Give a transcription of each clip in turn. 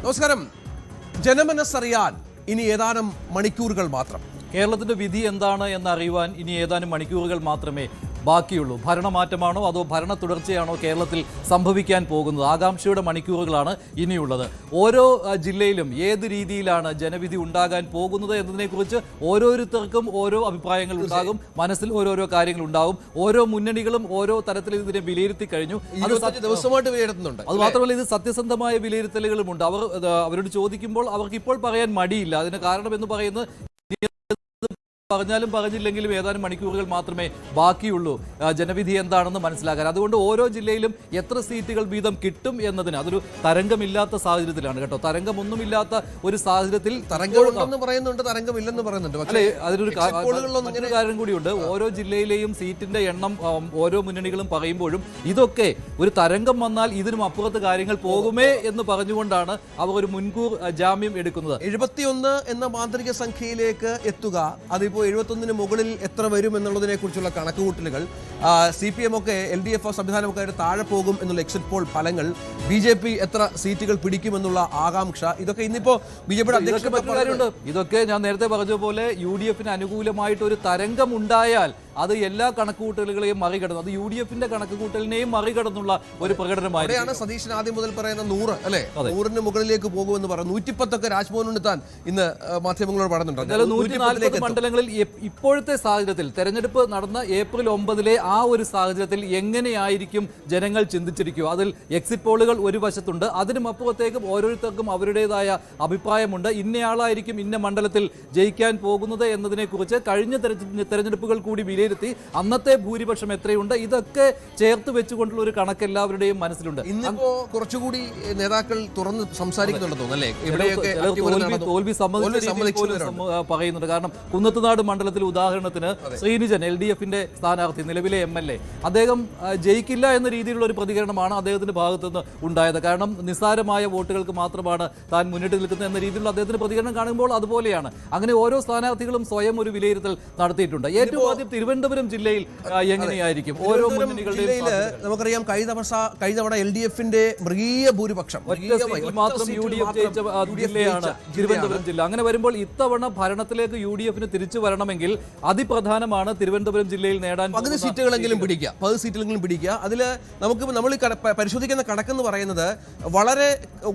നമസ്കാരം. ജനമനസ്സറിയാൻ ഇനി ഏതാനും മണിക്കൂറുകൾ മാത്രം. കേരളത്തിന്റെ വിധി എന്താണ് എന്നറിയുവാൻ ഇനി ഏതാനും മണിക്കൂറുകൾ മാത്രമേ ബാക്കിയുള്ളൂ. ഭരണമാറ്റമാണോ അതോ ഭരണ തുടർച്ചയാണോ കേരളത്തിൽ സംഭവിക്കാൻ പോകുന്നത്? ആകാംക്ഷയുടെ മണിക്കൂറുകളാണ് ഇനിയുള്ളത്. ഓരോ ജില്ലയിലും ഏത് രീതിയിലാണ് ജനവിധി ഉണ്ടാകാൻ പോകുന്നത് എന്നതിനെക്കുറിച്ച് ഓരോരുത്തർക്കും ഓരോ അഭിപ്രായങ്ങൾ ഉണ്ടാകും, മനസ്സിൽ ഓരോരോ കാര്യങ്ങൾ ഉണ്ടാകും. ഓരോ മുന്നണികളും ഓരോ തരത്തിൽ ഇതിനെ വിലയിരുത്തി കഴിഞ്ഞു. ദിവസമായിട്ട് വിലയിരുത്തുന്നുണ്ട്. അത് മാത്രമല്ല, ഇത് സത്യസന്ധമായ വിലയിരുത്തലുകളുമുണ്ട്. അവരോട് ചോദിക്കുമ്പോൾ അവർക്ക് ഇപ്പോൾ പറയാൻ മടിയില്ല. അതിന് കാരണം എന്ന് പറയുന്നത് പറഞ്ഞാലും പറഞ്ഞില്ലെങ്കിലും ഏതാനും മണിക്കൂറുകൾ മാത്രമേ ബാക്കിയുള്ളൂ ജനവിധി എന്താണെന്ന് മനസ്സിലാക്കാൻ. അതുകൊണ്ട് ഓരോ ജില്ലയിലും എത്ര സീറ്റുകൾ വീതം കിട്ടും എന്നതിന് അതൊരു തരംഗമില്ലാത്ത സാഹചര്യത്തിലാണ് കേട്ടോ. തരംഗമൊന്നുമില്ലാത്ത ഒരു സാഹചര്യത്തിൽ അല്ലെ, അതിനൊരു കാര്യം കൂടിയുണ്ട്. ഓരോ ജില്ലയിലെയും സീറ്റിന്റെ എണ്ണം ഓരോ മുന്നണികളും പറയുമ്പോഴും ഇതൊക്കെ ഒരു തരംഗം വന്നാൽ ഇതിനും അപ്പുറത്ത് കാര്യങ്ങൾ പോകുമേ എന്ന് പറഞ്ഞുകൊണ്ടാണ് അവർ ഒരു മുൻകൂർ ജാമ്യം എടുക്കുന്നത്. 71 എന്ന മാന്ത്രിക സംഖ്യയിലേക്ക് എത്തുക, അതിപ്പോ 71 മുകളിൽ എത്ര വരും എന്നുള്ളതിനെ കുറിച്ചുള്ള കണക്കുകൂട്ടലുകൾ, CPM ഒക്കെ LDF സംവിധാനമൊക്കെ ആയിട്ട് താഴെ പോകും എന്നുള്ള എക്സിറ്റ് പോൾ ഫലങ്ങൾ, BJP എത്ര സീറ്റുകൾ പിടിക്കുമെന്നുള്ള ആകാംക്ഷ, ഇതൊക്കെ ഇന്നിപ്പോ BJPയുടെ അധ്യക്ഷ ഇതൊക്കെ ഞാൻ നേരത്തെ പറഞ്ഞതുപോലെ UDFന് അനുകൂലമായിട്ട് ഒരു തരംഗം ഉണ്ടായാൽ അത് എല്ലാ കണക്കുകൂട്ടലുകളെയും മറികടന്നു. അത് UDFന്റെ കണക്കുകൂട്ടലിനെയും മറികടന്നുള്ള ഒരു പ്രകടനമായിരുന്നു. സതീശൻ ആദ്യം മുതൽ പറയുന്ന 100 അല്ലെ, 100ന് മുകളിലേക്ക് പോകുമെന്ന് പറഞ്ഞു. 110 രാജ്മോഹൻ ഉണ്ണിത്താൻ ഇന്ന് മാധ്യമങ്ങളോട് പറഞ്ഞിട്ടുണ്ട്. 140 മണ്ഡലങ്ങളിൽ ഇപ്പോഴത്തെ സാഹചര്യത്തിൽ തെരഞ്ഞെടുപ്പ് നടന്ന ഏപ്രിൽ 9 ആ ഒരു സാഹചര്യത്തിൽ എങ്ങനെയായിരിക്കും ജനങ്ങൾ ചിന്തിച്ചിരിക്കുക? അതിൽ എക്സിറ്റ് പോളുകൾ ഒരു വശത്തുണ്ട്, അതിനും അപ്പുറത്തേക്കും ഓരോരുത്തർക്കും അവരുടേതായ അഭിപ്രായമുണ്ട്. ഇന്നയാളായിരിക്കും ഇന്ന മണ്ഡലത്തിൽ ജയിക്കാൻ പോകുന്നത് എന്നതിനെ കുറിച്ച് കഴിഞ്ഞ തെരഞ്ഞെടുപ്പുകൾ കൂടി വിലയിരുത്തി അന്നത്തെ ഭൂരിപക്ഷം എത്രയുണ്ട് ഇതൊക്കെ ചേർത്ത് വെച്ചുകൊണ്ടുള്ള ഒരു കണക്ക് എല്ലാവരുടെയും മനസ്സിലുണ്ട്. ഇന്നിപ്പോ കുറച്ചുകൂടി നേതാക്കൾ തുറന്ന് സംസാരിക്കുന്നുണ്ടെന്ന് തോന്നുന്നല്ലേ? തോൽവി പറയുന്നുണ്ട്. കാരണം കുന്നത്തുനാട് മണ്ഡലത്തിൽ ഉദാഹരണത്തിന് ശ്രീനിജൻ LDFന്റെ സ്ഥാനാർത്ഥി, നിലവിലെ MLA, അദ്ദേഹം ജയിക്കില്ല എന്ന രീതിയിലുള്ള ഒരു പ്രതികരണമാണ് അദ്ദേഹത്തിന്റെ ഭാഗത്തുനിന്ന് ഉണ്ടായത്. കാരണം നിസ്സാരമായ വോട്ടുകൾക്ക് മാത്രമാണ് താൻ മുന്നിട്ട് നിൽക്കുന്നത് എന്ന രീതിയിലുള്ള അദ്ദേഹത്തിന്റെ പ്രതികരണം കാണുമ്പോൾ അതുപോലെയാണ്. അങ്ങനെ ഓരോ സ്ഥാനാർത്ഥികളും സ്വയം ഒരു വിലയിരുത്തൽ നടത്തിയിട്ടുണ്ട്. ഏറ്റവും ആദ്യം തിരുവനന്തപുരം ജില്ലയിൽ എങ്ങനെയായിരിക്കും ഓരോ മുന്നണികളുടെയും? നമുക്കറിയാം കഴിഞ്ഞ തവണ LDFന്റെ മൃഗീയ ഭൂരിപക്ഷം മാത്രം UDF ജയിച്ച ജില്ലയാണ് തിരുവനന്തപുരം ജില്ല. അങ്ങനെ വരുമ്പോൾ ഇത്തവണ ഭരണത്തിലേക്ക് UDFന് തിരിച്ചു വരണമെങ്കിൽ അതിപ്രധാനമാണ് തിരുവനന്തപുരം ജില്ലയിൽ നേടാൻ 10 സീറ്റുകളെങ്കിലും പിടിക്കുക. അതിൽ നമ്മൾ പരിശോധിക്കുന്ന കണക്കെന്ന് പറയുന്നത് വളരെ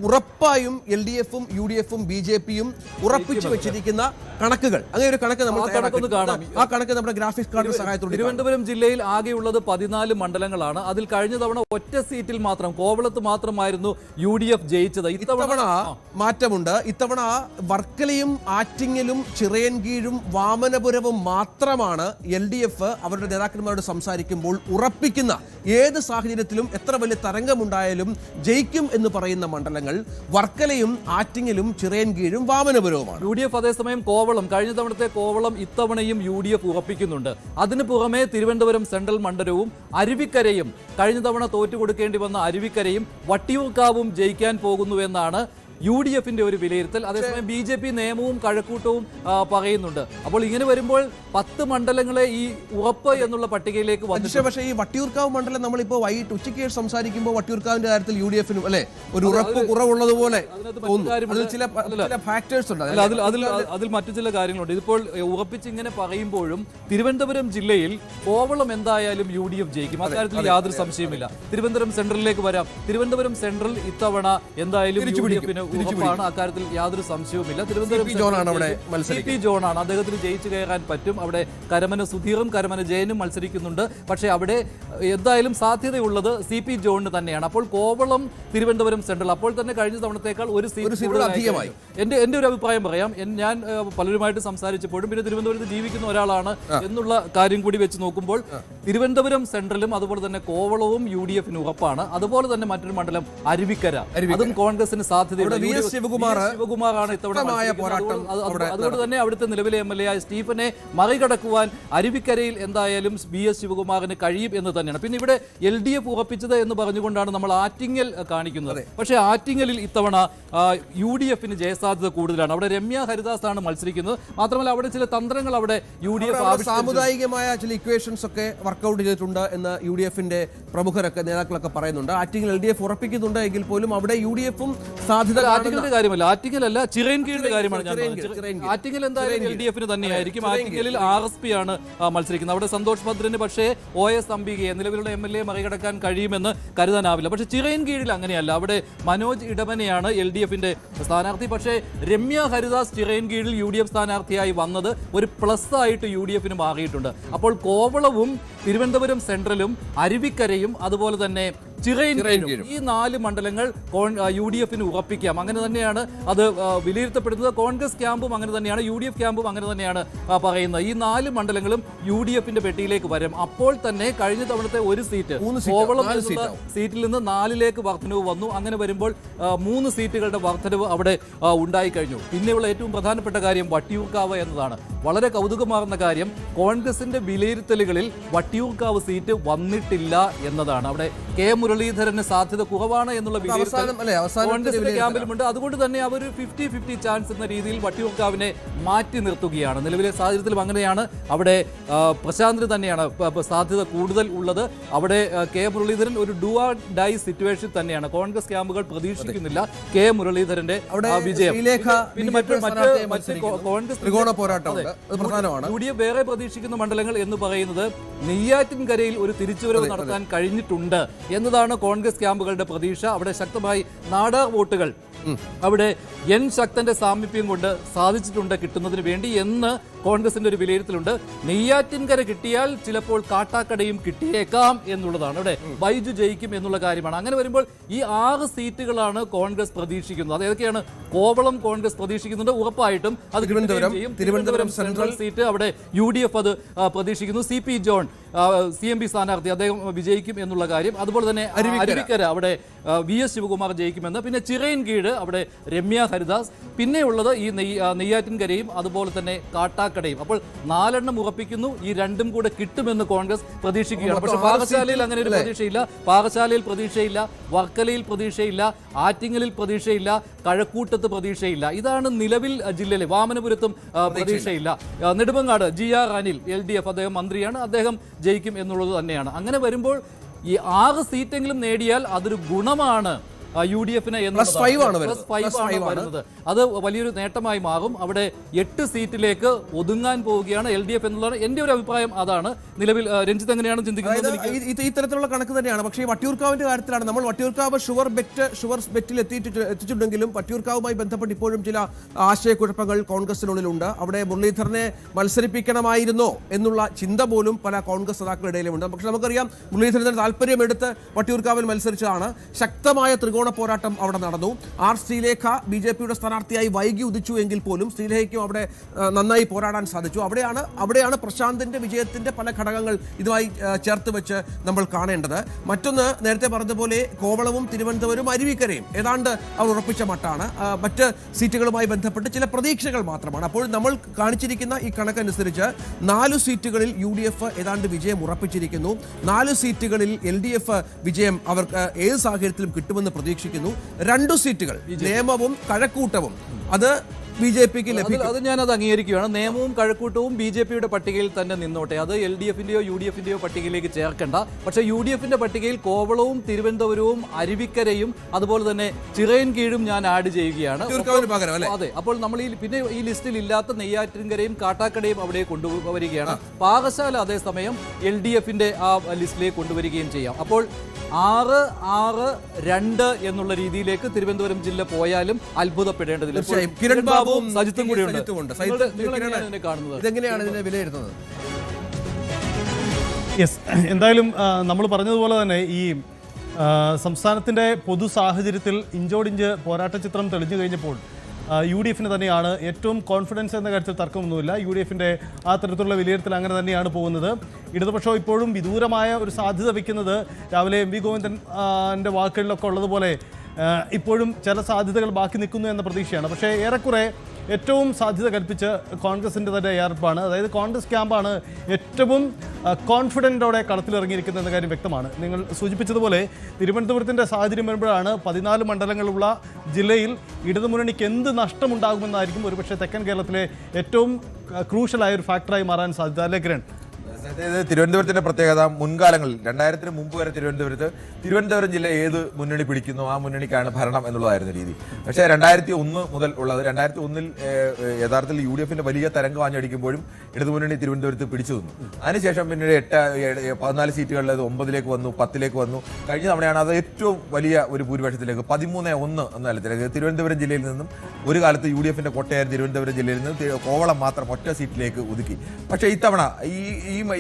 ഉറപ്പായും LDFും UDFും BJPയും ഉറപ്പിച്ചു വെച്ചിരിക്കുന്ന കണക്കുകൾ. അങ്ങനെ ഒരു കണക്ക് നമ്മൾ കാണാം. ആ കണക്ക് നമ്മുടെ ഗ്രാഫിക്സ് കാർഡിന്റെ സഹായത്തോടെ. തിരുവനന്തപുരം ജില്ലയിൽ ആകെയുള്ളത് 14 മണ്ഡലങ്ങളാണ്. അതിൽ കഴിഞ്ഞ തവണ ഒറ്റ സീറ്റിൽ മാത്രം, കോവളത്ത് മാത്രമായിരുന്നു UDF ജയിച്ചത്. ഇത്തവണ മാറ്റമുണ്ട്. ഇത്തവണ വർക്കലയും ആറ്റിങ്ങലും ചിറയൻകീഴും വാമനപുരവും മാത്രമാണ് LDF അവരുടെ നേതാക്കന്മാരോട് സംസാരിക്കുമ്പോൾ ഉറപ്പിക്കുന്ന, ഏത് സാഹചര്യത്തിലും എത്ര വലിയ തരംഗമുണ്ടായാലും ജയിക്കും എന്ന് പറയുന്ന മണ്ഡലങ്ങൾ വർക്കലയും ആറ്റിങ്ങലും ചിറയൻകീഴും വാമനപുരവുമാണ്. UDF അതേസമയം കോവളം, കഴിഞ്ഞ തവണത്തെ കോവളം ഇത്തവണയും UDF ഉറപ്പിക്കുന്നുണ്ട്. അതിന് പുറമെ തിരുവനന്തപുരം സെൻട്രൽ മണ്ഡലവും അരുവിക്കരയും, കഴിഞ്ഞ തവണ തോറ്റുകൊടുക്കേണ്ടി വന്ന അരുവിക്കരയും വട്ടിയൂർക്കാവും ജയിക്കാൻ പോകുന്നുവെന്നാണ് UDFന്റെ ഒരു വിലയിരുത്തൽ. അതേസമയം BJP നിയമവും കഴക്കൂട്ടവും പറയുന്നുണ്ട്. അപ്പോൾ ഇങ്ങനെ വരുമ്പോൾ 10 മണ്ഡലങ്ങളെ ഈ ഉറപ്പ് എന്നുള്ള പട്ടികയിലേക്ക് വന്നു. പക്ഷേ ഈ വട്ടിയൂർക്കാവ് മണ്ഡലം നമ്മളിപ്പോ വൈകിട്ട് ഉച്ചയ്ക്ക് സംസാരിക്കുമ്പോൾ വട്ടിയൂർക്കാവിന്റെ കാര്യത്തിൽ UDFനും അല്ലെ ഒരു ഉറപ്പ് കുറവുള്ളതുപോലെ അതിൽ മറ്റു ചില കാര്യങ്ങളുണ്ട്. ഇതിപ്പോൾ ഉറപ്പിച്ച് ഇങ്ങനെ പറയുമ്പോഴും തിരുവനന്തപുരം ജില്ലയിൽ കോവളം എന്തായാലും UDF ജയിക്കും, അക്കാര്യത്തിൽ യാതൊരു സംശയമില്ല. തിരുവനന്തപുരം സെൻട്രലിലേക്ക് വരാം. തിരുവനന്തപുരം സെൻട്രൽ ഇത്തവണ എന്തായാലും UDFന് ഉറപ്പാണ്, അക്കാര്യത്തിൽ യാതൊരു സംശയവുമില്ല. തിരുവനന്തപുരം CP ജോണാണ്, അദ്ദേഹത്തിന് ജയിച്ചു കയറാൻ പറ്റും. അവിടെ കരമന സുധീറും കരമന ജയനും മത്സരിക്കുന്നുണ്ട്. പക്ഷേ അവിടെ എന്തായാലും സാധ്യതയുള്ളത് CP ജോണിന് തന്നെയാണ്. അപ്പോൾ കോവളം, തിരുവനന്തപുരം സെൻട്രൽ അപ്പോൾ തന്നെ കഴിഞ്ഞ തവണത്തേക്കാൾ ഒരു സീറ്റ് അധികമായി. എന്റെ ഒരു അഭിപ്രായം പറയാം. ഞാൻ പലരുമായിട്ട് സംസാരിച്ചപ്പോഴും പിന്നെ തിരുവനന്തപുരത്ത് ജീവിക്കുന്ന ഒരാളാണ് എന്നുള്ള കാര്യം കൂടി വെച്ച് നോക്കുമ്പോൾ തിരുവനന്തപുരം സെൻട്രലും അതുപോലെ തന്നെ കോവളവും UDFന് ഉറപ്പാണ്. അതുപോലെ തന്നെ മറ്റൊരു മണ്ഡലം അരുവിക്കര, അതും കോൺഗ്രസിന് സാധ്യതയുണ്ട്. ശിവകുമാറാണ് ഇത്തവണ. അതുകൊണ്ട് തന്നെ അവിടുത്തെ നിലവിലെ MLA ആയ സ്റ്റീഫനെ മറികടക്കുവാൻ അരുവിക്കരയിൽ എന്തായാലും BS ശിവകുമാറിന് കഴിയും എന്ന് തന്നെയാണ്. പിന്നെ ഇവിടെ LDF ഉറപ്പിച്ചത് എന്ന് പറഞ്ഞുകൊണ്ടാണ് നമ്മൾ ആറ്റിങ്ങൽ കാണിക്കുന്നത്. പക്ഷേ ആറ്റിങ്ങലിൽ ഇത്തവണ UDFന് ജയസാധ്യത കൂടുതലാണ്. അവിടെ രമ്യ ഹരിദാസ് ആണ് മത്സരിക്കുന്നത്. മാത്രമല്ല അവിടെ ചില തന്ത്രങ്ങൾ അവിടെ UDF സാമുദായികമായ ചില ഇക്വേഷൻസ് ഒക്കെ വർക്ക്ഔട്ട് ചെയ്തിട്ടുണ്ട് എന്ന് UDFന്റെ പ്രമുഖരൊക്കെ നേതാക്കളൊക്കെ പറയുന്നുണ്ട്. ആറ്റിങ്ങൽ LDF ഉറപ്പിക്കുന്നുണ്ട് എങ്കിൽ പോലും അവിടെ UDF-ഉം സാധ്യത ആറ്റിങ്ങലിന്റെ കാര്യമല്ല, ആറ്റിങ്ങലല്ല ചിറയൻകീഴിന്റെ കാര്യമാണ് ഞാൻ പറഞ്ഞത്. ആറ്റിങ്ങൽ എന്തായാലും LDF-ന് തന്നെയായിരിക്കും. ആറ്റിങ്ങലിൽ RSP ആണ് മത്സരിക്കുന്നത്. അവിടെ സന്തോഷ് ഭദ്രന് പക്ഷേ OS അംബികയെ നിലവിലുള്ള MLA മറികടക്കാൻ കഴിയുമെന്ന് കരുതാനാവില്ല. പക്ഷേ ചിറയൻകീഴിൽ അങ്ങനെയല്ല. അവിടെ മനോജ് ഇടവനെയാണ് LDF-ന്റെ സ്ഥാനാർത്ഥി. പക്ഷേ രമ്യ ഹരിദാസ് ചിറയൻകീഴിൽ UDF സ്ഥാനാർത്ഥിയായി വന്നത് ഒരു പ്ലസ് ആയിട്ട് UDF-ന് മാറിയിട്ടുണ്ട്. അപ്പോൾ കോവളവും തിരുവനന്തപുരം സെൻട്രലും അരുവിക്കരയും അതുപോലെ തന്നെ ചിറയൻകീഴും ഈ 4 മണ്ഡലങ്ങൾ UDF-ന് ഉറപ്പിക്കാം. അങ്ങനെ തന്നെയാണ് അത് വിലയിരുത്തപ്പെടുന്നത്. കോൺഗ്രസ് ക്യാമ്പും അങ്ങനെ തന്നെയാണ്, UDF ക്യാമ്പും അങ്ങനെ തന്നെയാണ് പറയുന്നത്. ഈ 4 മണ്ഡലങ്ങളും UDF-ന്റെ പെട്ടിയിലേക്ക് വരും. അപ്പോൾ തന്നെ കഴിഞ്ഞ തവണത്തെ ഒരു സീറ്റ് കോവളം സീറ്റിൽ നിന്ന് 4ലേക്ക് വർധനവ് വന്നു. അങ്ങനെ വരുമ്പോൾ 3 സീറ്റുകളുടെ വർധനവ് അവിടെ ഉണ്ടായി കഴിഞ്ഞു. പിന്നെയുള്ള ഏറ്റവും പ്രധാനപ്പെട്ട കാര്യം വട്ടിയൂർക്കാവ് എന്നതാണ്. വളരെ കൗതുകമാർന്ന കാര്യം, കോൺഗ്രസിന്റെ വിലയിരുത്തലുകളിൽ വട്ടിയൂർക്കാവ് സീറ്റ് വന്നിട്ടില്ല എന്നതാണ്. അവിടെ കെ മുരളീധരന് സാധ്യത കുറവാണ് എന്നുള്ള കോൺഗ്രസിന്റെ ക്യാമ്പിലുമുണ്ട്. അതുകൊണ്ട് തന്നെ അവർ 50-50 ചാൻസ് എന്ന രീതിയിൽ വട്ടിയൂർക്കാവിനെ മാറ്റി നിർത്തുകയാണ്. നിലവിലെ സാഹചര്യത്തിലും അങ്ങനെയാണ്. അവിടെ പ്രശാന്തിന് തന്നെയാണ് സാധ്യത കൂടുതൽ ഉള്ളത്. അവിടെ കെ മുരളീധരൻ ഒരു ഡു ഓർ ഡൈ സിറ്റുവേഷൻ തന്നെയാണ്. കോൺഗ്രസ് ക്യാമ്പുകൾ പ്രതീക്ഷിക്കുന്നില്ല കെ മുരളീധരന്റെ വിജയം. പിന്നെ മറ്റ് കോൺഗ്രസ് UDF വേറെ പ്രതീക്ഷിക്കുന്ന മണ്ഡലങ്ങൾ എന്ന് പറയുന്നത് നെയ്യാറ്റിൻകരയിൽ ഒരു തിരിച്ചുവരവ് നടത്താൻ കഴിഞ്ഞിട്ടുണ്ട് എന്നതാണ് കോൺഗ്രസ് ക്യാമ്പുകളുടെ പ്രതീക്ഷ. അവിടെ ശക്തമായി നാടാർ വോട്ടുകൾ അവിടെ എൻ ശക്തന്റെ സാമീപ്യം കൊണ്ട് സാധിച്ചിട്ടുണ്ട് കിട്ടുന്നതിന് വേണ്ടി എന്ന് കോൺഗ്രസിന്റെ ഒരു വിലയിരുത്തലുണ്ട്. നെയ്യാറ്റിൻകര കിട്ടിയാൽ ചിലപ്പോൾ കാട്ടാക്കടയും കിട്ടിയേക്കാം എന്നുള്ളതാണ്. അവിടെ ബൈജു ജയിക്കും എന്നുള്ള കാര്യമാണ്. അങ്ങനെ വരുമ്പോൾ ഈ 6 സീറ്റുകളാണ് കോൺഗ്രസ് പ്രതീക്ഷിക്കുന്നത്. അത് ഏതൊക്കെയാണ്? കോവളം കോൺഗ്രസ് പ്രതീക്ഷിക്കുന്നുണ്ട്, ഉറപ്പായിട്ടും അത് തിരുവനന്തപുരം സെൻട്രൽ സീറ്റ് അവിടെ UDF അത് പ്രതീക്ഷിക്കുന്നു. CP ജോൺ CMP സ്ഥാനാർത്ഥി, അദ്ദേഹം വിജയിക്കും എന്നുള്ള കാര്യം. അതുപോലെ തന്നെ അരുവിക്കര അവിടെ VS ശിവകുമാർ ജയിക്കുമെന്ന്. പിന്നെ ചിറയൻകീഴ് അവിടെ രമ്യ ഹരിദാസ്. പിന്നെയുള്ളത് ഈ നെയ്യാറ്റിൻകരയും അതുപോലെ തന്നെ കാട്ടാക്കടയും. അപ്പോൾ 4 ഉറപ്പിക്കുന്നു. ഈ 2 കൂടെ കിട്ടുമെന്ന് കോൺഗ്രസ് പ്രതീക്ഷിക്കുകയാണ്. പക്ഷെ പാറശാലയിൽ അങ്ങനെ ഒരു പ്രതീക്ഷയില്ല. പാറശാലയിൽ പ്രതീക്ഷയില്ല, വർക്കലയിൽ പ്രതീക്ഷയില്ല, ആറ്റിങ്ങലിൽ പ്രതീക്ഷയില്ല, കഴക്കൂട്ടത്ത് പ്രതീക്ഷയില്ല. ഇതാണ് നിലവിൽ ജില്ലയിലെ. വാമനപുരത്തും പ്രതീക്ഷയില്ല. നെടുമങ്ങാട് GR അനിൽ LDF, അദ്ദേഹം മന്ത്രിയാണ്, അദ്ദേഹം ജയിക്കും എന്നുള്ളത് തന്നെയാണ്. അങ്ങനെ വരുമ്പോൾ ഈ 6 സീറ്റെങ്കിലും നേടിയാൽ അതൊരു ഗുണമാണ് UDF-ന് വരുന്നത്. അത് വലിയൊരു നേട്ടമായി മാറും. അവിടെ 8 സീറ്റിലേക്ക് ഒതുങ്ങാൻ പോവുകയാണ് LDF എന്നുള്ളതാണ് എന്റെ ഒരു അഭിപ്രായം. അതാണ് നിലവിൽ. രഞ്ജിത്ത് എങ്ങനെയാണ് ചിന്തിക്കുന്നത്? ഈ തരത്തിലുള്ള കണക്ക് തന്നെയാണ്. പക്ഷേ ഈ വട്ടിയൂർക്കാവിന്റെ കാര്യത്തിലാണ് നമ്മൾ വട്ടിയൂർക്കാവ് ഷുവർ ബെറ്റിൽ എത്തിച്ചിട്ടുണ്ടെങ്കിലും വട്ടിയൂർക്കാവുമായി ബന്ധപ്പെട്ട് ഇപ്പോഴും ചില ആശയക്കുഴപ്പങ്ങൾ കോൺഗ്രസിനുള്ളിലുണ്ട്. അവിടെ മുരളീധരനെ മത്സരിപ്പിക്കണമായിരുന്നോ എന്നുള്ള ചിന്ത പോലും പല കോൺഗ്രസ് നേതാക്കളുടെ ഇടയിലുമുണ്ട്. പക്ഷെ നമുക്കറിയാം മുരളീധരന്റെ താല്പര്യമെടുത്ത് വട്ടിയൂർക്കാവിൽ മത്സരിച്ചതാണ്. ശക്തമായ ത്രികോണ പോരാട്ടം അവിടെ നടന്നു. ശ്രീലേഖ BJP-യുടെ സ്ഥാനാർത്ഥിയായി വൈകി ഉദിച്ചു എങ്കിൽ പോലും ശ്രീലേഖയ്ക്കും അവിടെ നന്നായി പോരാടാൻ സാധിച്ചു. അവിടെയാണ് പ്രശാന്തിന്റെ വിജയത്തിന്റെ പല ഘടകങ്ങൾ ഇതുമായി ചേർത്ത് വെച്ച് നമ്മൾ കാണേണ്ടത്. മറ്റൊന്ന്, നേരത്തെ പറഞ്ഞതുപോലെ കോവളവും തിരുവനന്തപുരവും അരുവിക്കരയും ഏതാണ്ട് അവർ ഉറപ്പിച്ച മട്ടാണ്. മറ്റ് സീറ്റുകളുമായി ബന്ധപ്പെട്ട് ചില പ്രതീക്ഷകൾ മാത്രമാണ്. അപ്പോൾ നമ്മൾ കാണിച്ചിരിക്കുന്ന ഈ കണക്കനുസരിച്ച് 4 സീറ്റുകളിൽ UDF ഏതാണ്ട് വിജയം ഉറപ്പിച്ചിരിക്കുന്നു. 4 സീറ്റുകളിൽ LDF വിജയം അവർക്ക് ഏത് സാഹചര്യത്തിലും കിട്ടുമെന്ന് പ്രതീക്ഷിക്കുന്നു. 2 സീറ്റുകൾ നിയമവും കഴക്കൂട്ടവും അത് BJP-ക്ക് ലഭിക്കും. അത് ഞാനത് അംഗീകരിക്കുകയാണ്. നിയമവും കഴക്കൂട്ടവും BJP-യുടെ പട്ടികയിൽ തന്നെ നിന്നോട്ടെ. അത് LDF-ന്റെയോ UDF-ന്റെയോ പട്ടികയിലേക്ക് ചേർക്കണ്ട. പക്ഷേ UDF-ന്റെ പട്ടികയിൽ കോവളവും തിരുവനന്തപുരവും അരുവിക്കരയും അതുപോലെ തന്നെ ചിറയൻകീഴും ഞാൻ ആഡ് ചെയ്യുകയാണ്. അതെ. അപ്പോൾ നമ്മൾ പിന്നെ ഈ ലിസ്റ്റിൽ ഇല്ലാത്ത നെയ്യാറ്റിൻകരയും കാട്ടാക്കടയും അവിടെ കൊണ്ടുവരികയാണ്. പാറശാല അതേസമയം LDF-ന്റെ ആ ലിസ്റ്റിലേക്ക് കൊണ്ടുവരികയും ചെയ്യാം. അപ്പോൾ 6-6-2 എന്നുള്ള രീതിയിലേക്ക് തിരുവനന്തപുരം ജില്ല പോയാലും അത്ഭുതപ്പെടേണ്ടതില്ല. കിരൺ ബാബുവും സജിത്തും കൂടിയുണ്ട്. ഇതെങ്ങനെയാണ് ഇതിനെ വിലയിരുത്തുന്നത്? യെസ്, എന്തായാലും നമ്മൾ പറഞ്ഞതുപോലെ തന്നെ ഈ സംസ്ഥാനത്തിൻ്റെ പൊതു സാഹചര്യത്തിൽ ഇഞ്ചോടിഞ്ച് പോരാട്ട ചിത്രം തെളിഞ്ഞു കഴിഞ്ഞപ്പോൾ UDF-ന് തന്നെയാണ് ഏറ്റവും കോൺഫിഡൻസ് എന്ന കാര്യത്തിൽ തർക്കമൊന്നുമില്ല. UDF-ന്റെ ആ തരത്തിലുള്ള വിലയിരുത്തൽ അങ്ങനെ തന്നെയാണ് പോകുന്നത്. ഇടതുപക്ഷം ഇപ്പോഴും വിദൂരമായ ഒരു സാധ്യത വയ്ക്കുന്നത് രാവിലെ MV ഗോവിന്ദൻ്റെ വാക്കുകളിലൊക്കെ ഉള്ളതുപോലെ ഇപ്പോഴും ചില സാധ്യതകൾ ബാക്കി നിൽക്കുന്നു എന്ന പ്രതീക്ഷയാണ്. പക്ഷേ ഏറെക്കുറെ ഏറ്റവും സാധ്യത കൽപ്പിച്ച് കോൺഗ്രസിൻ്റെ തന്നെ തയ്യാറെടുപ്പാണ്. അതായത് കോൺഗ്രസ് ക്യാമ്പാണ് ഏറ്റവും കോൺഫിഡൻറ്റോടെ കളത്തിലിറങ്ങിയിരിക്കുന്നത് എന്ന കാര്യം വ്യക്തമാണ്. നിങ്ങൾ സൂചിപ്പിച്ചതുപോലെ തിരുവനന്തപുരത്തിൻ്റെ സാഹചര്യം വരുമ്പോഴാണ് 14 മണ്ഡലങ്ങളുള്ള ജില്ലയിൽ ഇടതുമുന്നണിക്ക് എന്ത് നഷ്ടമുണ്ടാകുമെന്നായിരിക്കും ഒരുപക്ഷെ തെക്കൻ കേരളത്തിലെ ഏറ്റവും ക്രൂഷ്യലായ ഒരു ഫാക്ടറായി മാറാൻ സാധ്യത. അല്ലേ കിരൺ? അതായത് തിരുവനന്തപുരത്തിന്റെ പ്രത്യേകത മുൻകാലങ്ങളിൽ 2000-ന് മുമ്പ് വരെ തിരുവനന്തപുരം ജില്ല ഏത് മുന്നണി പിടിക്കുന്നു ആ മുന്നണിക്കാണ് ഭരണം എന്നുള്ളതായിരുന്നു രീതി. പക്ഷേ 2001 മുതൽ ഉള്ളത് 2001-ൽ യഥാർത്ഥത്തിൽ UDF-ന്റെ വലിയ തരംഗം ആഞ്ഞടിക്കുമ്പോഴും ഇടതുമുന്നണി തിരുവനന്തപുരത്ത് പിടിച്ചു നിന്നു. അതിനുശേഷം പിന്നീട് 14 സീറ്റുകളിൽ 9-ലേക്ക് വന്നു, 10-ലേക്ക് വന്നു. കഴിഞ്ഞ തവണയാണ് അത് ഏറ്റവും വലിയ ഒരു ഭൂരിപക്ഷത്തിലേക്ക് 13-1 എന്ന തലത്തിലേക്ക് തിരുവനന്തപുരം ജില്ലയിൽ നിന്നും ഒരു കാലത്ത് UDF-ന്റെ കോട്ടയായ തിരുവനന്തപുരം ജില്ലയിൽ നിന്ന് കോവളം മാത്രം ഒറ്റ സീറ്റിലേക്ക് ഒതുക്കി. പക്ഷേ ഇത്തവണ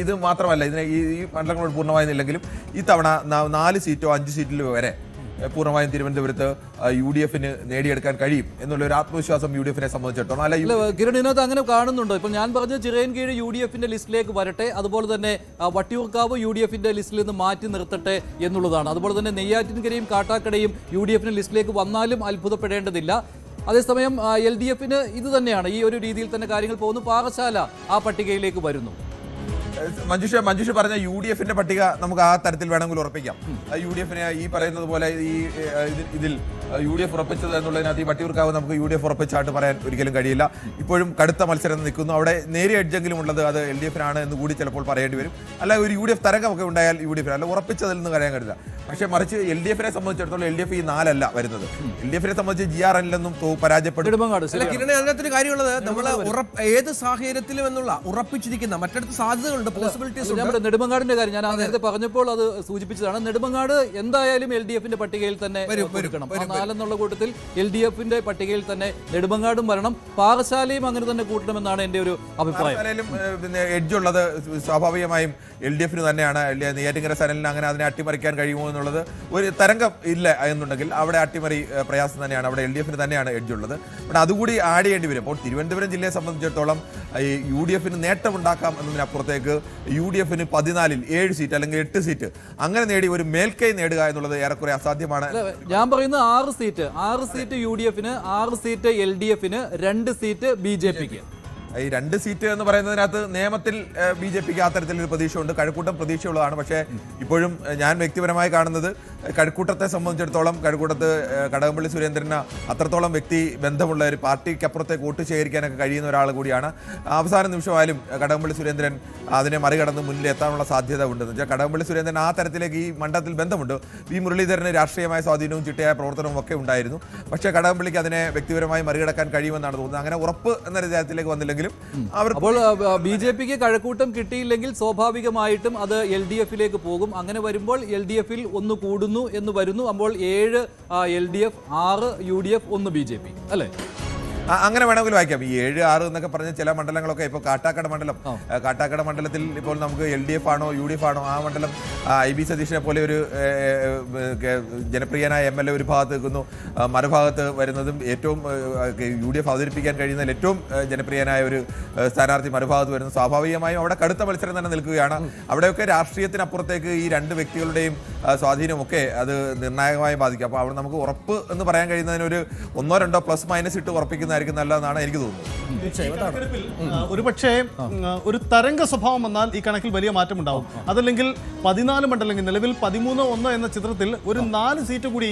ഇത് മാത്രമല്ല, ഈ മണ്ഡലങ്ങളോട് പൂർണ്ണമായിരുന്നില്ലെങ്കിലും ഇത്തവണ 4 സീറ്റോ 5 സീറ്റിൽ വരെ പൂർണ്ണമായും തിരുവനന്തപുരത്ത് UDF-ന് നേടിയെടുക്കാൻ കഴിയും എന്നുള്ള ഒരു ആത്മവിശ്വാസം UDF-നെ സംബന്ധിച്ചിടത്തോളം. അല്ല കിരൺ, ഇതിനകത്ത് അങ്ങനെ കാണുന്നുണ്ടോ? ഇപ്പോൾ ഞാൻ പറഞ്ഞ ചിറയൻകീഴ് UDF-ന്റെ ലിസ്റ്റിലേക്ക് വരട്ടെ, അതുപോലെ തന്നെ വട്ടിയൂർക്കാവ് UDF-ന്റെ ലിസ്റ്റിൽ നിന്ന് മാറ്റി നിർത്തട്ടെ എന്നുള്ളതാണ്. അതുപോലെ തന്നെ നെയ്യാറ്റിൻകരയും കാട്ടാക്കടയും UDF-ന്റെ ലിസ്റ്റിലേക്ക് വന്നാലും അത്ഭുതപ്പെടേണ്ടതില്ല. അതേസമയം LDF-ന് ഇത് തന്നെയാണ്, ഈ ഒരു രീതിയിൽ തന്നെ കാര്യങ്ങൾ പോകുന്നു. പാറശാല ആ പട്ടികയിലേക്ക് വരുന്നു. മഞ്ജുഷ പറഞ്ഞ UDF-ന്റെ പട്ടിക നമുക്ക് ആ തരത്തിൽ വേണമെങ്കിൽ ഉറപ്പിക്കാം. UDF-നെ ഈ പറയുന്നത് പോലെ ഇതിൽ UDF ഉറപ്പിച്ചത് എന്നുള്ളതിനകത്ത് ഈ വട്ടിയൂർക്കാവ് നമുക്ക് UDF ഉറപ്പിച്ചായിട്ട് പറയാൻ ഒരിക്കലും കഴിയില്ല. ഇപ്പോഴും കടുത്ത മത്സരം നിൽക്കുന്നു. അവിടെ നേരിയ എഡ്ജെങ്കിലും ഉള്ളത് അത് LDF-നാണ് എന്ന് കൂടി ചിലപ്പോൾ പറയേണ്ടി വരും. അല്ല, ഒരു UDF തരംഗമൊക്കെ ഉണ്ടായാൽ UDF അല്ല ഉറപ്പിച്ചതിൽ നിന്ന് പറയാൻ കഴിയില്ല. പക്ഷേ മറിച്ച് LDF-നെ സംബന്ധിച്ചിടത്തോളം LDF ഈ 4 അല്ല വരുന്നത്. LDF-നെ സംബന്ധിച്ച് GRL-നും പരാജയപ്പെടും. അതിനകത്തൊരു കാര്യമുള്ളത്, നമ്മൾ ഏത് സാഹചര്യത്തിലും എന്നുള്ള ഉറപ്പിച്ചിരിക്കുന്ന മറ്റടുത്ത സാധ്യതകളുണ്ട്, പോസിബിലിറ്റീസ് ഉണ്ട്. നെടുമങ്ങാടിന്റെ കാര്യം ഞാൻ നേരത്തെ പറഞ്ഞപ്പോൾ അത് സൂചിപ്പിച്ചതാണ്. നെടുമങ്ങാട് എന്തായാലും LDF-ന്റെ പട്ടികയിൽ തന്നെ കൊടുക്കണം. 4 എന്നുള്ള കൂട്ടത്തിൽ LDF-ന്റെ പട്ടികയിൽ തന്നെ നെടുമങ്ങാടും വരണം. പാറശാലയും അങ്ങനെ തന്നെ കൂട്ടണമെന്നാണ് എന്റെ ഒരു അഭിപ്രായം. പിന്നെ എഡ്ജുള്ളത് സ്വാഭാവികമായും LDF-ന് തന്നെയാണ്. നെയ്യാറ്റിൻകര സനലിന് അങ്ങനെ അതിനെ അട്ടിമറിക്കാൻ കഴിയുമോ എന്നുള്ളത് ഒരു തരംഗം ഇല്ല എന്നുണ്ടെങ്കിൽ അവിടെ അട്ടിമറി പ്രയാസം തന്നെയാണ്. അവിടെ LDF-ന് തന്നെയാണ് എഡ്ജുള്ളത്. പക്ഷേ അതുകൂടി ആഡ് ചെയ്യേണ്ടി വരും. അപ്പോൾ തിരുവനന്തപുരം ജില്ലയെ സംബന്ധിച്ചിടത്തോളം ഈ UDF-ന് നേട്ടമുണ്ടാക്കാം എന്നതിനപ്പുറത്തേക്ക് UDF-ന് 14-ൽ 7 സീറ്റ് അല്ലെങ്കിൽ 8 സീറ്റ് അങ്ങനെ നേടി ഒരു മേൽക്കൈ നേടുക എന്നുള്ളത് ഏറെക്കുറെ അസാധ്യമാണ്. ഞാൻ പറയുന്നത് 6 സീറ്റ് UDF-ന്, 6 സീറ്റ് LDF-ന്, 2 സീറ്റ് BJP-ക്ക്. ഈ 2 സീറ്റ് എന്ന് പറയുന്നതിനകത്ത് നിയമത്തിൽ BJP-ക്ക് ആ തരത്തിലൊരു പ്രതീക്ഷയുണ്ട്. കഴക്കൂട്ടം പ്രതീക്ഷയുള്ളതാണ്. പക്ഷേ ഇപ്പോഴും ഞാൻ വ്യക്തിപരമായി കാണുന്നത് കഴക്കൂട്ടത്തെ സംബന്ധിച്ചിടത്തോളം കഴക്കൂട്ടത്ത് കടകംപള്ളി സുരേന്ദ്രന് അത്രത്തോളം വ്യക്തി ബന്ധമുള്ള ഒരു പാർട്ടിക്കപ്പുറത്തെ വോട്ട് ശേഖരിക്കാനൊക്കെ കഴിയുന്ന ഒരാൾ കൂടിയാണ്. അവസാന നിമിഷമായാലും കടകംപള്ളി സുരേന്ദ്രൻ അതിനെ മറികടന്ന് മുന്നിലെത്താനുള്ള സാധ്യത ഉണ്ടെന്ന് വെച്ചാൽ കടകംപള്ളി സുരേന്ദ്രൻ ആ തരത്തിലേക്ക് ഈ മണ്ഡലത്തിൽ ബന്ധമുണ്ട്. വി മുരളീധരന് രാഷ്ട്രീയമായ സ്വാധീനവും ചിട്ടയായ പ്രവർത്തനവും ഒക്കെ ഉണ്ടായിരുന്നു. പക്ഷേ കടകംപള്ളിക്ക് അതിനെ വ്യക്തിപരമായി മറികടക്കാൻ കഴിയുമെന്നാണ് തോന്നുന്നത്. അങ്ങനെ ഉറപ്പ് എന്ന തരത്തിലേക്ക് വന്നില്ലെങ്കിൽ അപ്പോൾ BJP-ക്ക് കഴക്കൂട്ടം കിട്ടിയില്ലെങ്കിൽ സ്വാഭാവികമായിട്ടും അത് LDF-ലേക്ക് പോകും. അങ്ങനെ വരുമ്പോൾ LDF-ൽ 1 കൂടുന്നു എന്ന് വരുന്നു. അപ്പോൾ 7 LDF, 6 UDF, 1 BJP അല്ലേ? അങ്ങനെ വേണമെങ്കിൽ വായിക്കാം. ഈ 7, 6 എന്നൊക്കെ പറഞ്ഞ ചില മണ്ഡലങ്ങളൊക്കെ ഇപ്പോൾ കാട്ടാക്കട മണ്ഡലത്തിൽ ഇപ്പോൾ നമുക്ക് LDF ആണോ UDF ആണോ ആ മണ്ഡലം IB സതീഷിനെ പോലെ ഒരു ജനപ്രിയനായ MLA ഒരു ഭാഗത്ത് നിൽക്കുന്നു. മറുഭാഗത്ത് വരുന്നതും ഏറ്റവും UDF അവതരിപ്പിക്കാൻ കഴിയുന്നതിൽ ഏറ്റവും ജനപ്രിയനായ ഒരു സ്ഥാനാർത്ഥി മറുഭാഗത്ത് വരുന്നു. സ്വാഭാവികമായും അവിടെ കടുത്ത മത്സരം തന്നെ നിൽക്കുകയാണ്. അവിടെയൊക്കെ രാഷ്ട്രീയത്തിനപ്പുറത്തേക്ക് ഈ 2 വ്യക്തികളുടെയും സ്വാധീനമൊക്കെ അത് നിർണായകമായി ബാധിക്കും. അപ്പോൾ അവിടെ നമുക്ക് ഉറപ്പ് എന്ന് പറയാൻ കഴിയുന്നതിനൊരു 1-2 പ്ലസ് മൈനസ് ഇട്ട് ഉറപ്പിക്കുന്ന നല്ലതാണ് എനിക്ക് തോന്നുന്നത്. ഒരുപക്ഷേ ഒരു തരംഗ സ്വഭാവം വന്നാൽ ഈ കണക്കിൽ വലിയ മാറ്റം ഉണ്ടാവും. അതല്ലെങ്കിൽ 14 മണ്ഡലങ്ങൾ നിലവിൽ 13-1 എന്ന ചിത്രത്തിൽ ഒരു 4 സീറ്റ് കൂടി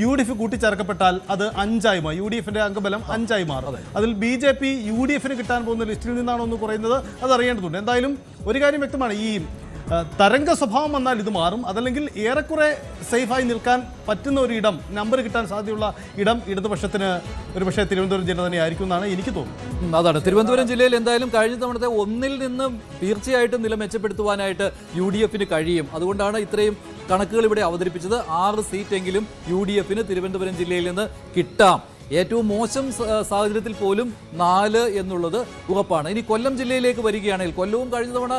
UDF കൂട്ടിച്ചേർക്കപ്പെട്ടാൽ അത് 5ആയി മാറും. UDF-ന്റെ അംഗബലം 5ആയി മാറും. അതിൽ BJP UDF-ന് കിട്ടാൻ പോകുന്ന ലിസ്റ്റിൽ നിന്നാണോ ഒന്ന് കുറയുന്നത് അത് അറിയേണ്ടതുണ്ട്. എന്തായാലും ഒരു കാര്യം വ്യക്തമാണ്, ഈ തരംഗ സ്വഭാവം വന്നാൽ ഇത് മാറും. അതല്ലെങ്കിൽ ഏറെക്കുറെ സേഫായി നിൽക്കാൻ പറ്റുന്ന ഒരു ഇടം, നമ്പർ കിട്ടാൻ സാധ്യതയുള്ള ഇടം ഇടതുപക്ഷത്തിന് ഒരുപക്ഷെ തിരുവനന്തപുരം ജില്ല തന്നെ ആയിരിക്കും എന്നാണ് എനിക്ക് തോന്നുന്നത്. അതാണ് തിരുവനന്തപുരം ജില്ലയിൽ എന്തായാലും കഴിഞ്ഞ തവണത്തെ 1-ൽ നിന്നും തീർച്ചയായിട്ടും നില മെച്ചപ്പെടുത്തുവാനായിട്ട് UDF-ന് കഴിയും. അതുകൊണ്ടാണ് ഇത്രയും കണക്കുകൾ ഇവിടെ അവതരിപ്പിച്ചത്. 6 സീറ്റെങ്കിലും UDF-ന് തിരുവനന്തപുരം ജില്ലയിൽ നിന്ന് കിട്ടാം. ഏറ്റവും മോശം സാഹചര്യത്തിൽ പോലും 4 എന്നുള്ളത് ഉറപ്പാണ്. ഇനി കൊല്ലം ജില്ലയിലേക്ക് വരികയാണെങ്കിൽ കൊല്ലവും കഴിഞ്ഞ തവണ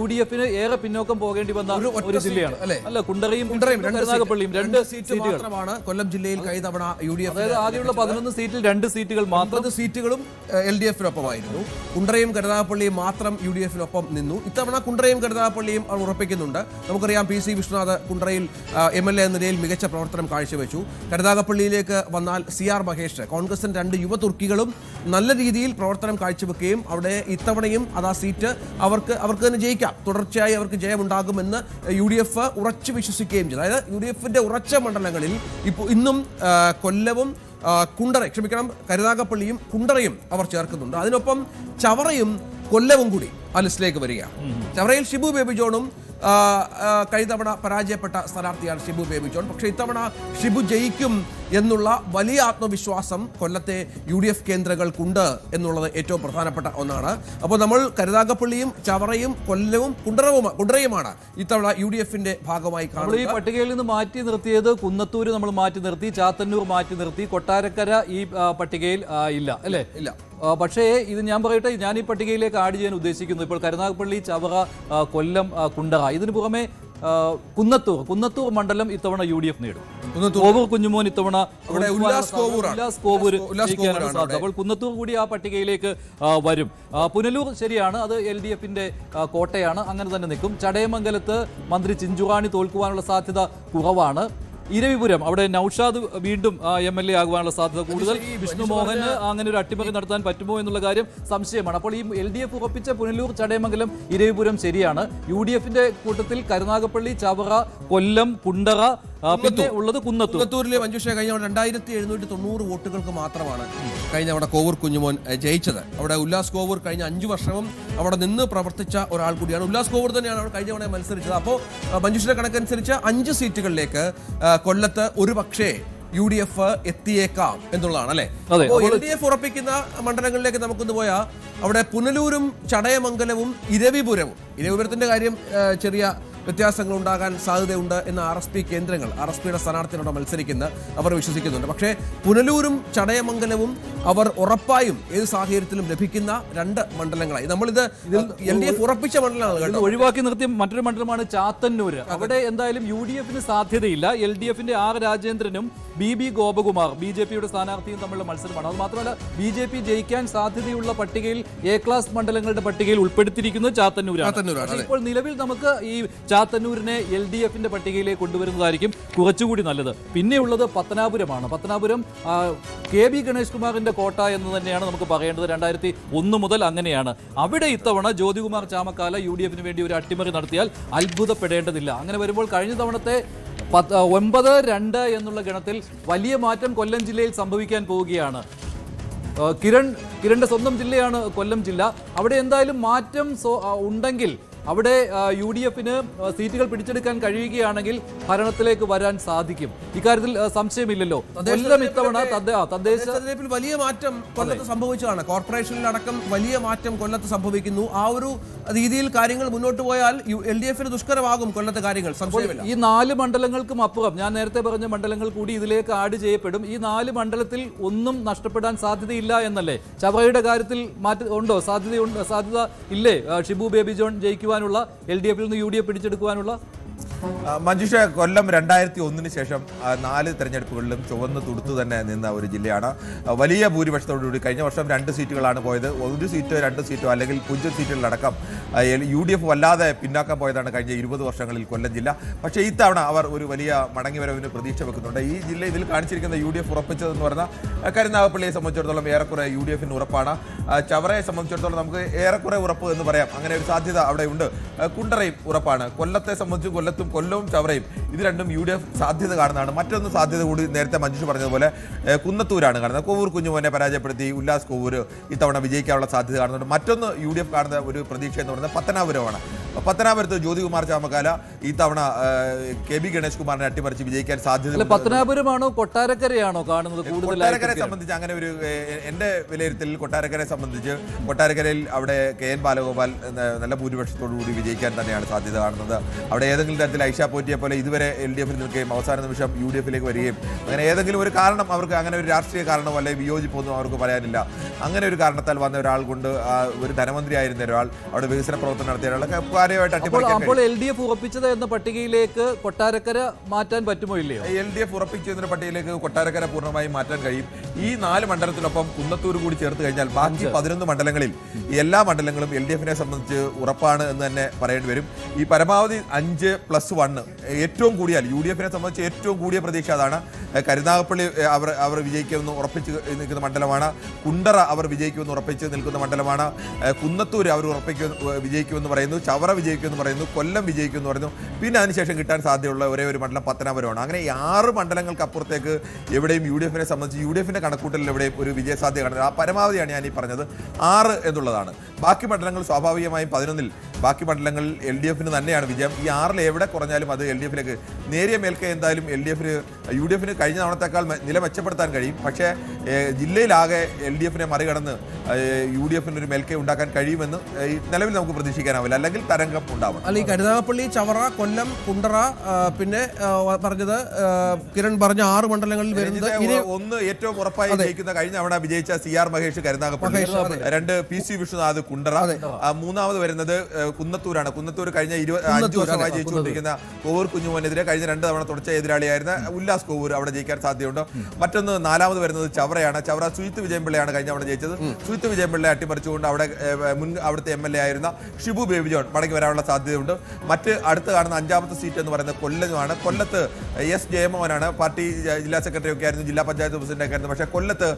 UDF-ന് ഏറെ പിന്നോക്കം പോകേണ്ടി വന്ന ഒരു ജില്ലയാണ്. അല്ല, കുണ്ടറയും കരുനാഗപ്പള്ളിയും 2 സീറ്റുകൾ മാത്രമാണ് കൊല്ലം ജില്ലയിൽ കഴിഞ്ഞ തവണ UDF. അതായത് ആദ്യമുള്ള 11 സീറ്റിൽ 2 സീറ്റുകൾ മാത്രം. സീറ്റുകളും LDF-നൊപ്പമായിരുന്നു. കുണ്ടറയും കരുനാഗപ്പള്ളിയും മാത്രം UDF-നൊപ്പം നിന്നു. ഇത്തവണ കുണ്ടറയും കരുനാഗപ്പള്ളിയും ഉറപ്പിക്കുന്നുണ്ട്. നമുക്കറിയാം PC വിശ്വനാഥ് കുണ്ടറയിൽ MLA എന്ന നിലയിൽ മികച്ച പ്രവർത്തനം കാഴ്ചവെച്ചു. കരുനാഗപ്പള്ളിയിലേക്ക് വന്നാൽ CR മഹേഷ്, കോൺഗ്രസിന് 2 യുവ തുർക്കികളും നല്ല രീതിയിൽ പ്രവർത്തനം കാഴ്ചവെക്കുകയും അവിടെ ഇത്തവണയും അത് ആ സീറ്റ് അവർക്ക് തന്നെ ജയിക്കാം, തുടർച്ചയായി അവർക്ക് ജയമുണ്ടാകുമെന്ന് UDF ഉറച്ചു വിശ്വസിക്കുകയും ചെയ്തു. അതായത് UDF-ന്റെ ഉറച്ച മണ്ഡലങ്ങളിൽ ഇപ്പോൾ ഇന്നും കൊല്ലവും കരുനാഗപ്പള്ളിയും കുണ്ടറയും അവർ ചേർക്കുന്നുണ്ട്. അതിനൊപ്പം ചവറയും കൊല്ലവും കൂടി ആ ലിസ്റ്റിലേക്ക് വരികയാണ്. ചവറയിൽ ഷിബു ബേബി ജോണും കഴിഞ്ഞ തവണ പരാജയപ്പെട്ട സ്ഥാനാർത്ഥിയാണ് ഷിബു ബേബി ജോൺ. പക്ഷേ ഇത്തവണ ഷിബു ജയിക്കും എന്നുള്ള വലിയ ആത്മവിശ്വാസം കൊല്ലത്തെ UDF കേന്ദ്രങ്ങൾക്കുണ്ട് എന്നുള്ളത് ഏറ്റവും പ്രധാനപ്പെട്ട ഒന്നാണ്. അപ്പോൾ നമ്മൾ കരുനാഗപ്പള്ളിയും ചവറയും കൊല്ലവും കുണ്ടറയുമാണ് ഇത്തവണ UDFന്റെ ഭാഗമായി കാണുന്നത്. ഈ പട്ടികയിൽ നിന്ന് മാറ്റി നിർത്തിയത് കുന്നത്തൂര് നമ്മൾ മാറ്റി നിർത്തി, ചാത്തന്നൂർ മാറ്റി നിർത്തി, കൊട്ടാരക്കര ഈ പട്ടികയിൽ ഇല്ല അല്ലേ? ഇല്ല. പക്ഷേ ഇത് ഞാൻ പറയട്ടെ, ഞാൻ ഈ പട്ടികയിലേക്ക് ആഡ് ചെയ്യാൻ ഉദ്ദേശിക്കുന്നു ഇപ്പോൾ കരുനാഗപ്പള്ളി, ചവറ, കൊല്ലം, കുണ്ടറ, ഇതിനു പുറമെ കുന്നത്തൂർ മണ്ഡലം ഇത്തവണ UDF നേടും. കോവൂർ കുഞ്ഞുമോൻ ഇത്തവണ ഉല്ലാസ് കോവൂർ. അപ്പോൾ കുന്നത്തൂർ കൂടി ആ പട്ടികയിലേക്ക് വരും. പുനലൂർ ശരിയാണ്, അത് LDFന്റെ കോട്ടയാണ്, അങ്ങനെ തന്നെ നിൽക്കും. ചടയമംഗലത്ത് മന്ത്രി ചിഞ്ചുറാണി തോൽക്കുവാനുള്ള സാധ്യത കുറവാണ്. ഇരവിപുരം അവിടെ നൌഷാദ് വീണ്ടും MLA ആകുവാനുള്ള സാധ്യത കൂടുതൽ. വിഷ്ണു മോഹന് അങ്ങനെ ഒരു അട്ടിമറി നടത്താൻ പറ്റുമോ എന്നുള്ള കാര്യം സംശയമാണ്. അപ്പോൾ ഈ LDF ഉറപ്പിച്ച പുനലൂർ, ചടയമംഗലം, ഇരവിപുരം ശരിയാണ്. UDFന്റെ കൂട്ടത്തിൽ കരുനാഗപ്പള്ളി, ചവറ, കൊല്ലം, കുണ്ടറ, പിന്നെ ഉള്ളത് കുന്നത്തൂരിലെ മഞ്ജുഷ കഴിഞ്ഞ 2790 വോട്ടുകൾക്ക് മാത്രമാണ് കഴിഞ്ഞ അവിടെ കോവൂർ കുഞ്ഞുമോൻ ജയിച്ചത്. അവിടെ ഉല്ലാസ് കോവൂർ കഴിഞ്ഞ 5 വർഷവും അവിടെ നിന്ന് പ്രവർത്തിച്ച ഒരാൾ കൂടിയാണ്. ഉല്ലാസ് കോവൂർ തന്നെയാണ് അവിടെ കഴിഞ്ഞ തവണ മത്സരിച്ചത്. അപ്പോൾ മഞ്ജുഷയുടെ കണക്കനുസരിച്ച് 5 സീറ്റുകളിലേക്ക് കൊല്ലത്ത് ഒരു പക്ഷേ UDF എത്തിയേക്കാം എന്നുള്ളതാണ് അല്ലെ. LDF ഉറപ്പിക്കുന്ന മണ്ഡലങ്ങളിലേക്ക് നമുക്കൊന്ന് പോയാൽ അവിടെ പുനലൂരും ചടയമംഗലവും ഇരവിപുരത്തിന്റെ കാര്യം ചെറിയ വ്യത്യാസങ്ങൾ ഉണ്ടാകാൻ സാധ്യതയുണ്ട് എന്ന് RSP കേന്ദ്രങ്ങൾ, RSPയുടെ സ്ഥാനാർത്ഥികളോട് മത്സരിക്കുന്ന അവർ വിശ്വസിക്കുന്നുണ്ട്. പക്ഷേ പുനലൂരും ചടയമംഗലവും അവർ ഉറപ്പായും ഏത് സാഹചര്യത്തിലും ലഭിക്കുന്ന 2 മണ്ഡലങ്ങളായി. നമ്മളിത് LDF ഉറപ്പിച്ച മണ്ഡലമാണ്. ഒഴിവാക്കി നിർത്തിയ മറ്റൊരു മണ്ഡലമാണ് ചാത്തന്നൂര്. അവിടെ എന്തായാലും UDFന് സാധ്യതയില്ല. LDFന്റെ R രാജേന്ദ്രനും BB ഗോപകുമാർ BJPയുടെ സ്ഥാനാർത്ഥിയും തമ്മിലുള്ള മത്സരമാണ്. അത് മാത്രമല്ല BJP ജയിക്കാൻ സാധ്യതയുള്ള പട്ടികയിൽ A ക്ലാസ് മണ്ഡലങ്ങളുടെ പട്ടികയിൽ ഉൾപ്പെടുത്തിയിരിക്കുന്നത് ചാത്തന്നൂരാണ്. ഇപ്പോൾ നിലവിൽ നമുക്ക് ഈ ചാത്തന്നൂരിനെ LDFന്റെ പട്ടികയിലേക്ക് കൊണ്ടുവരുന്നതായിരിക്കും കുറച്ചുകൂടി നല്ലത്. പിന്നെയുള്ളത് പത്തനാപുരമാണ്. പത്തനാപുരം KB ഗണേഷ് കുമാറിന്റെ കോട്ട എന്ന് തന്നെയാണ് നമുക്ക് പറയേണ്ടത്. 2001 മുതൽ അങ്ങനെയാണ്. അവിടെ ഇത്തവണ ജ്യോതികുമാർ ചാമക്കാല UDFന് വേണ്ടി ഒരു അട്ടിമറി നടത്തിയാൽ അത്ഭുതപ്പെടേണ്ടതില്ല. അങ്ങനെ വരുമ്പോൾ കഴിഞ്ഞ തവണത്തെ 9-2 എന്നുള്ള ഗണത്തിൽ വലിയ മാറ്റം കൊല്ലം ജില്ലയിൽ സംഭവിക്കാൻ പോവുകയാണ്. കിരണിന്റെ സ്വന്തം ജില്ലയാണ് കൊല്ലം ജില്ല. അവിടെ എന്തായാലും മാറ്റം ഉണ്ടെങ്കിൽ അവിടെ UDFന് സീറ്റുകൾ പിടിച്ചെടുക്കാൻ കഴിയുകയാണെങ്കിൽ ഭരണത്തിലേക്ക് വരാൻ സാധിക്കും. ഇക്കാര്യത്തിൽ സംശയമില്ലല്ലോ. കൊല്ലം ഇത്തവണ തദ്ദേശ തെരഞ്ഞെടുപ്പിൽ വലിയ മാറ്റം കൊല്ലത്ത് സംഭവിച്ചതാണ്. കോർപ്പറേഷനിലടക്കം വലിയ മാറ്റം കൊല്ലത്ത് സംഭവിക്കുന്നു. ആ ഒരു രീതിയിൽ കാര്യങ്ങൾ മുന്നോട്ട് പോയാൽ LDFന് ദുഷ്കരമാകും കൊല്ലത്തെ കാര്യങ്ങൾ, സംശയമില്ല. ഈ 4 മണ്ഡലങ്ങൾക്കും അപ്പുറം ഞാൻ നേരത്തെ പറഞ്ഞ മണ്ഡലങ്ങൾ കൂടി ഇതിലേക്ക് ആഡ് ചെയ്യപ്പെടും. ഈ 4 മണ്ഡലത്തിൽ ഒന്നും നഷ്ടപ്പെടാൻ സാധ്യതയില്ല എന്നല്ലേ? ചവറയുടെ കാര്യത്തിൽ ഉണ്ടോ? സാധ്യത ഇല്ലേ? ഷിബു ബേബി ജോൺ ജയിക്കുവാനുള്ള, LDFൽ നിന്ന് UDF പിടിച്ചെടുക്കുവാനുള്ള? മഞ്ജുഷ, കൊല്ലം 2001 ശേഷം 4 തെരഞ്ഞെടുപ്പുകളിലും ചുവന്ന് തുടുത്തു തന്നെ നിന്ന ഒരു ജില്ലയാണ്. വലിയ ഭൂരിപക്ഷത്തോടുകൂടി കഴിഞ്ഞ വർഷം 2 സീറ്റുകളാണ് പോയത്. 1 സീറ്റോ 2 സീറ്റോ അല്ലെങ്കിൽ 0 സീറ്റുകളിലടക്കം UDF വല്ലാതെ പിന്നാക്കം പോയതാണ് കഴിഞ്ഞ 20 വർഷങ്ങളിൽ കൊല്ലം ജില്ല. പക്ഷേ ഇത്തവണ അവർ ഒരു വലിയ മടങ്ങിവരവിന് പ്രതീക്ഷ വെക്കുന്നുണ്ട്. ഈ ജില്ല ഇതിൽ കാണിച്ചിരിക്കുന്ന UDF ഉറപ്പിച്ചതെന്ന് പറഞ്ഞാൽ കരുനാഗപ്പള്ളിയെ സംബന്ധിച്ചിടത്തോളം ഏറെക്കുറെ UDFന് ഉറപ്പാണ്. ചവറയെ സംബന്ധിച്ചിടത്തോളം നമുക്ക് ഏറെക്കുറെ ഉറപ്പ് എന്ന് പറയാം. അങ്ങനെ ഒരു സാധ്യത അവിടെ ഉണ്ട്. കുണ്ടറയും ഉറപ്പാണ്. കൊല്ലത്തെ സംബന്ധിച്ച് കൊല്ലവും ചവറയും ഇത് രണ്ടും UDF സാധ്യത കാണുന്നതാണ്. മറ്റൊന്ന് സാധ്യത കൂടി നേരത്തെ മഞ്ജുഷ പറഞ്ഞതുപോലെ കുന്നത്തൂരാണ് കാണുന്നത്. കോവൂർ കുഞ്ഞുമോനെ പരാജയപ്പെടുത്തി ഉല്ലാസ് കോവൂർ ഇത്തവണ വിജയിക്കാനുള്ള സാധ്യത കാണുന്നുണ്ട്. മറ്റൊന്ന് UDF കാണുന്ന ഒരു പ്രതീക്ഷ എന്ന് പറയുന്നത് പത്തനാപുരമാണ്. പത്തനാപുരത്ത് ജ്യോതികുമാർ ചാമക്കാല ഇത്തവണ KB ഗണേഷ് കുമാറിനെ അട്ടിമറിച്ച് വിജയിക്കാൻ സാധ്യത. പത്തനാപുരമാണോ കൊട്ടാരക്കരയാണോ കാണുന്നത്? കൊട്ടാരക്കരയെ സംബന്ധിച്ച് അങ്ങനെ ഒരു എന്റെ വിലയിരുത്തലിൽ കൊട്ടാരക്കരയെ സംബന്ധിച്ച് കൊട്ടാരക്കരയിൽ അവിടെ KN ബാലഗോപാൽ നല്ല ഭൂരിപക്ഷത്തോടു കൂടി വിജയിക്കാൻ തന്നെയാണ് സാധ്യത കാണുന്നത്. അവിടെ ഏതെങ്കിലും തരത്തിൽ ഐഷ പോറ്റിയെ പോലെ ഇതുവരെ LDFൽ നിൽക്കുകയും അവസാന നിമിഷം UDFലേക്ക് വരികയും അങ്ങനെ ഏതെങ്കിലും ഒരു കാരണം അവർക്ക് അങ്ങനെ ഒരു രാഷ്ട്രീയ കാരണമോ അല്ലെങ്കിൽ വിയോജിപ്പൊന്നും അവർക്ക് പറയാനില്ല. അങ്ങനെ ഒരു കാരണത്താൽ വന്ന ഒരാൾ കൊണ്ട് ഒരു ധനമന്ത്രിയായിരുന്ന ഒരാൾ അവിടെ വികസന പ്രവർത്തനം നടത്തിയ ഒരാളൊക്കെ കാര്യമായിട്ട് അപ്പോൾ LDF ഉറപ്പിച്ചത് എന്ന പട്ടികയിലേക്ക് കൊട്ടാരക്കര മാറ്റാൻ പറ്റുമോ ഇല്ലയോ? LDF ഉറപ്പിച്ചതിന്റെ പട്ടികയിലേക്ക് കൊട്ടാരക്കര പൂർണ്ണമായും മാറ്റാൻ കഴിയും. ഈ 4 മണ്ഡലത്തിനൊപ്പം കുന്നത്തൂർ കൂടി ചേർത്ത് കഴിഞ്ഞാൽ ബാക്കി 11 മണ്ഡലങ്ങളിൽ എല്ലാ മണ്ഡലങ്ങളും LDFനെ സംബന്ധിച്ച് ഉറപ്പാണ് എന്ന് തന്നെ പറയേണ്ടി വരും. ഈ പരമാവധി 5 +1 ഏറ്റവും കൂടിയാൽ UDF-നെ സംബന്ധിച്ച് ഏറ്റവും കൂടിയ പ്രതീക്ഷ അതാണ്. കരുനാഗപ്പള്ളി അവർ വിജയിക്കുമെന്ന് ഉറപ്പിച്ച് നിൽക്കുന്ന മണ്ഡലമാണ്. കുണ്ടറ അവർ വിജയിക്കുമെന്ന് ഉറപ്പിച്ച് നിൽക്കുന്ന മണ്ഡലമാണ്. കുന്നത്തൂർ അവർ വിജയിക്കുമെന്ന് പറയുന്നു. ചവറ വിജയിക്കുമെന്ന് പറയുന്നു. കൊല്ലം വിജയിക്കുമെന്ന് പറയുന്നു. പിന്നെ അതിനുശേഷം കിട്ടാൻ സാധ്യതയുള്ള ഒരേ ഒരു മണ്ഡലം പത്തനാപുരമാണ്. അങ്ങനെ ഈ 6 മണ്ഡലങ്ങൾക്ക് അപ്പുറത്തേക്ക് എവിടെയും UDF-നെ സംബന്ധിച്ച് UDF-ന്റെ കണക്കൂട്ടലിൽ എവിടെയും ഒരു വിജയസാധ്യത കാണുന്നത്. ആ പരമാവധിയാണ് ഞാൻ ഈ പറഞ്ഞത് 6 എന്നുള്ളതാണ്. ബാക്കി മണ്ഡലങ്ങൾ സ്വാഭാവികമായും 11-ൽ ബാക്കി മണ്ഡലങ്ങളിൽ LDF-ന് തന്നെയാണ് വിജയം. ഈ 6-ൽ എവിടെ കുറഞ്ഞാലും അത് LDF-ലേക്ക് നേരിയ മേൽക്കൈ എന്തായാലും UDF-ന് കഴിഞ്ഞ തവണത്തേക്കാൾ നില മെച്ചപ്പെടുത്താൻ കഴിയും. പക്ഷേ ജില്ലയിലാകെ LDF-നെ മറികടന്ന് UDF-ന് ഒരു മേൽക്കൈ ഉണ്ടാക്കാൻ കഴിയുമെന്ന് നിലവിൽ നമുക്ക് പ്രതീക്ഷിക്കാനാവില്ല. അല്ലെങ്കിൽ തരംഗം ഉണ്ടാവും. അല്ല, ഈ കരുനാഗപ്പള്ളി, ചവറ, കൊല്ലം, കുണ്ടറ, പിന്നെ പറഞ്ഞത് കിരൺ പറഞ്ഞ 6 മണ്ഡലങ്ങളിൽ വരുന്നത് ഒന്ന് ഏറ്റവും ഉറപ്പായി ജയിക്കുന്ന കഴിഞ്ഞ തവണ വിജയിച്ച CR മഹേഷ് കരുനാഗപ്പള്ളി, 2 PC വിശ്വനാഥ് കുണ്ടറ, മൂന്നാമത് വരുന്നത് കുന്നത്തൂരാണ്. കുന്നത്തൂർ കഴിഞ്ഞ 25 വർഷമായി ജയിച്ചുകൊണ്ടിരിക്കുന്ന കോവൂർ കുഞ്ഞുമോനെതിരെ കഴിഞ്ഞ 2 തവണ തുടർച്ചയായ എതിരാളിയായിരുന്ന ഉല്ലാസ് കോവൂർ അവിടെ ജയിക്കാൻ സാധ്യതയുണ്ട്. മറ്റൊന്ന് 4ാമത് വരുന്നത് ചവറയാണ്. ചവറ സുജിത്ത് വിജയംപിള്ളയാണ് കഴിഞ്ഞ തവണ ജയിച്ചത്. സുജിത്ത് വിജയംപിള്ളയെ അട്ടിമറിച്ചുകൊണ്ട് അവിടുത്തെ MLA ആയിരുന്ന ഷിബു ബേബി ജോൺ മടങ്ങി വരാനുള്ള സാധ്യതയുണ്ട്. അടുത്ത് കാണുന്ന 5ാമത്തെ സീറ്റ് എന്ന് പറയുന്നത് കൊല്ലമാണ്. കൊല്ലത്ത് S ജയമോഹനാണ്. പാർട്ടി ജില്ലാ സെക്രട്ടറി ഒക്കെ ആയിരുന്നു, ജില്ലാ പഞ്ചായത്ത് പ്രസിഡന്റ് ഒക്കെ ആയിരുന്നു. പക്ഷേ കൊല്ലത്ത്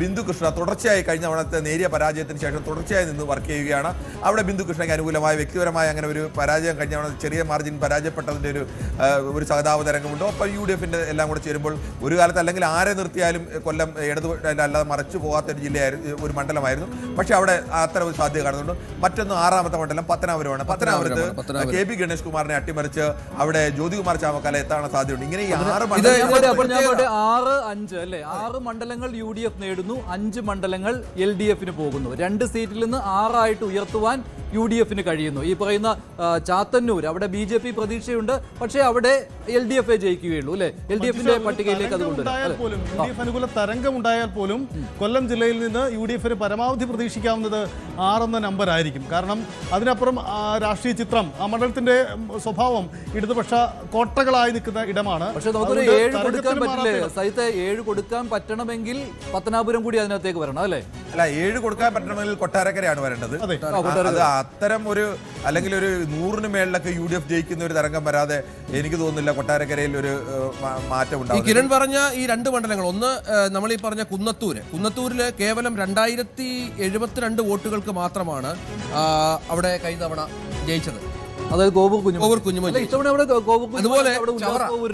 ബിന്ദു കൃഷ്ണ തുടർച്ചയായി കഴിഞ്ഞ തവണത്തെ നേരിയ പരാജയത്തിന് ശേഷം തുടർച്ചയായി നിന്ന് വർക്ക് ചെയ്യുകയാണ്. അവിടെ ബിന്ദു കൃഷ്ണയ്ക്ക് അനുകൂലമായ വ്യക്തിപരമായ അങ്ങനെ ഒരു പരാജയം കഴിഞ്ഞ തവണ ചെറിയ മാർജിൻ പരാജയപ്പെട്ടതിൻ്റെ ഒരു സഹതാപ തരംഗമുണ്ട്. ഒപ്പം UDF-ന്റെ എല്ലാം കൂടെ ചേരുമ്പോൾ ഒരു കാലത്ത് അല്ലെങ്കിൽ ആരെ നിർത്തിയാലും കൊല്ലം അല്ലാതെ മറച്ചു പോകാത്ത ഒരു ജില്ലയായിരുന്നു, ഒരു മണ്ഡലമായിരുന്നു. പക്ഷെ അവിടെ അത്ര ഒരു സാധ്യത കാണുന്നുണ്ട്. മറ്റൊന്ന് 6ാമത്തെ മണ്ഡലം പത്തനാപുരമാണ്. പത്തനാപുരത്ത് KB ഗണേഷ് കുമാറിനെ അട്ടിമറിച്ച് അവിടെ ജ്യോതികുമാർ ചാമക്കാല എത്താനുള്ള സാധ്യതയുണ്ട്. ഇങ്ങനെ ഈ 6 മണ്ഡലങ്ങൾ UDF നേടുന്നു, 5 മണ്ഡലങ്ങൾ LDF-ന് പോകുന്നു. 2 സീറ്റിൽ നിന്ന് 6 ആയിട്ട് ഉയർത്തുവാൻ UDF-ന് കഴിയുന്നു. ഈ പറയുന്ന ചാത്തന്നൂർ അവിടെ BJP പ്രതീക്ഷയുണ്ട്, പക്ഷേ അവിടെ LDF ജയിക്കുകയുള്ളൂ അല്ലെ. LDF-ന്റെ പട്ടികയിലേക്ക് അത് കൊണ്ടുവരും. UDF അനുകൂല തരംഗം ഉണ്ടായാൽ പോലും കൊല്ലം ജില്ലയിൽ നിന്ന് UDF-ന് പരമാവധി പ്രതീക്ഷിക്കാവുന്നത് 6 എന്ന നമ്പർ ആയിരിക്കും. കാരണം അതിനപ്പുറം രാഷ്ട്രീയ ചിത്രം, ആ മണ്ഡലത്തിന്റെ സ്വഭാവം ഇടതുപക്ഷ കോട്ടകളായി നിൽക്കുന്ന ഇടമാണ്. പക്ഷെ നമുക്കൊരു 7 കൊടുക്കാൻ പറ്റില്ലേ സഹിත? 7 കൊടുക്കാൻ പറ്റണമെങ്കിൽ പത്തനാപുരം കൂടി അതിനകത്തേക്ക് വരണം അല്ലേ? അല്ല, 7 കൊടുക്കാൻ പറ്റണമെങ്കിൽ കൊട്ടാരക്കരയാണ് വരേണ്ടത്. അത് അത്തരം ഒരു അല്ലെങ്കിൽ ഒരു 100-ന് മേളിലൊക്കെ UDF ജയിക്കുന്ന ഒരു തരംഗം വരാതെ എനിക്ക് തോന്നുന്നില്ല കൊട്ടാരക്കരയിൽ ഒരു മാറ്റം ഉണ്ടാവും. കിരൺ പറഞ്ഞ ഈ 2 മണ്ഡലങ്ങൾ, ഒന്ന് നമ്മൾ ഈ പറഞ്ഞ കുന്നത്തൂരിൽ കേവലം 2072 വോട്ടുകൾക്ക് മാത്രമാണ് അവിടെ കഴിഞ്ഞ തവണ ജയിച്ചത്. അതായത് കോവൂർ കുഞ്ഞുമോൻ. അതുപോലെ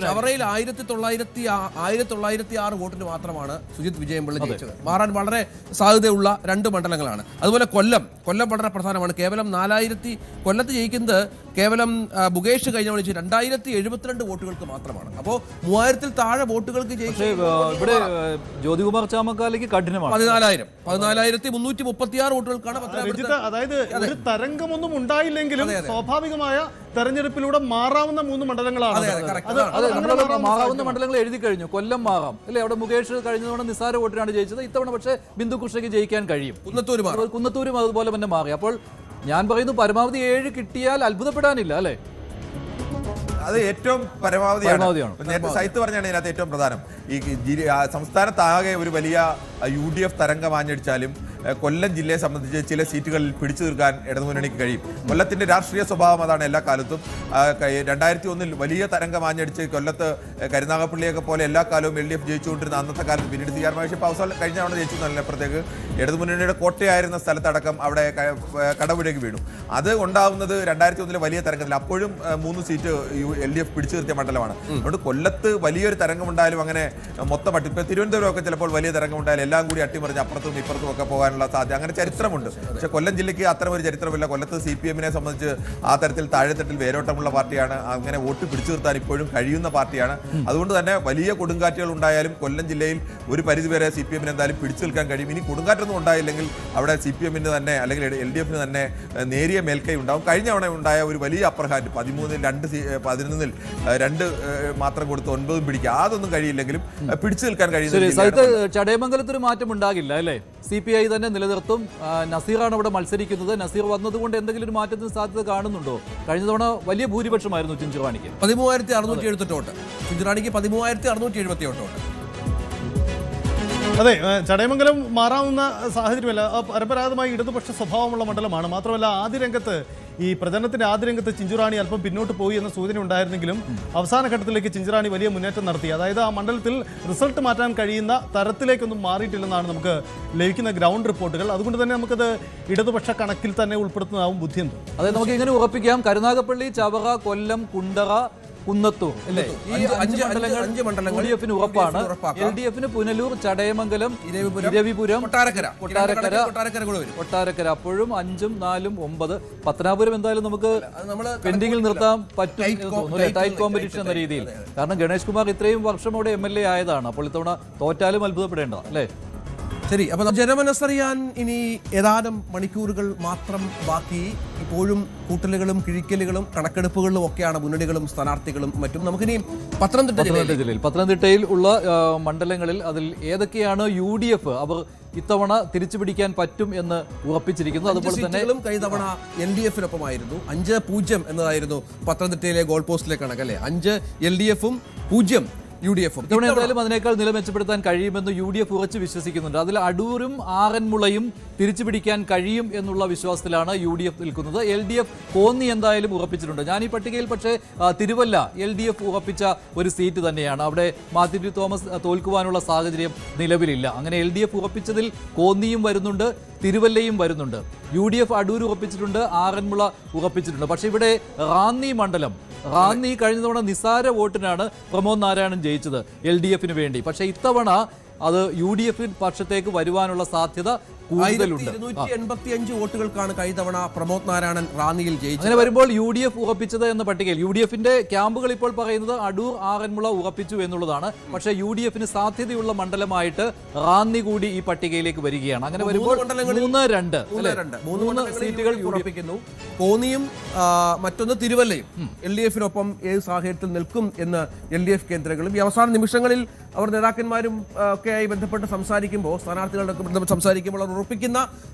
ചവറയിൽ 1906 വോട്ടിന് മാത്രമാണ് സുജിത് വിജയംപിള്ള ജയിച്ചത്. മാറാൻ വളരെ സാധ്യതയുള്ള 2 മണ്ഡലങ്ങളാണ്. അതുപോലെ കൊല്ലം വളരെ പ്രധാനമാണ്. കേവലം 4000 കൊല്ലത്ത് ജയിക്കുന്നത് കേവലം മുകേഷ് കഴിഞ്ഞ വിളിച്ച് 2072 വോട്ടുകൾക്ക് മാത്രമാണ്. അപ്പോൾ 3000-ൽ താഴെ വോട്ടുകൾക്ക് ഇവിടെ ജ്യോതികുമാർ ചാമക്കാലയ്ക്ക് കഠിനമാണ്. 14,336 വോട്ടുകൾക്കാണ്. അതായത് ഒരു തരംഗമൊന്നും ഉണ്ടായില്ലെങ്കിലും സ്വാഭാവികമായ തെരഞ്ഞെടുപ്പിലൂടെ മാറാവുന്ന 3 മണ്ഡലങ്ങളാണ്. മാറാവുന്ന മണ്ഡലങ്ങൾ എഴുതി കഴിഞ്ഞു. കൊല്ലം മാറാം അല്ലെ. അവിടെ മുകേഷ് കഴിഞ്ഞ തവണ നിസ്സാര വോട്ടിനാണ് ജയിച്ചത്. ഇത്തവണ പക്ഷേ ബിന്ദു കൃഷ്ണയ്ക്ക് ജയിക്കാൻ കഴിയും. കുന്നത്തൂരും അതുപോലെ തന്നെ മാറി. അപ്പോൾ ഞാൻ പറയുന്നു പരമാവധി 7 കിട്ടിയാൽ അത്ഭുതപ്പെടാനില്ല അല്ലെ. അത് ഏറ്റവും പരമാവധിയാണ്. നേരത്തെ സൈത്ത് പറഞ്ഞാണ് ഇതിനകത്ത് ഏറ്റവും പ്രധാനം. ഈ സംസ്ഥാനത്താകെ ഒരു വലിയ UDF തരംഗം ആഞ്ഞടിച്ചാലും കൊല്ലം ജില്ലയെ സംബന്ധിച്ച് ചില സീറ്റുകളിൽ പിടിച്ചു തീർക്കാൻ ഇടതുമുന്നണിക്ക് കഴിയും. കൊല്ലത്തിന്റെ രാഷ്ട്രീയ സ്വഭാവം അതാണ് എല്ലാ കാലത്തും. 2001-ൽ വലിയ തരംഗം ആഞ്ഞടിച്ച് കൊല്ലത്ത് കരുനാഗപ്പള്ളിയൊക്കെ പോലെ എല്ലാ കാലവും LDF ജയിച്ചുകൊണ്ടിരുന്ന അന്നത്തെ കാലത്ത് പിന്നീട് CR മഹേഷ് ഇപ്പോൾ അവസാനം കഴിഞ്ഞ തവണ ജയിച്ചു എന്നതിനപ്പുറത്തേക്ക് ഇടതുമുന്നണിയുടെ കോട്ടയായിരുന്ന സ്ഥലത്തടക്കം അവിടെ കടപുഴകി വീണു. അത് ഉണ്ടാവുന്നത് 2001-ലെ വലിയ തരംഗത്തിൽ. അപ്പോഴും 3 സീറ്റ് LDF പിടിച്ചു നിർത്തിയ മണ്ഡലമാണ്. അതുകൊണ്ട് കൊല്ലത്ത് വലിയൊരു തരംഗം ഉണ്ടായാലും അങ്ങനെ മൊത്തം ഇപ്പോൾ തിരുവനന്തപുരമൊക്കെ ചിലപ്പോൾ വലിയ തരംഗം ഉണ്ടായാലും എല്ലാം കൂടി അട്ടിമറിഞ്ഞ് അപ്പുറത്തും ഇപ്പുറത്തും ഒക്കെ പോകാനുള്ള സാധ്യത, അങ്ങനെ ചരിത്രമുണ്ട്. പക്ഷേ കൊല്ലം ജില്ലയ്ക്ക് അത്തരം ഒരു ചരിത്രമില്ല. കൊല്ലത്ത് CPM-നെ സംബന്ധിച്ച് ആ തരത്തിൽ താഴെത്തട്ടിൽ വേരോട്ടമുള്ള പാർട്ടിയാണ്. അങ്ങനെ വോട്ട് പിടിച്ചു നിർത്താൻ ഇപ്പോഴും കഴിയുന്ന പാർട്ടിയാണ്. അതുകൊണ്ട് തന്നെ വലിയ കൊടുങ്കാറ്റുകൾ ഉണ്ടായാലും കൊല്ലം ജില്ലയിൽ ഒരു പരിധിവരെ CPM-ന് എന്തായാലും പിടിച്ചു നിൽക്കാൻ കഴിയും. ഇനി കൊടുങ്കാറ്റൊന്നും ഉണ്ടായില്ലെങ്കിൽ അവിടെ CPM-ന് തന്നെ അല്ലെങ്കിൽ LDF-ന് തന്നെ നേരിയ മേൽക്കൈ ഉണ്ടാവും. കഴിഞ്ഞ തവണ ഉണ്ടായ ഒരു വലിയ അപ്പർ ഹാൻഡ് 13-ൽ 2 11-ൽ 2 മാത്രം കൊടുത്ത് 9 പിടിക്കുക, അതൊന്നും കഴിയില്ലെങ്കിലും പിടിച്ചു നിൽക്കാൻ കഴിയുന്ന ചടയമംഗലത്തൊരു മാറ്റം ഉണ്ടാകില്ല അല്ലേ. CPI തന്നെ നിലനിർത്തും. നസീറാണ് അവിടെ മത്സരിക്കുന്നത്. നസീർ വന്നതുകൊണ്ട് എന്തെങ്കിലും ഒരു മാറ്റത്തിന് സാധ്യത കാണുന്നുണ്ടോ? കഴിഞ്ഞ തവണ വലിയ ഭൂരിപക്ഷമായിരുന്നു ചിഞ്ചുറാണിക്ക്. 13,678 വോട്ട്. ചിഞ്ചുറാണിക്ക് 13,678 വോട്ട്. അതെ, ചടയമംഗലം മാറാവുന്ന സാഹചര്യമല്ല. പരമ്പരാഗതമായി ഇടതുപക്ഷ സ്വഭാവമുള്ള മണ്ഡലമാണ്. മാത്രമല്ല ആദ്യ രംഗത്ത് ഈ പ്രചരണത്തിന്റെ ആദ്യ രംഗത്ത് ചിഞ്ചുറാണി അല്പം പിന്നോട്ട് പോയി എന്ന സൂചന ഉണ്ടായിരുന്നെങ്കിലും അവസാന ഘട്ടത്തിലേക്ക് ചിഞ്ചുറാണി വലിയ മുന്നേറ്റം നടത്തി. അതായത് ആ മണ്ഡലത്തിൽ റിസൾട്ട് മാറ്റാൻ കഴിയുന്ന തരത്തിലേക്കൊന്നും മാറിയിട്ടില്ലെന്നാണ് നമുക്ക് ലഭിക്കുന്ന ഗ്രൗണ്ട് റിപ്പോർട്ടുകൾ. അതുകൊണ്ട് തന്നെ നമുക്കത് ഇടതുപക്ഷ കണക്കിൽ തന്നെ ഉൾപ്പെടുത്തുന്നതാവും ബുദ്ധിയുണ്ട്. അതായത് നമുക്ക് ഇങ്ങനെ ഉറപ്പിക്കാം, കരുനാഗപ്പള്ളി, ചവറ, കൊല്ലം, കുണ്ടറ, കുന്നത്തൂർ അല്ലേ, ഈ അഞ്ച് മണ്ഡലങ്ങൾ UDF-ന് ഉറപ്പാണ്. LDF-ന് പുനലൂർ, ചടയമംഗലം, ഇരവിപുരം, കൊട്ടാരക്കര. അപ്പോഴും 5, 4, 9. പത്തനാപുരം എന്തായാലും നമുക്ക് പെൻഡിങ്ങിൽ നിർത്താൻ പറ്റും എന്ന് തോന്നുന്നു, ടൈറ്റ് കോമ്പറ്റീഷൻ എന്ന രീതിയിൽ. കാരണം ഗണേഷ് കുമാർ ഇത്രയും വർഷം അവിടെ MLA ആയതാണ്. അപ്പോൾ ഇത്തവണ തോറ്റാലും അത്ഭുതപ്പെടേണ്ട അല്ലേ? ശരി, അപ്പൊ ജനമനസ്സറിയാൻ ഇനി ഏതാനും മണിക്കൂറുകൾ മാത്രം ബാക്കി. ഇപ്പോഴും കൂട്ടലുകളും കിഴിക്കലുകളും കണക്കെടുപ്പുകളിലും ഒക്കെയാണ് മുന്നണികളും സ്ഥാനാർത്ഥികളും മറ്റും. നമുക്കിനി പത്തനംതിട്ടയിൽ ഉള്ള മണ്ഡലങ്ങളിൽ അതിൽ ഏതൊക്കെയാണ് UDF അവർ ഇത്തവണ തിരിച്ചു പിടിക്കാൻ പറ്റും എന്ന് ഉറപ്പിച്ചിരിക്കുന്നു. അതുപോലെ തന്നെ കഴിഞ്ഞ LDF-നൊപ്പമായിരുന്നു. 5-0 എന്നതായിരുന്നു പത്തനംതിട്ടയിലെ ഗോൾ പോസ്റ്റിലെ കണക്കല്ലേ. 5 LDF-ഉം 0 UDF-ഉം. ഇത്തവണ എന്തായാലും അതിനേക്കാൾ നില മെച്ചപ്പെടുത്താൻ കഴിയുമെന്ന് UDF ഉറച്ചു വിശ്വസിക്കുന്നുണ്ട്. അതിൽ അടൂരും ആറന്മുളയും തിരിച്ചു പിടിക്കാൻ കഴിയും എന്നുള്ള വിശ്വാസത്തിലാണ് UDF നിൽക്കുന്നത്. LDF കോന്നി എന്തായാലും ഉറപ്പിച്ചിട്ടുണ്ട്. ഞാൻ ഈ പട്ടികയിൽ പക്ഷേ തിരുവല്ല LDF ഉറപ്പിച്ച ഒരു സീറ്റ് തന്നെയാണ്. അവിടെ മാത്യു ടി തോമസ് തോൽക്കുവാനുള്ള സാഹചര്യം നിലവിലില്ല. അങ്ങനെ LDF ഉറപ്പിച്ചതിൽ കോന്നിയും വരുന്നുണ്ട്, തിരുവല്ലയും വരുന്നുണ്ട്. UDF അടൂർ ഉറപ്പിച്ചിട്ടുണ്ട്, ആറന്മുള ഉറപ്പിച്ചിട്ടുണ്ട്. പക്ഷേ ഇവിടെ റാന്നി മണ്ഡലം, റാന്നി കഴിഞ്ഞ തവണ നിസാര വോട്ടിനാണ് പ്രമോദ് നാരായണൻ ജയിച്ചത് LDF-ന് വേണ്ടി. പക്ഷേ ഇത്തവണ അത് UDF പക്ഷത്തേക്ക് വരുവാനുള്ള സാധ്യത കൂടുതലുണ്ട്. 285 വോട്ടുകൾക്കാണ് കഴിഞ്ഞ തവണ പ്രമോദ് നാരായണൻ റാന്നിയിൽ ജയിച്ചത്. അങ്ങനെ വരുമ്പോൾ UDF ഉറപ്പിച്ചത് എന്ന പട്ടികയിൽ UDF-ന്റെ ക്യാമ്പുകൾ ഇപ്പോൾ പറയുന്നത് അടൂർ, ആറന്മുള ഉറപ്പിച്ചു എന്നുള്ളതാണ്. പക്ഷേ UDF-ന് സാധ്യതയുള്ള മണ്ഡലമായിട്ട് റാന്നി കൂടി ഈ പട്ടികയിലേക്ക് വരികയാണ്. അങ്ങനെ വരുമ്പോൾ 3 സീറ്റുകൾ ഉറപ്പിക്കുന്നു. കോന്നിയും മറ്റൊന്ന് തിരുവല്ലയും LDF-നൊപ്പം ഏത് സാഹചര്യത്തിൽ നിൽക്കും എന്ന് LDF കേന്ദ്രങ്ങളും ഈ അവസാന നിമിഷങ്ങളിൽ അവർ നേതാക്കന്മാരും ഒക്കെയായി ബന്ധപ്പെട്ട് സംസാരിക്കുമ്പോൾ, സ്ഥാനാർത്ഥികളുടെ ബന്ധപ്പെട്ട് സംസാരിക്കുമ്പോൾ അവർ ഉറപ്പിക്കുന്ന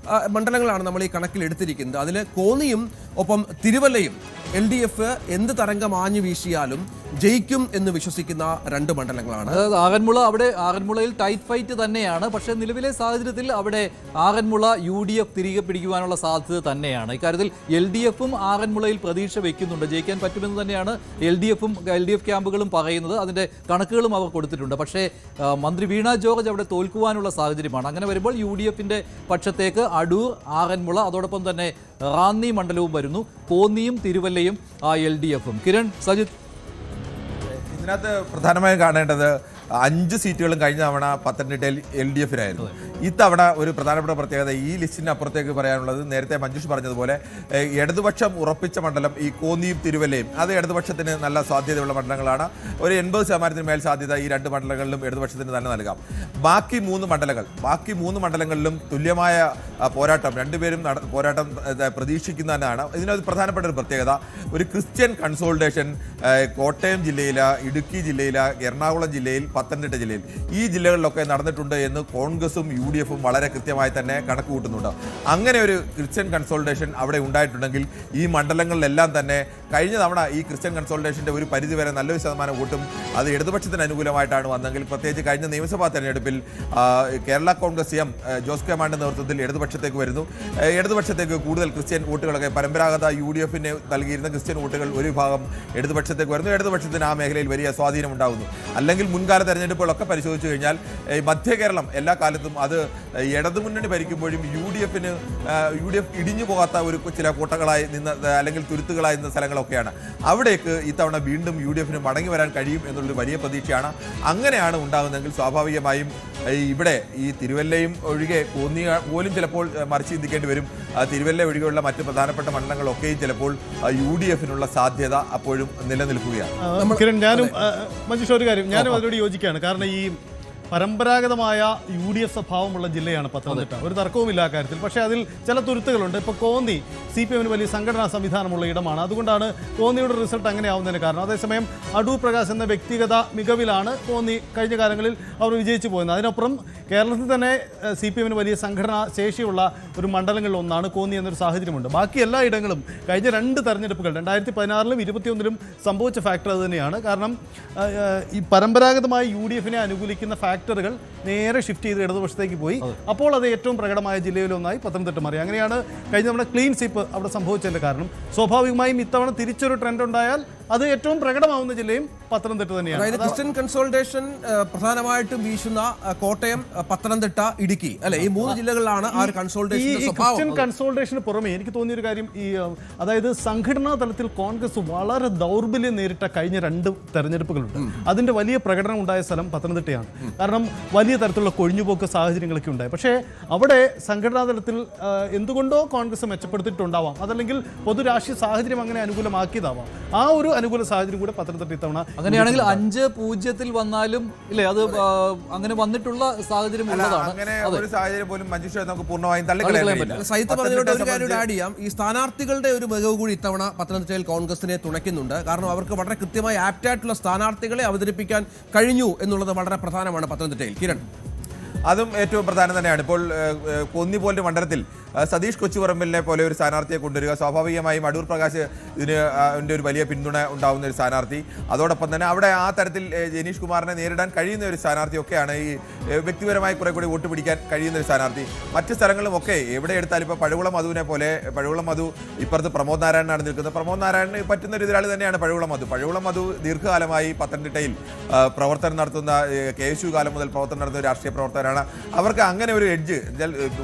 മണ്ഡലങ്ങളാണ് നമ്മൾ ഈ കണക്കിൽ എടുത്തിരിക്കുന്നത്. അതിൽ കോന്നിയും ഒപ്പം തിരുവല്ലയും LDF എന്ത് തരംഗം ആഞ്ഞു വീശിയാലും ജയിക്കും എന്ന് വിശ്വസിക്കുന്ന 2 മണ്ഡലങ്ങളാണ്. അതായത് ആറന്മുളയിൽ ടൈറ്റ് ഫൈറ്റ് തന്നെയാണ്. പക്ഷേ നിലവിലെ സാഹചര്യത്തിൽ അവിടെ ആറന്മുള UDF തിരികെ പിടിക്കുവാനുള്ള സാധ്യത തന്നെയാണ്. ഇക്കാര്യത്തിൽ LDF-ഉം ആറന്മുളയിൽ പ്രതീക്ഷ വയ്ക്കുന്നുണ്ട്, ജയിക്കാൻ പറ്റുമെന്ന് തന്നെയാണ് LDF ക്യാമ്പുകളും പറയുന്നത്. അതിന്റെ കണക്കുകളും അവർ കൊടുത്തിട്ടുണ്ട്. പക്ഷേ മന്ത്രി വീണ ജോർജ് അവിടെ തോൽക്കുവാനുള്ള സാഹചര്യമാണ്. അങ്ങനെ വരുമ്പോൾ UDF-ന്റെ പക്ഷത്തേക്ക് അടൂർ, ആറന്മുള, അതോടൊപ്പം തന്നെ റാന്നി മണ്ഡലവും വരുന്നു. കോന്നിയും തിരുവല്ലയും LDF-ഉം. കിരൺ, സജിത്, ഇതിനകത്ത് പ്രധാനമായും കാണേണ്ടത് 5 സീറ്റുകളും കഴിഞ്ഞ തവണ പത്തനംതിട്ടയിൽ LDF-നായിരുന്നു. ഇത്തവണ ഒരു പ്രധാനപ്പെട്ട പ്രത്യേകത ഈ ലിസ്റ്റിന് അപ്പുറത്തേക്ക് പറയാനുള്ളത്, നേരത്തെ മഞ്ജുഷ് പറഞ്ഞതുപോലെ ഇടതുപക്ഷം ഉറപ്പിച്ച മണ്ഡലം ഈ കോന്നിയും തിരുവല്ലയും അത് ഇടതുപക്ഷത്തിന് നല്ല സാധ്യതയുള്ള മണ്ഡലങ്ങളാണ്. ഒരു 80% മേൽ സാധ്യത ഈ 2 മണ്ഡലങ്ങളിലും ഇടതുപക്ഷത്തിന് തന്നെ നൽകാം. ബാക്കി 3 മണ്ഡലങ്ങളിലും തുല്യമായ പോരാട്ടം, രണ്ടുപേരും പോരാട്ടം പ്രതീക്ഷിക്കുന്നതാണ്. ഇതിനൊരു പ്രധാനപ്പെട്ട ഒരു പ്രത്യേകത, ഒരു ക്രിസ്ത്യൻ കൺസോൾട്ടേഷൻ കോട്ടയം ജില്ലയില, ഇടുക്കി ജില്ലയില, എറണാകുളം ജില്ലയിൽ, പത്തനംതിട്ട ജില്ലയിൽ ഈ ജില്ലകളിലൊക്കെ നടന്നിട്ടുണ്ട് എന്ന് കോൺഗ്രസും UDF-ഉം വളരെ കൃത്യമായി തന്നെ കണക്ക് കൂട്ടുന്നുണ്ട്. അങ്ങനെ ഒരു ക്രിസ്ത്യൻ കൺസോൾട്ടേഷൻ അവിടെ ഉണ്ടായിട്ടുണ്ടെങ്കിൽ ഈ മണ്ഡലങ്ങളിലെല്ലാം തന്നെ കഴിഞ്ഞ തവണ ഈ ക്രിസ്ത്യൻ കൺസോൾട്ടേഷൻ്റെ ഒരു പരിധിവരെ നല്ലൊരു ശതമാനം വോട്ടും അത് ഇടതുപക്ഷത്തിന് അനുകൂലമായിട്ടാണ് വന്നെങ്കിൽ, പ്രത്യേകിച്ച് കഴിഞ്ഞ നിയമസഭാ തെരഞ്ഞെടുപ്പിൽ കേരള കോൺഗ്രസ് എം ജോസ് കെ മാണിയുടെ നേതൃത്വത്തിൽ ഇടതുപക്ഷത്തേക്ക് വരുന്നു. ഇടതുപക്ഷത്തേക്ക് കൂടുതൽ ക്രിസ്ത്യൻ വോട്ടുകളൊക്കെ പരമ്പരാഗത UDF-ന് നൽകിയിരുന്ന ക്രിസ്ത്യൻ വോട്ടുകൾ ഒരു ഭാഗം ഇടതുപക്ഷത്തേക്ക് വരുന്നു. ഇടതുപക്ഷത്തിന് ആ മേഖലയിൽ വലിയ സ്വാധീനം ഉണ്ടാകുന്നു. അല്ലെങ്കിൽ മുൻകാല തെരഞ്ഞെടുപ്പുകളൊക്കെ പരിശോധിച്ചു കഴിഞ്ഞാൽ മധ്യ കേരളം എല്ലാ കാലത്തും അത് ഇടതുമുന്നണി ഭരിക്കുമ്പോഴും UDF ഇടിഞ്ഞു പോകാത്ത ഒരു ചില കോട്ടകളായി നിന്ന അല്ലെങ്കിൽ തുരുത്തുകളായി നിന്ന സ്ഥലങ്ങളൊക്കെയാണ്. അവിടേക്ക് ഇത്തവണ വീണ്ടും UDF-ന് മടങ്ങി വരാൻ കഴിയും എന്നുള്ളൊരു വലിയ പ്രതീക്ഷയാണ്. അങ്ങനെയാണ് ഉണ്ടാകുന്നതെങ്കിൽ സ്വാഭാവികമായും ഇവിടെ ഈ തിരുവല്ലയും ഒഴികെ കോന്നി പോലും ചിലപ്പോൾ മറിച്ച് ചിന്തിക്കേണ്ടി വരും. തിരുവല്ല ഒഴികെയുള്ള മറ്റ് പ്രധാനപ്പെട്ട മണ്ഡലങ്ങളൊക്കെയും ചിലപ്പോൾ UDF-നുള്ള സാധ്യത അപ്പോഴും നിലനിൽക്കുകയാണ്. കിരൺ, ഞാനും മഞ്ജുഷ ഒരു കാര്യം ഞാനും അതിനോട് യോജിക്കുകയാണ്. കാരണം ഈ പരമ്പരാഗതമായ UDF സ്വഭാവമുള്ള ജില്ലയാണ് പത്തനംതിട്ട, ഒരു തർക്കവുമില്ല ആ കാര്യത്തിൽ. പക്ഷേ അതിൽ ചില തുരുത്തുകളുണ്ട്. ഇപ്പോൾ കോന്നി CPM-ന് വലിയ സംഘടനാ സംവിധാനമുള്ള ഇടമാണ്. അതുകൊണ്ടാണ് കോന്നിയുടെ റിസൾട്ട് അങ്ങനെ ആവുന്നതിന് കാരണം. അതേസമയം അടൂർ പ്രകാശ് എന്ന വ്യക്തിഗത മികവിലാണ് കോന്നി കഴിഞ്ഞ കാലങ്ങളിൽ അവർ വിജയിച്ചു പോയത്. അതിനപ്പുറം കേരളത്തിൽ തന്നെ CPM-ന് വലിയ സംഘടനാ ശേഷിയുള്ള ഒരു മണ്ഡലങ്ങളിൽ ഒന്നാണ് കോന്നി എന്നൊരു സാഹചര്യമുണ്ട്. ബാക്കി എല്ലാ ഇടങ്ങളും കഴിഞ്ഞ 2 തെരഞ്ഞെടുപ്പുകൾ 2016-ലും 2021-ലും സംഭവിച്ച ഫാക്ടർ അത് തന്നെയാണ്. കാരണം ഈ പരമ്പരാഗതമായി UDF-നെ അനുകൂലിക്കുന്ന ഫാക്ടർ ഫാക്ടറുകൾ നേരെ ഷിഫ്റ്റ് ചെയ്ത് ഇടതുപക്ഷത്തേക്ക് പോയി. അപ്പോൾ അത് ഏറ്റവും പ്രകടമായ ജില്ലയിലൊന്നായി പത്തനംതിട്ട മാറി. അങ്ങനെയാണ് കഴിഞ്ഞ തവണ ക്ലീൻ സ്വീപ്പ് അവിടെ സംഭവിച്ചതിന്റെ കാരണം. സ്വാഭാവികമായും ഇത്തവണ തിരിച്ചൊരു ട്രെൻഡ് ഉണ്ടായാൽ അത് ഏറ്റവും പ്രകടമാവുന്ന ജില്ലയും പത്തനംതിട്ട തന്നെയാണ്. അതായത് ക്രിസ്ത്യൻ കൺസോൾട്ടേഷൻ പ്രധാനമായിട്ടും വീശുന്ന കോട്ടയം, പത്തനംതിട്ട, ഇടുക്കി അല്ലെ, ഈ 3 ജില്ലകളിലാണ് ആ ഒരു കൺസോൾട്ടേഷൻ. ക്രിസ്ത്യൻ കൺസോൾട്ടേഷന് പുറമെ എനിക്ക് തോന്നിയൊരു കാര്യം, അതായത് സംഘടനാ തലത്തിൽ കോൺഗ്രസ് വളരെ ദൗർബല്യം നേരിട്ട കഴിഞ്ഞ 2 തെരഞ്ഞെടുപ്പുകളുണ്ട്. അതിന്റെ വലിയ പ്രകടനം ഉണ്ടായ സ്ഥലം പത്തനംതിട്ടയാണ്. കാരണം വലിയ തരത്തിലുള്ള കൊഴിഞ്ഞുപോക്ക് സാഹചര്യങ്ങളൊക്കെ ഉണ്ടായി. പക്ഷേ അവിടെ സംഘടനാ തലത്തിൽ എന്തുകൊണ്ടോ കോൺഗ്രസ് മെച്ചപ്പെടുത്തിയിട്ടുണ്ടാവാം, അതല്ലെങ്കിൽ പൊതു രാഷ്ട്രീയ സാഹചര്യം അങ്ങനെ അനുകൂലമാക്കിയതാവാം. ആ ഒരു അനുകൂല സാഹചര്യം കൂടെ പത്തനംതിട്ട ഇത്തവണ അങ്ങനെയാണെങ്കിൽ 5-0 വന്നാലും ഇല്ലേ, അത് അങ്ങനെ വന്നിട്ടുള്ള സാഹചര്യം ഉള്ളതാണ്. അങ്ങനെ ഒരു സാഹചര്യം പോലും മഞ്ജുഷ നമുക്ക് പൂർണ്ണമായും തള്ളിക്കളയാൻ പറ്റില്ല. സൈത്ത് പറഞ്ഞുകൊണ്ട് ഒരു കാര്യം ആഡ് ചെയ്യാം. ഈ സ്ഥാനാർത്ഥികളുടെ ഒരു മികവ് കൂടി ഇത്തവണ പത്തനംതിട്ടയിൽ കോൺഗ്രസിനെ തുണയ്ക്കുന്നുണ്ട്. കാരണം അവർക്ക് വളരെ കൃത്യമായി ആപ്റ്റായിട്ടുള്ള സ്ഥാനാർത്ഥികളെ അവതരിപ്പിക്കാൻ കഴിഞ്ഞു എന്നുള്ളത് വളരെ പ്രധാനമാണ് പത്തനംതിട്ടയിൽ. കിരൺ, അതും ഏറ്റവും പ്രധാനം തന്നെയാണ്. ഇപ്പോൾ കോന്നി പോലൊരു മണ്ഡലത്തിൽ സതീഷ് കൊച്ചുപറമ്പിലിനെ പോലെ ഒരു സ്ഥാനാർത്ഥിയെ കൊണ്ടുവരിക, സ്വാഭാവികമായും അടൂർ പ്രകാശ് ഇതിന് ഒരു വലിയ പിന്തുണ ഉണ്ടാവുന്ന ഒരു സ്ഥാനാർത്ഥി, അതോടൊപ്പം തന്നെ അവിടെ ആ തരത്തിൽ ജനീഷ് കുമാറിനെ നേരിടാൻ കഴിയുന്ന ഒരു സ്ഥാനാർത്ഥിയൊക്കെയാണ് ഈ വ്യക്തിപരമായി കുറെ കൂടി വോട്ട് പിടിക്കാൻ കഴിയുന്ന ഒരു സ്ഥാനാർത്ഥി. മറ്റ് സ്ഥലങ്ങളുമൊക്കെ എവിടെ എടുത്താലും ഇപ്പോൾ പഴുകുളം മധുവിനെ പോലെ, പഴുകുളം മധു ഇപ്പുറത്ത് പ്രമോദ് നാരായണനാണ് നിൽക്കുന്നത്. പ്രമോദ് നാരായണന് പറ്റുന്ന ഒരു എതിരാളി തന്നെയാണ് പഴുകുളം മധു. പഴുകുളം മധു ദീർഘകാലമായി പത്തനംതിട്ടയിൽ പ്രവർത്തനം നടത്തുന്ന, KSU കാലം മുതൽ പ്രവർത്തനം നടത്തുന്ന രാഷ്ട്രീയ പ്രവർത്തകരാണ്. അവർക്ക് അങ്ങനെ ഒരു എഡ്ജ്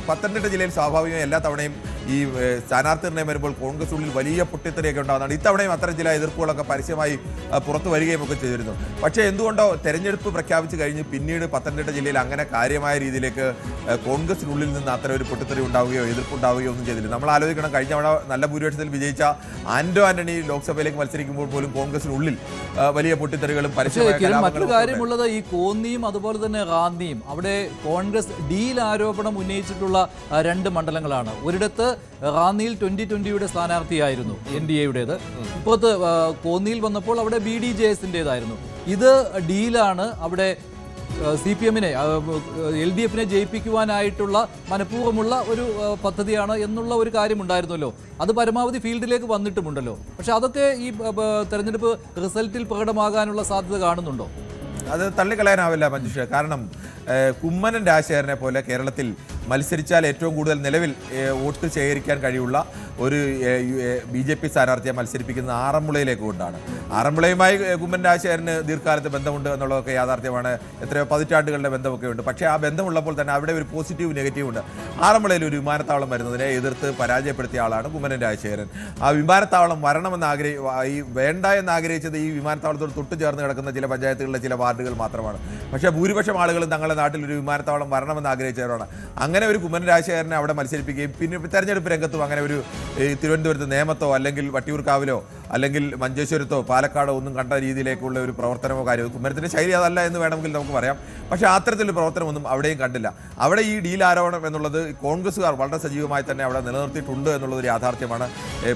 പത്തനംതിട്ട ജില്ലയിൽ സ്വാഭാവികമായി എല്ലാ തവണയും ഈ സ്ഥാനാർത്ഥി നിർണ്ണയം വരുമ്പോൾ കോൺഗ്രസ് ഉള്ളിൽ വലിയ പൊട്ടിത്തെറിയൊക്കെ ഉണ്ടാകുന്നതാണ്. ഇത്തവണയും അത്തരം ചില എതിർപ്പുകളൊക്കെ പരസ്യമായി പുറത്തു വരികയും ഒക്കെ ചെയ്തിരുന്നു. പക്ഷേ എന്തുകൊണ്ടോ തെരഞ്ഞെടുപ്പ് പ്രഖ്യാപിച്ചു കഴിഞ്ഞ് പിന്നീട് പത്തനംതിട്ട ജില്ലയിൽ അങ്ങനെ കാര്യമായ രീതിയിലേക്ക് കോൺഗ്രസിനുള്ളിൽ നിന്ന് അത്തരം ഒരു പൊട്ടിത്തെറി ഉണ്ടാവുകയോ എതിർപ്പുണ്ടാവുകയോ ഒന്നും ചെയ്തില്ല. നമ്മൾ ആലോചിക്കണം, കഴിഞ്ഞ തവണ നല്ല ഭൂരിപക്ഷത്തിൽ വിജയിച്ച ആന്റോ ആന്റണി ലോക്സഭയിലേക്ക് മത്സരിക്കുമ്പോൾ പോലും കോൺഗ്രസിനുള്ളിൽ വലിയ പൊട്ടിത്തെറികളും മറ്റൊരു കാര്യമുള്ളത്, ഈ കോന്നിയും അതുപോലെ തന്നെ റാന്നിയും അവിടെ കോൺഗ്രസ് ഡീൽ ആരോപണം ഉന്നയിച്ചിട്ടുള്ള 2 മണ്ഡലങ്ങളാണ്. ഒരിടത്ത് റാന്നിയിൽ 2020 സ്ഥാനാർത്ഥിയായിരുന്നു NDAയുടേത്. ഇപ്പുറത്ത് കോന്നിയിൽ വന്നപ്പോൾ അവിടെ BDJSന്റേതായിരുന്നു. ഇത് ഡീലാണ്. അവിടെ CPMനെ LDFനെ ജയിപ്പിക്കുവാനായിട്ടുള്ള മനഃപൂർവ്വമുള്ള ഒരു പദ്ധതിയാണ് എന്നുള്ള ഒരു കാര്യമുണ്ടായിരുന്നല്ലോ. അത് പരമാവധി ഫീൽഡിലേക്ക് വന്നിട്ടുമുണ്ടല്ലോ. പക്ഷെ അതൊക്കെ ഈ തെരഞ്ഞെടുപ്പ് റിസൾട്ടിൽ പ്രകടമാകാനുള്ള സാധ്യത കാണുന്നുണ്ടോ? അത് തള്ളിക്കളയാനാവില്ല മഞ്ജുഷ. കാരണം കുമ്മനം രാജശേഖരനെ പോലെ കേരളത്തിൽ മത്സരിച്ചാൽ ഏറ്റവും കൂടുതൽ നിലവിൽ വോട്ട് ശേഖരിക്കാൻ കഴിയുള്ള ഒരു BJP സ്ഥാനാർത്ഥിയെ മത്സരിപ്പിക്കുന്നത് ആറന്മുളയിലേക്ക് കൊണ്ടാണ്. ആറന്മുളയുമായി കുമ്മനം രാജശേഖരന് ദീർഘകാലത്ത് ബന്ധമുണ്ട് എന്നുള്ളതൊക്കെ യാഥാർത്ഥ്യമാണ്. എത്രയോ പതിറ്റാണ്ടുകളുടെ ബന്ധമൊക്കെ ഉണ്ട്. പക്ഷേ ആ ബന്ധമുള്ളപ്പോൾ തന്നെ അവിടെ ഒരു പോസിറ്റീവ് നെഗറ്റീവ് ഉണ്ട്. ആറന്മുളയിൽ ഒരു വിമാനത്താവളം വരുന്നതിനെ എതിർത്ത് പരാജയപ്പെടുത്തിയ ആളാണ് കുമ്മനം രാജശേഖരൻ. ആ വിമാനത്താവളം വരണമെന്ന് വേണ്ട എന്ന് ആഗ്രഹിച്ചത് ഈ വിമാനത്താവളത്തോട് തൊട്ട് ചേർന്ന് കിടക്കുന്ന ചില പഞ്ചായത്തുകളിലെ ചില വാർഡുകൾ മാത്രമാണ്. പക്ഷേ ഭൂരിപക്ഷം ആളുകളും തങ്ങളുടെ നാട്ടിൽ ഒരു വിമാനത്താവളം വരണമെന്ന് ആഗ്രഹിച്ചവരാണ്. അങ്ങനെ ഒരു കുമ്മനം രാജശേഖരനെ അവിടെ മത്സരിപ്പിക്കുകയും പിന്നെ തെരഞ്ഞെടുപ്പ് രംഗത്തും അങ്ങനെ ഒരു തിരുവനന്തപുരത്ത് നേമത്തോ അല്ലെങ്കിൽ വട്ടിയൂർക്കാവിലോ അല്ലെങ്കിൽ മഞ്ചേശ്വരത്തോ പാലക്കാടോ ഒന്നും കണ്ട രീതിയിലേക്കുള്ള ഒരു പ്രവർത്തനമോ കാര്യമോ കുമ്മനത്തിൻ്റെ ശൈലി അതല്ല എന്ന് വേണമെങ്കിൽ നമുക്ക് പറയാം. പക്ഷേ അത്തരത്തിലുള്ള പ്രവർത്തനമൊന്നും അവിടെയും കണ്ടില്ല. അവിടെ ഈ ഡീൽ ആരോപണം എന്നുള്ളത് കോൺഗ്രസ്സുകാർ വളരെ സജീവമായി തന്നെ അവിടെ നിലനിർത്തിയിട്ടുണ്ട് എന്നുള്ളതൊരു യാഥാർത്ഥ്യമാണ്.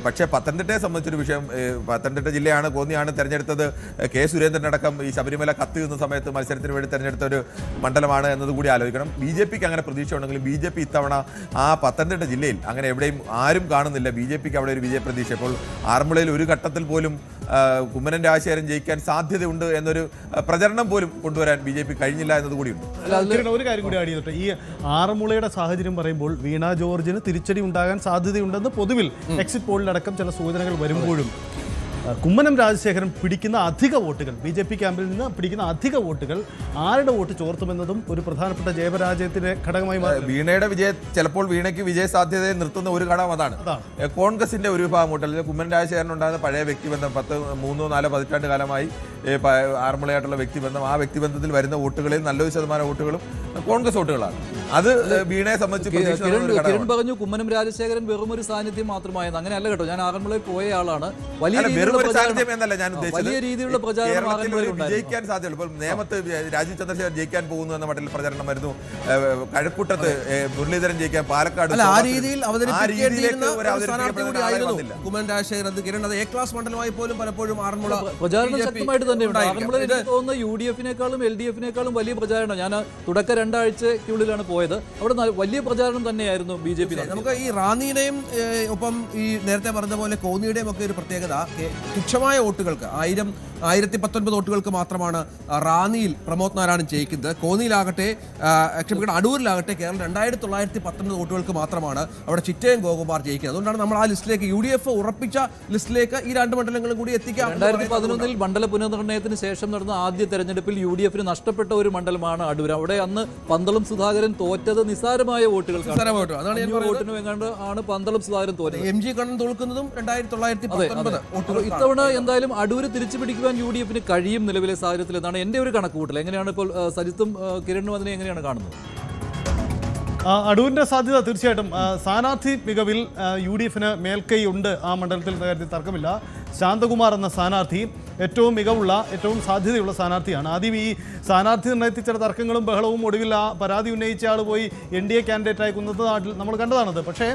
പക്ഷേ പത്തനംതിട്ടയെ സംബന്ധിച്ചൊരു വിഷയം, പത്തനംതിട്ട ജില്ലയാണ്, കോന്നിയാണ് തെരഞ്ഞെടുത്തത്. K. സുരേന്ദ്രനടക്കം ഈ ശബരിമല കത്തുന്ന സമയത്ത് മത്സരത്തിന് വേണ്ടി തെരഞ്ഞെടുത്ത ഒരു മണ്ഡലമാണ് എന്നതുകൂടി ആലോചിക്കണം. BJPക്ക് അങ്ങനെ പ്രതീക്ഷ ഉണ്ടെങ്കിലും BJP ഇത്തവണ ആ പത്തനംതിട്ട ജില്ലയിൽ അങ്ങനെ എവിടെയും ആരും കാണുന്നില്ല. BJPക്ക് അവിടെ ഒരു വിജയപ്രതീക്ഷ. ഇപ്പോൾ ആറന്മുളയിൽ ഒരു ഘട്ടത്തിൽ പോലും കുമ്മനം രാജശേഖരൻ ജയിക്കാൻ സാധ്യതയുണ്ട് എന്നൊരു പ്രചരണം പോലും കൊണ്ടുവരാൻ BJP കഴിഞ്ഞില്ല എന്നതുകൂടിയുണ്ട്. ഒരു കാര്യം കൂടി ആഡ് ചെയ്തിട്ട്, ഈ ആറന്മുളയുടെ സാഹചര്യം പറയുമ്പോൾ വീണ ജോർജിന് തിരിച്ചടി ഉണ്ടാകാൻ സാധ്യതയുണ്ടെന്ന് പൊതുവിൽ എക്സിറ്റ് പോളിലടക്കം ചില സൂചനകൾ വരുമ്പോഴും കുമ്മനം രാജശേഖരൻ പിടിക്കുന്ന അധിക വോട്ടുകൾ, BJP ക്യാമ്പിൽ നിന്ന് പിടിക്കുന്ന അധിക വോട്ടുകൾ ആരുടെ വോട്ട് ചോർത്തുമെന്നതും ഒരു പ്രധാനപ്പെട്ട ജയപരാജയത്തിന്റെ ഘടകമായി മാറി. വീണയുടെ ചിലപ്പോൾ വീണയ്ക്ക് വിജയ സാധ്യതയെ നിർത്തുന്ന ഒരു ഘടകം അതാണ്. കോൺഗ്രസിന്റെ ഒരു വിഭാഗം വോട്ട്, അല്ലെങ്കിൽ കുമ്മനം രാജശേഖരൻ ഉണ്ടാകുന്ന പഴയ വ്യക്തിബന്ധം 3-4 പതിറ്റാണ്ട് കാലമായി ആറന്മുളയായിട്ടുള്ള വ്യക്തിബന്ധം, ആ വ്യക്തിബന്ധത്തിൽ വരുന്ന വോട്ടുകളിൽ നല്ലൊരു ശതമാനം വോട്ടുകളും കോൺഗ്രസ് വോട്ടുകളാണ്. അത് വീണയെ സംബന്ധിച്ച് കിരൺ പറഞ്ഞു കുമ്മനം രാജശേഖരൻ വെറും ഒരു സാന്നിധ്യം മാത്രമായെന്ന്. അങ്ങനെയല്ല കേട്ടോ, ഞാൻ ആറന്മുളയിൽ പോയ ആളാണ്. വലിയ രീതിയിലുള്ള പ്രചാരണം വിജയിക്കാൻ സാധ്യതയുള്ളൂ. ഇപ്പോൾ നേമത്ത് രാജീവ് ചന്ദ്രശേഖർ ജയിക്കാൻ പോകുന്നു എന്ന മട്ടിൽ പ്രചരണം വരുന്നു. കഴക്കൂട്ടത്ത് മുരളീധരൻ ജയിക്കാൻ, പാലക്കാട് ആ രീതിയിൽ കുമ്മനം രാജശേഖരൻ. കിരൺ, അത് A ക്ലാസ് മണ്ഡലമായി പോലും പലപ്പോഴും ആറന്മുള പ്രചാരണം ശക്തമായിട്ട് തന്നെയുണ്ട്. ആറന്മുളയിൽ തോന്നുന്ന UDFനേക്കാളും LDFനേക്കാളും വലിയ പ്രചാരണം. ഞാൻ തുടക്ക 2 ആഴ്ചയ്ക്കുള്ളിലാണ് പോയത്. പോയത്. അവിടെ വലിയ പ്രചാരണം തന്നെയായിരുന്നു BJP. നമുക്ക് ഈ റാന്നിയുടെയും ഒപ്പം ഈ നേരത്തെ പറഞ്ഞ പോലെ കോന്നിയുടെയും ഒക്കെ ഒരു പ്രത്യേകത, തുച്ഛമായ വോട്ടുകൾക്ക് 1019 വോട്ടുകൾക്ക് മാത്രമാണ് റാന്നിയിൽ പ്രമോദ് നാരായണൻ ജയിക്കുന്നത്. കോന്നിയിലാകട്ടെ അടൂരിലാകട്ടെ കേരളം 2919 വോട്ടുകൾക്ക് മാത്രമാണ് അവിടെ ചിറ്റയം ഗോകുമാർ ജയിക്കുന്നത്. അതുകൊണ്ടാണ് നമ്മൾ ആ ലിസ്റ്റിലേക്ക് UDF ഉറപ്പിച്ച ലിസ്റ്റിലേക്ക് ഈ രണ്ട് മണ്ഡലങ്ങളും കൂടി എത്തിക്കാം. 2011 മണ്ഡല പുനർനിർണയത്തിന് ശേഷം നടന്ന ആദ്യ തെരഞ്ഞെടുപ്പിൽ UDF നഷ്ടപ്പെട്ട ഒരു മണ്ഡലമാണ് അടൂർ. അവിടെ അന്ന് പന്തളം സുധാകരൻ തോറ്റത് നിസ്സാരമായ വോട്ടുകൾക്കാണ്. വോട്ടിന് എങ്ങാണ്ട് ആണ് പന്തളം സുധാകരൻ തോറ്റത്. MG കണ്ണൻ തോൽക്കുന്നതും 1919 ഇത്തവണ എന്തായാലും അടൂര് തിരിച്ചു പിടിക്കുവാൻ UDF കഴിയും നിലവിലെ സാഹചര്യത്തിൽ എന്നാണ് എന്റെ ഒരു കണക്കുകൂട്ടൽ. എങ്ങനെയാണ് ഇപ്പോൾ സജിത്തും കിരണും അതിനെ എങ്ങനെയാണ് കാണുന്നത്? അടൂരിന്റെ സാധ്യത തീർച്ചയായിട്ടും സ്ഥാനാർത്ഥി മികവിൽ UDF മേൽക്കൈ ഉണ്ട് ആ മണ്ഡലത്തിൽ കാര്യത്തിൽ തർക്കമില്ല. ശാന്തകുമാർ എന്ന സ്ഥാനാർത്ഥി ഏറ്റവും മികവുള്ള ഏറ്റവും സാധ്യതയുള്ള സ്ഥാനാർത്ഥിയാണ്. ആദ്യം ഈ സ്ഥാനാർത്ഥി നിർണയത്തിൽ ചില തർക്കങ്ങളും ബഹളവും ഒടുവിൽ ആ പരാതി ഉന്നയിച്ച ആൾ പോയി NDA കാൻഡിഡേറ്റായി കുന്നത്ത് നാട്ടിൽ നമ്മൾ കണ്ടതാണത്. പക്ഷേ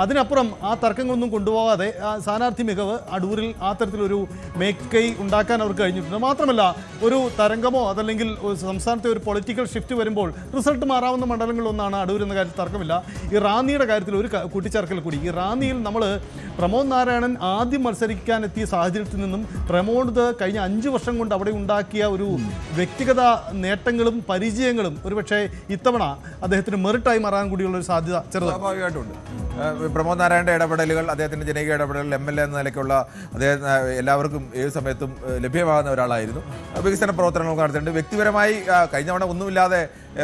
അതിനപ്പുറം ആ തർക്കങ്ങളൊന്നും കൊണ്ടുപോകാതെ സ്ഥാനാർത്ഥി മികവ് അടൂരിൽ ആ തരത്തിലൊരു മേൽക്കൈ ഉണ്ടാക്കാൻ അവർക്ക് കഴിഞ്ഞിട്ടുണ്ട്. മാത്രമല്ല ഒരു തരംഗമോ അതല്ലെങ്കിൽ സംസ്ഥാനത്തെ ഒരു പൊളിറ്റിക്കൽ ഷിഫ്റ്റ് വരുമ്പോൾ റിസൾട്ട് മാറാവുന്ന മണ്ഡലങ്ങളിലൊന്നാണ് അടൂർ എന്ന കാര്യത്തിൽ തർക്കമില്ല. ഈ റാന്നിയുടെ കാര്യത്തിൽ ഒരു കൂട്ടിച്ചേർക്കൽ കൂടി. ഈ റാന്നിയിൽ നമ്മൾ പ്രമോദ് നാരായണൻ ആദ്യം മത്സരിക്കാൻ എത്തിയ സാഹചര്യത്തിൽ നിന്നും പ്രമോദ് കഴിഞ്ഞ 5 വർഷം കൊണ്ട് അവിടെ ഉണ്ടാക്കിയ ഒരു വ്യക്തിഗത നേട്ടങ്ങളും പരിചയങ്ങളും ഒരുപക്ഷെ ഇത്തവണ അദ്ദേഹത്തിന് മെറിറ്റായി മാറാൻ കൂടിയുള്ള ഒരു സാധ്യത സ്വാഭാവികമായിട്ടുണ്ട്. പ്രമോദ് നാരായണന്റെ ഇടപെടലുകൾ, അദ്ദേഹത്തിന്റെ ജനകീയ ഇടപെടലുകൾ, MLA എന്ന നിലയ്ക്കുള്ള അദ്ദേഹം എല്ലാവർക്കും ഏത് സമയത്തും ലഭ്യമാകുന്ന ഒരാളായിരുന്നു. വികസന പ്രവർത്തനങ്ങൾ നടത്തിയിട്ടുണ്ട്. വ്യക്തിപരമായി കഴിഞ്ഞ തവണ ഒന്നുമില്ലാതെ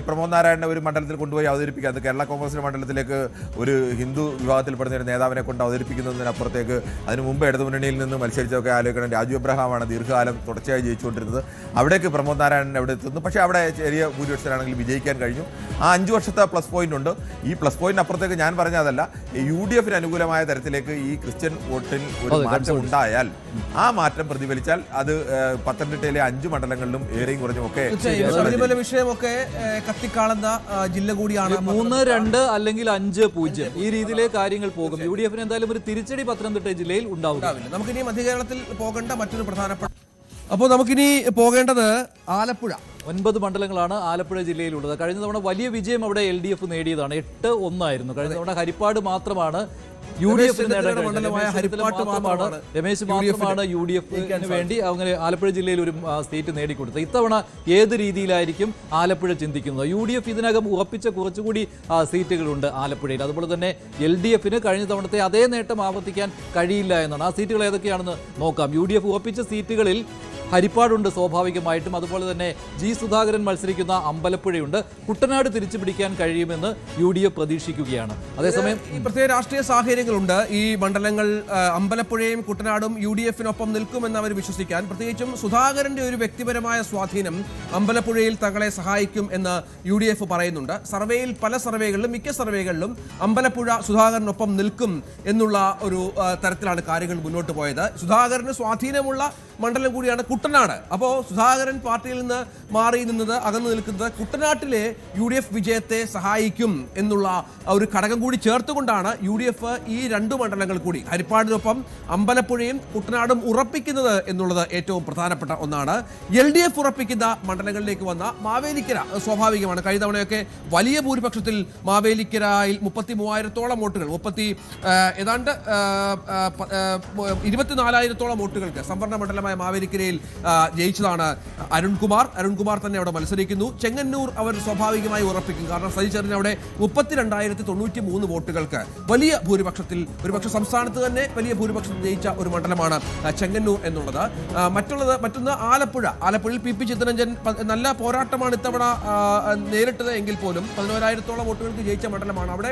പ്രമോദ് നാരായണനെ ഒരു മണ്ഡലത്തിൽ കൊണ്ടുപോയി അവതരിപ്പിക്കുക, അത് കേരള കോൺഗ്രസിന്റെ മണ്ഡലത്തിലേക്ക് ഒരു ഹിന്ദു വിഭാഗത്തിൽപ്പെടുന്ന ഒരു നേതാവിനെ കൊണ്ട് അവതരിപ്പിക്കുന്നതിനപ്പുറത്തേക്ക് അതിന് മുമ്പ് ഇടതുമുന്നണിയിൽ നിന്ന് മത്സരിച്ചൊക്കെ ആലോചിക്കണം. രാജു എബ്രഹാമാണ് ദീർഘകാലം തുടർച്ചയായി ജയിച്ചുകൊണ്ടിരുന്നത്. അവിടേക്ക് പ്രമോദ് നാരായണൻ എവിടെ എത്തുന്നു. പക്ഷേ അവിടെ ചെറിയ ഭൂരിപക്ഷത്തിലാണെങ്കിൽ വിജയിക്കാൻ കഴിഞ്ഞു. ആ 5 വർഷത്തെ പ്ലസ് പോയിന്റ് ഉണ്ട്. ഈ പ്ലസ് പോയിന്റ് അപ്പുറത്തേക്ക് ഞാൻ പറഞ്ഞതല്ല, UDF അനുകൂലമായ തരത്തിലേക്ക് ഈ ക്രിസ്ത്യൻ വോട്ടിൽ ഒരു മാറ്റം ഉണ്ടായാൽ, ആ മാറ്റം പ്രതിഫലിച്ചാൽ അത് പത്തനംതിട്ടയിലെ 5 മണ്ഡലങ്ങളിലും ഏറെയും കുറഞ്ഞും ഒക്കെ വിഷയമൊക്കെ കത്തിക്കാളുന്ന ജില്ല കൂടിയാണ്. 3-2 അല്ലെങ്കിൽ 5-0 ഈ രീതിയിലെ കാര്യങ്ങൾ പോകും. UDF എന്തായാലും ഒരു തിരിച്ചടി പത്തനംതിട്ട ജില്ലയിൽ ഉണ്ടാവില്ല. നമുക്കിനി മധ്യകേരളത്തിൽ പോകേണ്ട മറ്റൊരു പ്രധാനപ്പെട്ട, അപ്പോൾ നമുക്കിനി പോകേണ്ടത് ആലപ്പുഴ. 9 മണ്ഡലങ്ങളാണ് ആലപ്പുഴ ജില്ലയിലുള്ളത്. കഴിഞ്ഞ തവണ വലിയ വിജയം അവിടെ LDF നേടിയതാണ്. 8-1 ആയിരുന്നു. കഴിഞ്ഞ തവണ ഹരിപ്പാട് മാത്രമാണ് UDF നേടാൻ കഴിഞ്ഞത്. രമേശ് മാത്രമാണ് UDF വേണ്ടി അങ്ങനെ ആലപ്പുഴ ജില്ലയിൽ ഒരു സീറ്റ് നേടിക്കൊടുത്തത്. ഇത്തവണ ഏത് രീതിയിലായിരിക്കും ആലപ്പുഴ ചിന്തിക്കുന്നത്? UDF ഇതിനകം ഉറപ്പിച്ച കുറച്ചുകൂടി സീറ്റുകളുണ്ട് ആലപ്പുഴയിൽ. അതുപോലെ തന്നെ LDF കഴിഞ്ഞ തവണത്തെ അതേ നേട്ടം ആവർത്തിക്കാൻ കഴിയില്ല എന്നാണ്. ആ സീറ്റുകൾ ഏതൊക്കെയാണെന്ന് നോക്കാം. UDF ഉറപ്പിച്ച സീറ്റുകളിൽ ഹരിപ്പാടുണ്ട് സ്വാഭാവികമായിട്ടും. അതുപോലെ തന്നെ G സുധാകരൻ മത്സരിക്കുന്ന അമ്പലപ്പുഴയുണ്ട്. കുട്ടനാട് തിരിച്ചു പിടിക്കാൻ കഴിയുമെന്ന് UDF പ്രതീക്ഷിക്കുകയാണ്. അതേസമയം ഈ പ്രത്യേക രാഷ്ട്രീയ സാഹചര്യങ്ങളുണ്ട്. ഈ മണ്ഡലങ്ങൾ അമ്പലപ്പുഴയും കുട്ടനാടും UDF-നൊപ്പം നിൽക്കുമെന്ന് അവർ വിശ്വസിക്കാൻ, പ്രത്യേകിച്ചും സുധാകരന്റെ ഒരു വ്യക്തിപരമായ സ്വാധീനം അമ്പലപ്പുഴയിൽ തങ്ങളെ സഹായിക്കും എന്ന് UDF പറയുന്നുണ്ട്. പല സർവേകളിലും മിക്ക സർവേകളിലും അമ്പലപ്പുഴ സുധാകരനൊപ്പം നിൽക്കും എന്നുള്ള ഒരു തരത്തിലാണ് കാര്യങ്ങൾ മുന്നോട്ട് പോയത്. സുധാകരന് സ്വാധീനമുള്ള മണ്ഡലം കൂടിയാണ് കുട്ടനാട്. അപ്പോൾ സുധാകരൻ പാർട്ടിയിൽ നിന്ന് മാറി നിന്നത്, അകന്നു നിൽക്കുന്നത് കുട്ടനാട്ടിലെ UDF വിജയത്തെ സഹായിക്കും എന്നുള്ള ഒരു ഘടകം കൂടി ചേർത്തുകൊണ്ടാണ് UDF ഈ 2 മണ്ഡലങ്ങൾ കൂടി ഹരിപ്പാടിനൊപ്പം അമ്പലപ്പുഴയും കുട്ടനാടും ഉറപ്പിക്കുന്നത് എന്നുള്ളത് ഏറ്റവും പ്രധാനപ്പെട്ട ഒന്നാണ്. LDF ഉറപ്പിക്കുന്ന മണ്ഡലങ്ങളിലേക്ക് വന്ന മാവേലിക്കര സ്വാഭാവികമാണ്. കഴിഞ്ഞ തവണയൊക്കെ വലിയ ഭൂരിപക്ഷത്തിൽ മാവേലിക്കരയിൽ 33,000-ഓളം വോട്ടുകൾ, ഏതാണ്ട് 24,000-ഓളം വോട്ടുകൾക്ക് സംവരണ മണ്ഡലമായ മാവേലിക്കരയിൽ ജയിച്ചതാണ് അരുൺകുമാർ തന്നെ അവിടെ മത്സരിക്കുന്നു. ചെങ്ങന്നൂർ അവർ സ്വാഭാവികമായി ഉറപ്പിക്കും. കാരണം സജിച്ചേറിന് അവിടെ 32,093 വോട്ടുകൾക്ക് വലിയ ഭൂരിപക്ഷത്തിൽ, ഒരുപക്ഷെ സംസ്ഥാനത്ത് തന്നെ വലിയ ഭൂരിപക്ഷത്തിൽ ജയിച്ച ഒരു മണ്ഡലമാണ് ചെങ്ങന്നൂർ എന്നുള്ളത്. മറ്റൊന്ന് ആലപ്പുഴയിൽ PP ചിത്തരഞ്ജൻ നല്ല പോരാട്ടമാണ് ഇത്തവണ നേരിട്ടത് എങ്കിൽ പോലും 11,000-ഓളം വോട്ടുകൾക്ക് ജയിച്ച മണ്ഡലമാണ്. അവിടെ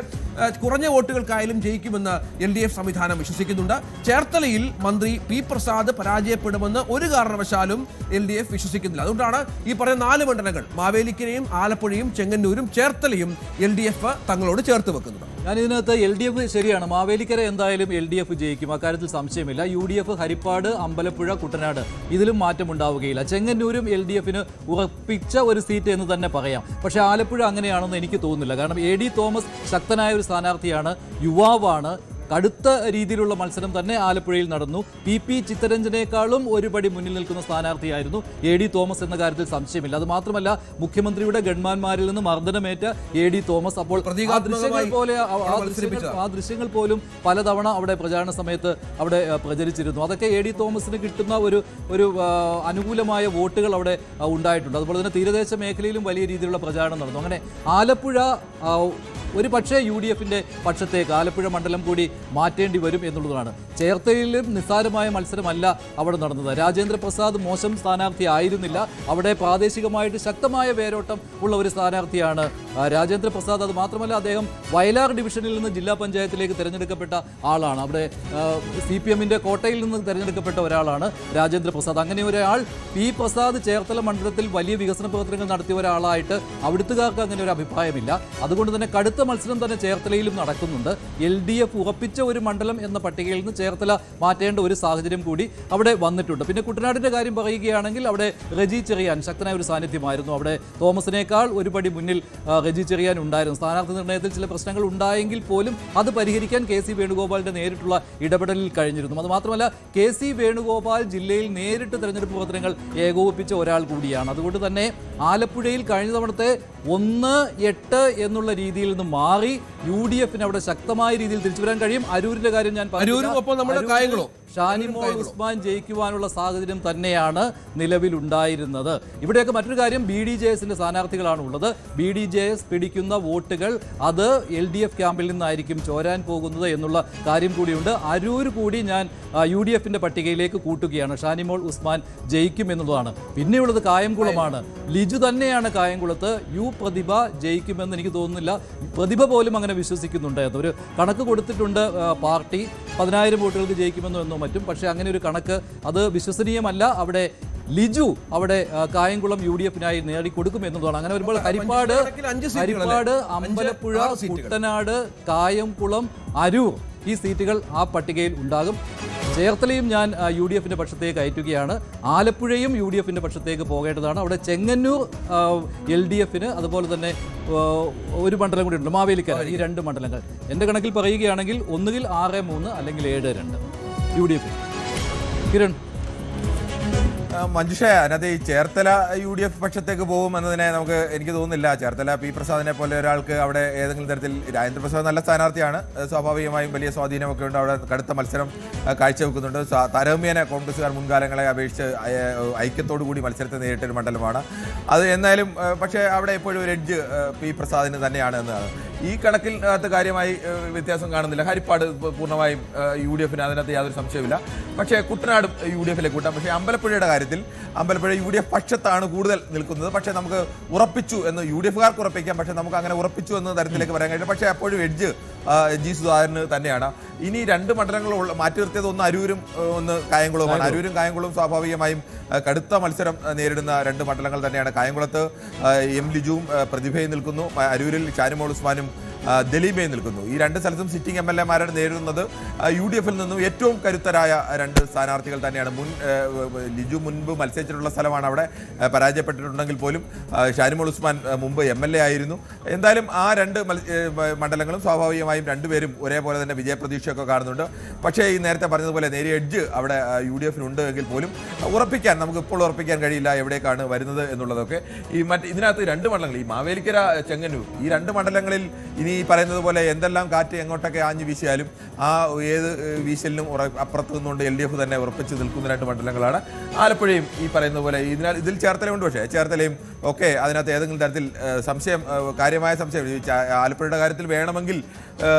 കുറഞ്ഞ വോട്ടുകൾക്കായാലും ജയിക്കുമെന്ന് LDF സംവിധാനം വിശ്വസിക്കുന്നുണ്ട്. ചേർത്തലയിൽ മന്ത്രി P പ്രസാദ് പരാജയപ്പെടുമെന്ന് ഒരു കാരണവശാലും LDF വിശ്വസിക്കുന്നില്ല. അതുകൊണ്ടാണ് ഈ പറയുന്ന 4 മണ്ഡലങ്ങൾ മാവേലിക്കരയും ആലപ്പുഴയും ചെങ്ങന്നൂരും ചേർത്തലയും LDF തങ്ങളോട് ചേർത്ത് വെക്കുന്നത്. ഞാനിതിനകത്ത് LDF ശരിയാണ്, മാവേലിക്കര എന്തായാലും LDF ജയിക്കും, അക്കാര്യത്തിൽ സംശയമില്ല. UDF ഹരിപ്പാട്, അമ്പലപ്പുഴ, കുട്ടനാട് ഇതിലും മാറ്റമുണ്ടാവുകയില്ല. ചെങ്ങന്നൂരും LDF-ന് ഉറപ്പിച്ച ഒരു സീറ്റ് എന്ന് തന്നെ പറയാം. പക്ഷേ ആലപ്പുഴ അങ്ങനെയാണെന്ന് എനിക്ക് തോന്നുന്നില്ല. കാരണം AD തോമസ് ശക്തനായ ഒരു സ്ഥാനാർത്ഥിയാണ്, യുവാവാണ്. കടുത്ത രീതിയിലുള്ള മത്സരം തന്നെ ആലപ്പുഴയിൽ നടന്നു. പി ചിത്തരഞ്ജനേക്കാളും ഒരു പടി മുന്നിൽ നിൽക്കുന്ന സ്ഥാനാർത്ഥിയായിരുന്നു AD തോമസ് എന്ന കാര്യത്തിൽ സംശയമില്ല. അത് മാത്രമല്ല, മുഖ്യമന്ത്രിയുടെ ഗൺമാന്മാരിൽ നിന്ന് മർദ്ദനമേറ്റ AD തോമസ് അപ്പോൾ ആ ദൃശ്യങ്ങൾ പോലും പലതവണ അവിടെ പ്രചാരണ സമയത്ത് അവിടെ പ്രചരിച്ചിരുന്നു. അതൊക്കെ AD തോമസിന് കിട്ടുന്ന ഒരു അനുകൂലമായ വോട്ടുകൾ അവിടെ ഉണ്ടായിട്ടുണ്ട്. അതുപോലെ തന്നെ തീരദേശ മേഖലയിലും വലിയ രീതിയിലുള്ള പ്രചാരണം നടന്നു. അങ്ങനെ ആലപ്പുഴ ഒരു പക്ഷേ UDFിന്റെ പക്ഷത്തേക്ക് ആലപ്പുഴ മണ്ഡലം കൂടി മാറ്റേണ്ടി വരും എന്നുള്ളതാണ്. ചേർത്തലയിലും നിസ്സാരമായ മത്സരമല്ല അവിടെ നടന്നത്. രാജേന്ദ്ര പ്രസാദ് മോശം സ്ഥാനാർത്ഥി ആയിരുന്നില്ല. അവിടെ പ്രാദേശികമായിട്ട് ശക്തമായ വേരോട്ടം ഉള്ള ഒരു സ്ഥാനാർത്ഥിയാണ് രാജേന്ദ്ര പ്രസാദ്. അത് മാത്രമല്ല, അദ്ദേഹം വയലാർ ഡിവിഷനിൽ നിന്ന് ജില്ലാ പഞ്ചായത്തിലേക്ക് തിരഞ്ഞെടുക്കപ്പെട്ട ആളാണ്. അവിടെ CPMന്റെ കോട്ടയിൽ നിന്ന് തിരഞ്ഞെടുക്കപ്പെട്ട ഒരാളാണ് രാജേന്ദ്ര പ്രസാദ്. അങ്ങനെ ഒരാൾ P പ്രസാദ് ചേർത്തല മണ്ഡലത്തിൽ വലിയ വികസന പ്രവർത്തനങ്ങൾ നടത്തിയ ഒരാളായിട്ട് അവിടുത്തുകാർക്ക് അങ്ങനെ ഒരു അഭിപ്രായമില്ല. അതുകൊണ്ട് തന്നെ കടുത്ത മത്സരം തന്നെ ചേർത്തലയിലും നടക്കുന്നുണ്ട്. LDF ഉറപ്പിച്ച ഒരു മണ്ഡലം എന്ന പട്ടികയിൽ നിന്ന് ചേർത്തല മാറ്റേണ്ട ഒരു സാഹചര്യം കൂടി അവിടെ വന്നിട്ടുണ്ട്. പിന്നെ കുട്ടനാടിന്റെ കാര്യം പറയുകയാണെങ്കിൽ അവിടെ റെജി ചെറിയാൻ ശക്തനായ ഒരു സാന്നിധ്യമായിരുന്നു. അവിടെ തോമസിനേക്കാൾ ഒരു പടി മുന്നിൽ റെജി ചെറിയാൻ ഉണ്ടായിരുന്നു. സ്ഥാനാർത്ഥി നിർണയത്തിൽ ചില പ്രശ്നങ്ങൾ ഉണ്ടായെങ്കിൽ പോലും അത് പരിഹരിക്കാൻ KC വേണുഗോപാലിന്റെ നേരിട്ടുള്ള ഇടപെടലിൽ കഴിഞ്ഞിരുന്നു. അത് മാത്രമല്ല, KC വേണുഗോപാൽ ജില്ലയിൽ നേരിട്ട് തെരഞ്ഞെടുപ്പ് പ്രവർത്തനങ്ങൾ ഏകോപിപ്പിച്ച ഒരാൾ കൂടിയാണ്. അതുകൊണ്ട് തന്നെ ആലപ്പുഴയിൽ കഴിഞ്ഞ തവണത്തെ 1-8 എന്നുള്ള രീതിയിൽ നിന്ന് മാറി UDFിന് അവിടെ ശക്തമായ രീതിയിൽ തിരിച്ചു വരാൻ കഴിയും. അരൂരിന്റെ കാര്യം ഞാൻ പറഞ്ഞു. ഷാനിമോൾ ഉസ്മാൻ ജയിക്കുവാനുള്ള സാഹചര്യം തന്നെയാണ് നിലവിലുണ്ടായിരുന്നത്. ഇവിടെയൊക്കെ മറ്റൊരു കാര്യം, BDJSന്റെ സ്ഥാനാർത്ഥികളാണ് ഉള്ളത്. BDJS പിടിക്കുന്ന വോട്ടുകൾ അത് LDF ക്യാമ്പിൽ നിന്നായിരിക്കും ചോരാൻ പോകുന്നത് എന്നുള്ള കാര്യം കൂടിയുണ്ട്. അരൂർ കൂടി ഞാൻ UDFിന്റെ പട്ടികയിലേക്ക് കൂട്ടുകയാണ്. ഷാനിമോൾ ഉസ്മാൻ ജയിക്കും എന്നുള്ളതാണ്. പിന്നെയുള്ളത് കായംകുളമാണ്. ലിജു തന്നെയാണ് കായംകുളത്ത്. പ്രതിഭ ജയിക്കുമെന്ന് എനിക്ക് തോന്നുന്നില്ല. പ്രതിഭ പോലും അങ്ങനെ വിശ്വസിക്കുന്നുണ്ട്. ഒരു കണക്ക് കൊടുത്തിട്ടുണ്ട് പാർട്ടി 10,000 വോട്ടുകൾക്ക് ജയിക്കുമെന്നോ എന്നോ മറ്റും. പക്ഷേ അങ്ങനെ ഒരു കണക്ക് അത് വിശ്വസനീയമല്ല. അവിടെ ലിജു അവിടെ കായംകുളം UDFിനായി നേടിക്കൊടുക്കും എന്നതാണ്. അങ്ങനെ വരുമ്പോൾ ഹരിപ്പാട്, അമ്പലപ്പുഴ, കുട്ടനാട്, കായംകുളം, അരൂർ ഈ സീറ്റുകൾ ആ പട്ടികയിൽ ഉണ്ടാകും. ചേർത്തലയും ഞാൻ UDFിന്റെ പക്ഷത്തേക്ക് അയറ്റുകയാണ്. ആലപ്പുഴയും UDFിന്റെ പക്ഷത്തേക്ക് പോകേണ്ടതാണ്. അവിടെ ചെങ്ങന്നൂർ LDFിന്, അതുപോലെ തന്നെ ഒരു മണ്ഡലം കൂടി ഉണ്ട്, മാവേലിക്കര. ഈ 2 മണ്ഡലങ്ങൾ എൻ്റെ കണക്കിൽ പറയുകയാണെങ്കിൽ ഒന്നുകിൽ 6-3 അല്ലെങ്കിൽ 7-2 UDF. കിരൺ, മഞ്ജുഷ, അതിനകത്ത് ഈ ചേർത്തല UDF പക്ഷത്തേക്ക് പോകും എന്നതിനെ എനിക്ക് തോന്നുന്നില്ല. ചേർത്തല P പ്രസാദിനെ പോലെ ഒരാൾക്ക് അവിടെ ഏതെങ്കിലും തരത്തിൽ, രാജേന്ദ്ര പ്രസാദ് നല്ല സ്ഥാനാർത്ഥിയാണ്, സ്വാഭാവികമായും വലിയ സ്വാധീനമൊക്കെ ഉണ്ട്. അവിടെ കടുത്ത മത്സരം കാഴ്ചവെക്കുന്നുണ്ട്. താരതമ്യേന കോൺഗ്രസ്സുകാർ മുൻകാലങ്ങളെ അപേക്ഷിച്ച് ഐക്യത്തോടു കൂടി മത്സരത്തെ നേരിട്ടൊരു മണ്ഡലമാണ് അത്. എന്നാലും പക്ഷേ അവിടെ എപ്പോഴും ഒരു എഡ്ജ് P പ്രസാദിന് തന്നെയാണ് എന്നതാണ്. ഈ കണക്കിനകത്ത് കാര്യമായി വ്യത്യാസം കാണുന്നില്ല. ഹരിപ്പാട് പൂർണ്ണമായും UDFിന്, അതിനകത്ത് യാതൊരു സംശയമില്ല. പക്ഷേ കുട്ടനാടും UDFിലേക്ക് കൂട്ടാം. പക്ഷേ അമ്പലപ്പുഴയുടെ കാര്യത്തിൽ അമ്പലപ്പുഴ UDF പക്ഷത്താണ് കൂടുതൽ നിൽക്കുന്നത്. പക്ഷേ നമുക്ക് ഉറപ്പിച്ചു എന്ന് UDFകാർക്ക് ഉറപ്പിക്കാം. പക്ഷേ നമുക്ക് അങ്ങനെ ഉറപ്പിച്ചു എന്ന തരത്തിലേക്ക് പറയാൻ കഴിയില്ല. പക്ഷേ അപ്പോഴും എഡ്ജ് G സുധാകരന് തന്നെയാണ്. ഇനി 2 മണ്ഡലങ്ങൾ മാറ്റി നിർത്തിയത്, ഒന്ന് അരൂരും ഒന്ന് കായംകുളവുമാണ്. അരൂരും കായംകുളവും സ്വാഭാവികമായും കടുത്ത മത്സരം നേരിടുന്ന 2 മണ്ഡലങ്ങൾ തന്നെയാണ്. കായംകുളത്ത് M ലിജുവും പ്രതിഭയും നിൽക്കുന്നു. അരൂരിൽ ഷാനിമോൾ ഉസ്മാനും ദിലീപേയും നിൽക്കുന്നു. ഈ 2 സ്ഥലത്തും സിറ്റിംഗ് MLAമാരാണ് നേരിടുന്നത്. UDFിൽ നിന്നും ഏറ്റവും കരുത്തരായ 2 സ്ഥാനാർത്ഥികൾ തന്നെയാണ്. ലിജു മുൻപ് മത്സരിച്ചിട്ടുള്ള സ്ഥലമാണ്. അവിടെ പരാജയപ്പെട്ടിട്ടുണ്ടെങ്കിൽ പോലും ഷാനിമോൾ ഉസ്മാൻ മുമ്പ് MLA ആയിരുന്നു. എന്തായാലും ആ 2 മണ്ഡലങ്ങളും സ്വാഭാവികമായും 2 പേരും ഒരേപോലെ തന്നെ വിജയപ്രതീക്ഷയൊക്കെ കാണുന്നുണ്ട്. പക്ഷേ ഈ നേരത്തെ പറഞ്ഞതുപോലെ നേരിയ എഡ്ജ് അവിടെ UDFിനുണ്ട് എങ്കിൽ പോലും നമുക്ക് ഇപ്പോൾ ഉറപ്പിക്കാൻ കഴിയില്ല എവിടേക്കാണ് വരുന്നത് എന്നുള്ളതൊക്കെ. ഇതിനകത്ത് 2 മണ്ഡലങ്ങൾ, ഈ മാവേലിക്കര, ചെങ്ങന്നൂർ, ഈ 2 മണ്ഡലങ്ങളിൽ ഇനി പറയുന്നത് പോലെ എന്തെല്ലാം കാറ്റ് എങ്ങോട്ടൊക്കെ ആഞ്ഞു വീശിയാലും ആ ഏത് വീശലിനും അപ്പുറത്ത് നിന്നുകൊണ്ട് LDF തന്നെ ഉറപ്പിച്ച് നിൽക്കുന്ന 2 മണ്ഡലങ്ങളാണ്. ആലപ്പുഴയും ഈ പറയുന്ന പോലെ ഇതിൽ ചേർത്തലയുണ്ട്. പക്ഷേ ചേർത്തലയും ഒക്കെ അതിനകത്ത് ഏതെങ്കിലും തരത്തിൽ കാര്യമായ സംശയം ആലപ്പുഴയുടെ കാര്യത്തിൽ വേണമെങ്കിൽ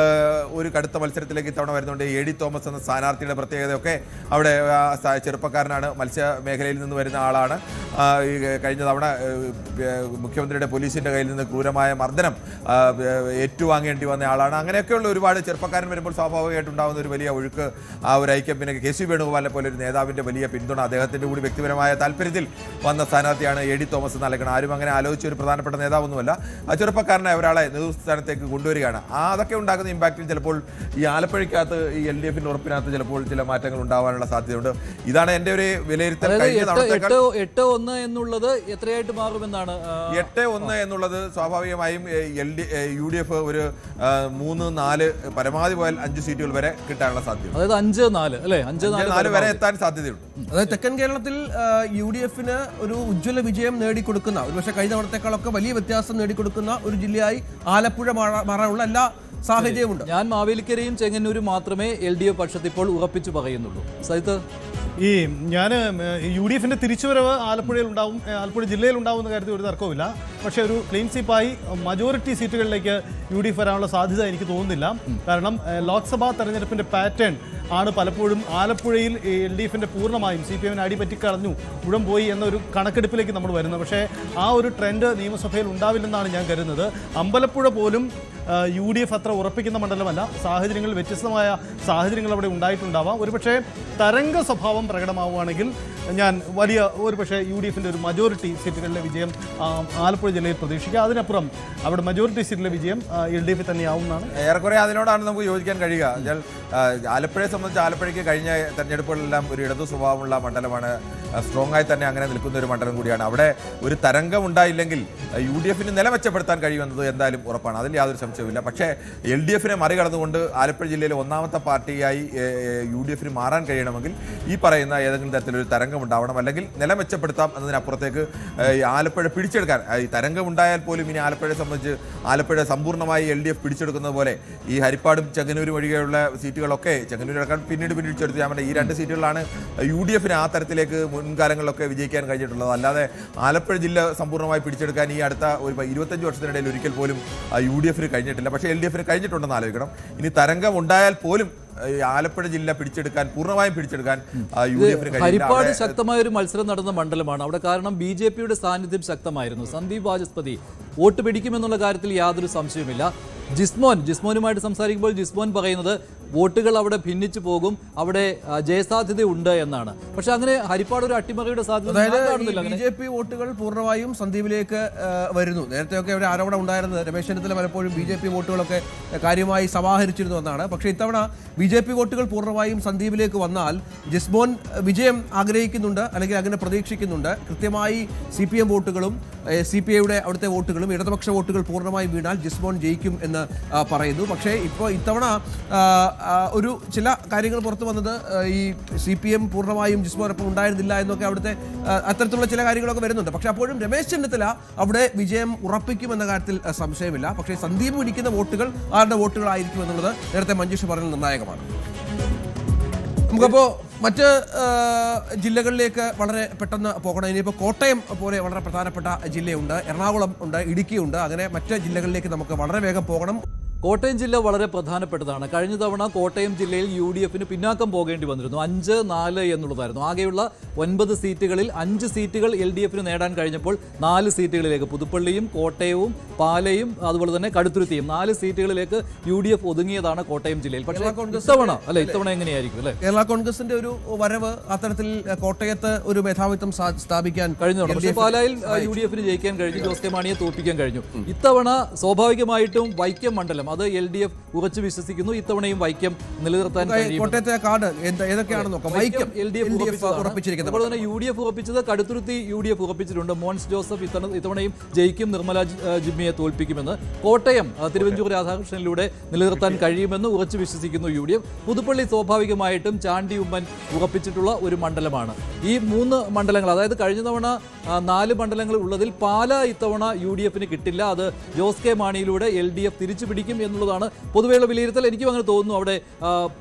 ഒരു കടുത്ത മത്സരത്തിലേക്ക് ഇത്തവണ വരുന്നുണ്ട്. AD തോമസ് എന്ന സ്ഥാനാർത്ഥിയുടെ പ്രത്യേകതയൊക്കെ അവിടെ ചെറുപ്പക്കാരനാണ്, മത്സ്യ മേഖലയിൽ നിന്ന് വരുന്ന ആളാണ്. കഴിഞ്ഞ തവണ മുഖ്യമന്ത്രിയുടെ പോലീസിന്റെ കയ്യിൽ നിന്ന് ക്രൂരമായ മർദ്ദനം ഏറ്റുവാങ്ങേണ്ടി വന്ന ആളാണ്. അങ്ങനെയൊക്കെയുള്ള ഒരുപാട് ചെറുപ്പക്കാരൻ വരുമ്പോൾ സ്വാഭാവികമായിട്ടുണ്ടാകുന്ന ഒരു വലിയ ഒഴുക്ക്, ആ ഒരു ഐക്യം, പിന്നെ KC വേണുഗോപാലിനെ പോലെ ഒരു നേതാവിന്റെ വലിയ പിന്തുണ, അദ്ദേഹത്തിന്റെ കൂടി വ്യക്തിപരമായ താല്പര്യത്തിൽ വന്ന സ്ഥാനാർത്ഥിയാണ് AD തോമസ് എന്ന് നൽകണം. ആരും അങ്ങനെ ആലോചിച്ച ഒരു പ്രധാനപ്പെട്ട നേതാവൊന്നുമല്ല. ആ ചെറുപ്പക്കാരനെ ഒരാളെ നേതൃസ്ഥാനത്തേക്ക് കൊണ്ടുവരികയാണ്. അതൊക്കെ ഉണ്ടാക്കുന്ന ഇമ്പാക്റ്റിൽ ചിലപ്പോൾ ഈ ആലപ്പുഴയ്ക്കകത്ത് ഈ LDFിന്റെ ഉറപ്പിനകത്ത് ചിലപ്പോൾ ചില മാറ്റങ്ങൾ ഉണ്ടാവാനുള്ള സാധ്യതയുണ്ട്. ഇതാണ് എന്റെ ഒരു വിലയിരുത്തൽ. 8-1 എന്നുള്ളത് എത്രയായിട്ട് മാറുമെന്നാണ്? 8-1 എന്നുള്ളത് സ്വാഭാവികമായും UDF ഒരു ഒരു 3-4 പരമാവധി പോയാൽ 5 സീറ്റുകൾ വരെ കിട്ടാനുള്ള സാധ്യത, അതായത് 5-4 അല്ലേ, 5-4 വരെ എത്താൻ സാധ്യതയുണ്ട്. അതായത് തെക്കൻ കേരളത്തിൽ UDF ഒരു ഉജ്ജ്വല വിജയം നേടിക്കൊടുക്കുന്ന, ഒരുപക്ഷെ കഴിഞ്ഞ തവണത്തേക്കാളൊക്കെ വലിയ വ്യത്യാസം നേടിക്കൊടുക്കുന്ന ഒരു ജില്ലയായി ആലപ്പുഴ മാറാനുള്ള എല്ലാ സാഹചര്യമുണ്ട്. ഞാൻ മാവേലിക്കരയും ചെങ്ങന്നൂരും മാത്രമേ LDF പക്ഷത്ത് ഇപ്പോൾ ഉറപ്പിച്ചു പറയുന്നുള്ളൂ. സജിത്ത്, ഈ ഞാൻ UDF തിരിച്ചുവരവ് ആലപ്പുഴയിൽ ഉണ്ടാവും, ആലപ്പുഴ ജില്ലയിൽ ഉണ്ടാവുന്ന കാര്യത്തിൽ ഒരു തർക്കവുമില്ല. പക്ഷേ ഒരു ക്ലീൻ സ്വീപ്പായി മജോറിറ്റി സീറ്റുകളിലേക്ക് UDF വരാനുള്ള സാധ്യത എനിക്ക് തോന്നുന്നില്ല. കാരണം ലോക്സഭാ തെരഞ്ഞെടുപ്പിന്റെ പാറ്റേൺ ആണ് പലപ്പോഴും ആലപ്പുഴയിൽ LDF പൂർണ്ണമായും CPM അടിപറ്റിക്കളഞ്ഞു, മുഴുവൻ പോയി എന്നൊരു കണക്കെടുപ്പിലേക്ക് നമ്മൾ വരുന്നത്. പക്ഷേ ആ ഒരു ട്രെൻഡ് നിയമസഭയിൽ ഉണ്ടാവില്ലെന്നാണ് ഞാൻ കരുതുന്നത്. അമ്പലപ്പുഴ പോലും UDF അത്ര ഉറപ്പിക്കുന്ന മണ്ഡലമല്ല. സാഹചര്യങ്ങൾ, വ്യത്യസ്തമായ സാഹചര്യങ്ങൾ അവിടെ ഉണ്ടായിട്ടുണ്ടാവാം. ഒരുപക്ഷെ തരംഗ സ്വഭാവം പ്രകടമാവുകയാണെങ്കിൽ ഞാൻ ഒരുപക്ഷെ UDF ഒരു മജോറിറ്റി സീറ്റുകളിലെ വിജയം ആലപ്പുഴ ജില്ലയിൽ പ്രതീക്ഷിക്കുക. അതിനപ്പുറം അവിടെ മജോറിറ്റി സീറ്റിലെ വിജയം LDF തന്നെയാവുമെന്നാണ്. ഏറെക്കുറെ അതിനോടാണ് നമുക്ക് യോജിക്കാൻ കഴിയുക. എന്നാൽ ആലപ്പുഴയെ സംബന്ധിച്ച് ആലപ്പുഴയ്ക്ക് കഴിഞ്ഞ തെരഞ്ഞെടുപ്പുകളിലെല്ലാം ഒരു ഇടതു സ്വഭാവമുള്ള മണ്ഡലമാണ്, സ്ട്രോങ് ആയി തന്നെ അങ്ങനെ നിൽക്കുന്ന ഒരു മണ്ഡലം കൂടിയാണ്. അവിടെ ഒരു തരംഗം ഉണ്ടായില്ലെങ്കിൽ UDF നില മെച്ചപ്പെടുത്താൻ കഴിയുമെന്നത് എന്തായാലും ഉറപ്പാണ്, അതിൽ യാതൊരു സംശയവുമില്ല. പക്ഷേ LDF മറികടന്നുകൊണ്ട് ആലപ്പുഴ ജില്ലയിലെ ഒന്നാമത്തെ പാർട്ടിയായി UDF മാറാൻ കഴിയണമെങ്കിൽ ഈ പറയുന്ന ഏതെങ്കിലും തരത്തിലൊരു തരംഗം ഉണ്ടാവണം, അല്ലെങ്കിൽ നില മെച്ചപ്പെടുത്താം എന്നതിനപ്പുറത്തേക്ക് ആലപ്പുഴ പിടിച്ചെടുക്കാൻ, ഈ തരംഗം ഉണ്ടായാൽ പോലും ഇനി ആലപ്പുഴയെ സംബന്ധിച്ച് ആലപ്പുഴ സമ്പൂർണ്ണമായി LDF പിടിച്ചെടുക്കുന്നത് പോലെ ഈ ഹരിപ്പാടും ചെങ്ങന്നൂരും ഒഴികെയുള്ള സീറ്റുകളൊക്കെ ചെങ്ങന്നൂരടക്കം പിന്നീട് പിടിച്ചെടുത്ത് ഞാൻ പറഞ്ഞ ഈ 2 സീറ്റുകളാണ് UDF ആ തരത്തിലേക്ക് മുൻകാലങ്ങളിലൊക്കെ വിജയിക്കാൻ കഴിഞ്ഞിട്ടുള്ളത്. അല്ലാതെ ആലപ്പുഴ ജില്ല സമ്പൂർണ്ണമായി പിടിച്ചെടുക്കാൻ ഈ അടുത്ത ഒരു 25 വർഷത്തിനിടയിൽ ഒരിക്കൽ പോലും UDF കഴിഞ്ഞിട്ടില്ല. പക്ഷേ LDF കഴിഞ്ഞിട്ടുണ്ടെന്ന് ആലോചിക്കണം. ഇനി തരംഗം ഉണ്ടായാൽ പോലും ആലപ്പുഴ ജില്ല പൂർണ്ണമായും പിടിച്ചെടുക്കാൻ UDF ഹരിപ്പാട് ശക്തമായ ഒരു മത്സരം നടന്ന മണ്ഡലമാണ് അവിടെ. കാരണം BJPയുടെ സാന്നിധ്യം ശക്തമായിരുന്നു. സന്ദീപ് വാചസ്പതി വോട്ട് പിടിക്കുമെന്നുള്ള കാര്യത്തിൽ യാതൊരു സംശയവുമില്ല. ജിസ്മോനുമായിട്ട് സംസാരിക്കുമ്പോൾ ജിസ്മോൻ പറയുന്നത് വോട്ടുകൾ അവിടെ ഭിന്നിച്ചു പോകും, അവിടെ ജയസാധ്യതയുണ്ട് എന്നാണ്. പക്ഷെ അങ്ങനെ ഹരിപ്പാട് ഒരു അട്ടിമറിയുടെ സാധ്യത കാണുന്നില്ല. BJP വോട്ടുകൾ പൂർണ്ണമായും സന്ദീപിലേക്ക് വരുന്നു. നേരത്തെയൊക്കെ ഒരു ആരോപണം ഉണ്ടായിരുന്നത് രമേശ് ചെന്നിത്തല പലപ്പോഴും BJP വോട്ടുകളൊക്കെ കാര്യമായി സമാഹരിച്ചിരുന്നു എന്നാണ്. പക്ഷേ ഇത്തവണ BJP വോട്ടുകൾ പൂർണ്ണമായും സന്ദീപിലേക്ക് വന്നാൽ ജിസ്മോൻ വിജയം ആഗ്രഹിക്കുന്നുണ്ട്, അല്ലെങ്കിൽ അങ്ങനെ പ്രതീക്ഷിക്കുന്നുണ്ട്. കൃത്യമായി CPM വോട്ടുകളും CPIയുടെ അവിടുത്തെ വോട്ടുകളും ഇടതുപക്ഷ വോട്ടുകൾ പൂർണ്ണമായും വീണാൽ ജിസ്മോൻ ജയിക്കും എന്ന് പറയുന്നു. പക്ഷേ ഇപ്പോൾ ഇത്തവണ ഒരു ചില കാര്യങ്ങൾ പുറത്തു വന്നത് ഈ CPM പൂർണ്ണമായും ജിസ്മോനൊപ്പം ഉണ്ടായിരുന്നില്ല എന്നൊക്കെ അവിടുത്തെ അത്തരത്തിലുള്ള ചില കാര്യങ്ങളൊക്കെ വരുന്നുണ്ട്. പക്ഷേ അപ്പോഴും രമേശ് ചെന്നിത്തല അവിടെ വിജയം ഉറപ്പിക്കുമെന്ന കാര്യത്തിൽ സംശയമില്ല. പക്ഷേ സന്ദീപ് പിടിക്കുന്ന വോട്ടുകൾ ആരുടെ വോട്ടുകളായിരിക്കും എന്നുള്ളത് നേരത്തെ മഞ്ജുഷ പറഞ്ഞത് നിർണായകമാണ്. നമുക്കപ്പോൾ മറ്റ് ജില്ലകളിലേക്ക് വളരെ പെട്ടെന്ന് പോകണം. ഇനിയിപ്പോൾ കോട്ടയം പോലെ വളരെ പ്രധാനപ്പെട്ട ജില്ലയുണ്ട്, എറണാകുളം ഉണ്ട്, ഇടുക്കിയുണ്ട്. അങ്ങനെ മറ്റ് ജില്ലകളിലേക്ക് നമുക്ക് വളരെ വേഗം പോകണം. കോട്ടയം ജില്ല വളരെ പ്രധാനപ്പെട്ടതാണ്. കഴിഞ്ഞ തവണ കോട്ടയം ജില്ലയിൽ UDF പിന്നാക്കം പോകേണ്ടി വന്നിരുന്നു. 5-4 എന്നുള്ളതായിരുന്നു. ആകെയുള്ള 9 സീറ്റുകളിൽ 5 സീറ്റുകൾ LDF നേടാൻ കഴിഞ്ഞപ്പോൾ 4 സീറ്റുകളിലേക്ക് പുതുപ്പള്ളിയും കോട്ടയവും പാലയും അതുപോലെ തന്നെ കടുത്തുരുത്തിയും 4 സീറ്റുകളിലേക്ക് UDF ഒതുങ്ങിയതാണ് കോട്ടയം ജില്ലയിൽ. പക്ഷേ ഇത്തവണ എങ്ങനെയായിരിക്കും അല്ലേ? കേരള കോൺഗ്രസിന്റെ ഒരു വരവ് അത്തരത്തിൽ കോട്ടയത്ത് ഒരു മേധാവിത്വം സ്ഥാപിക്കാൻ കഴിഞ്ഞു. പക്ഷേ പാലായിൽ UDF ജയിക്കാൻ കഴിഞ്ഞു, ജോസ് കെ മാണിയെ തോൽപ്പിക്കാൻ കഴിഞ്ഞു. ഇത്തവണ സ്വാഭാവികമായിട്ടും വൈക്കം മണ്ഡലം അത് LDF ഉറച്ചു വിശ്വസിക്കുന്നു. ഇത്തവണയും വൈക്കം നിലനിർത്താൻ കഴിയും. കോട്ടയത്തെ കാർഡ് ഏതൊക്കെയാണെന്ന് നോക്കാം. വൈക്കം LDF ഉറപ്പിച്ചിരിക്കുന്നത്. അതുപോലെ തന്നെ UDF ഉറപ്പിച്ചത് കടുത്തുരുത്തി UDF ഉറപ്പിച്ചിട്ടുണ്ട്. മോൻസ് ജോസഫ് ഇത്തവണയും ജയിക്കും, നിർമ്മല ജിമ്മിയെ തോൽപ്പിക്കുമെന്ന്. കോട്ടയം തിരുവഞ്ചൂർ രാധാകൃഷ്ണനിലൂടെ നിലനിർത്താൻ കഴിയുമെന്ന് ഉറച്ചു വിശ്വസിക്കുന്നു UDF. പുതുപ്പള്ളി സ്വാഭാവികമായിട്ടും ചാണ്ടി ഉമ്മൻ ഉറപ്പിച്ചിട്ടുള്ള ഒരു മണ്ഡലമാണ്. ഈ 3 മണ്ഡലങ്ങൾ, അതായത് കഴിഞ്ഞ തവണ 4 മണ്ഡലങ്ങൾ ഉള്ളതിൽ പാല ഇത്തവണ UDF കിട്ടില്ല. അത് ജോസ് കെ മാണിയിലൂടെ LDF തിരിച്ചു പിടിക്കും എന്നുള്ളതാണ് പൊതുവെയുള്ള വിലയിരുത്തൽ. എനിക്കും അങ്ങനെ തോന്നുന്നു അവിടെ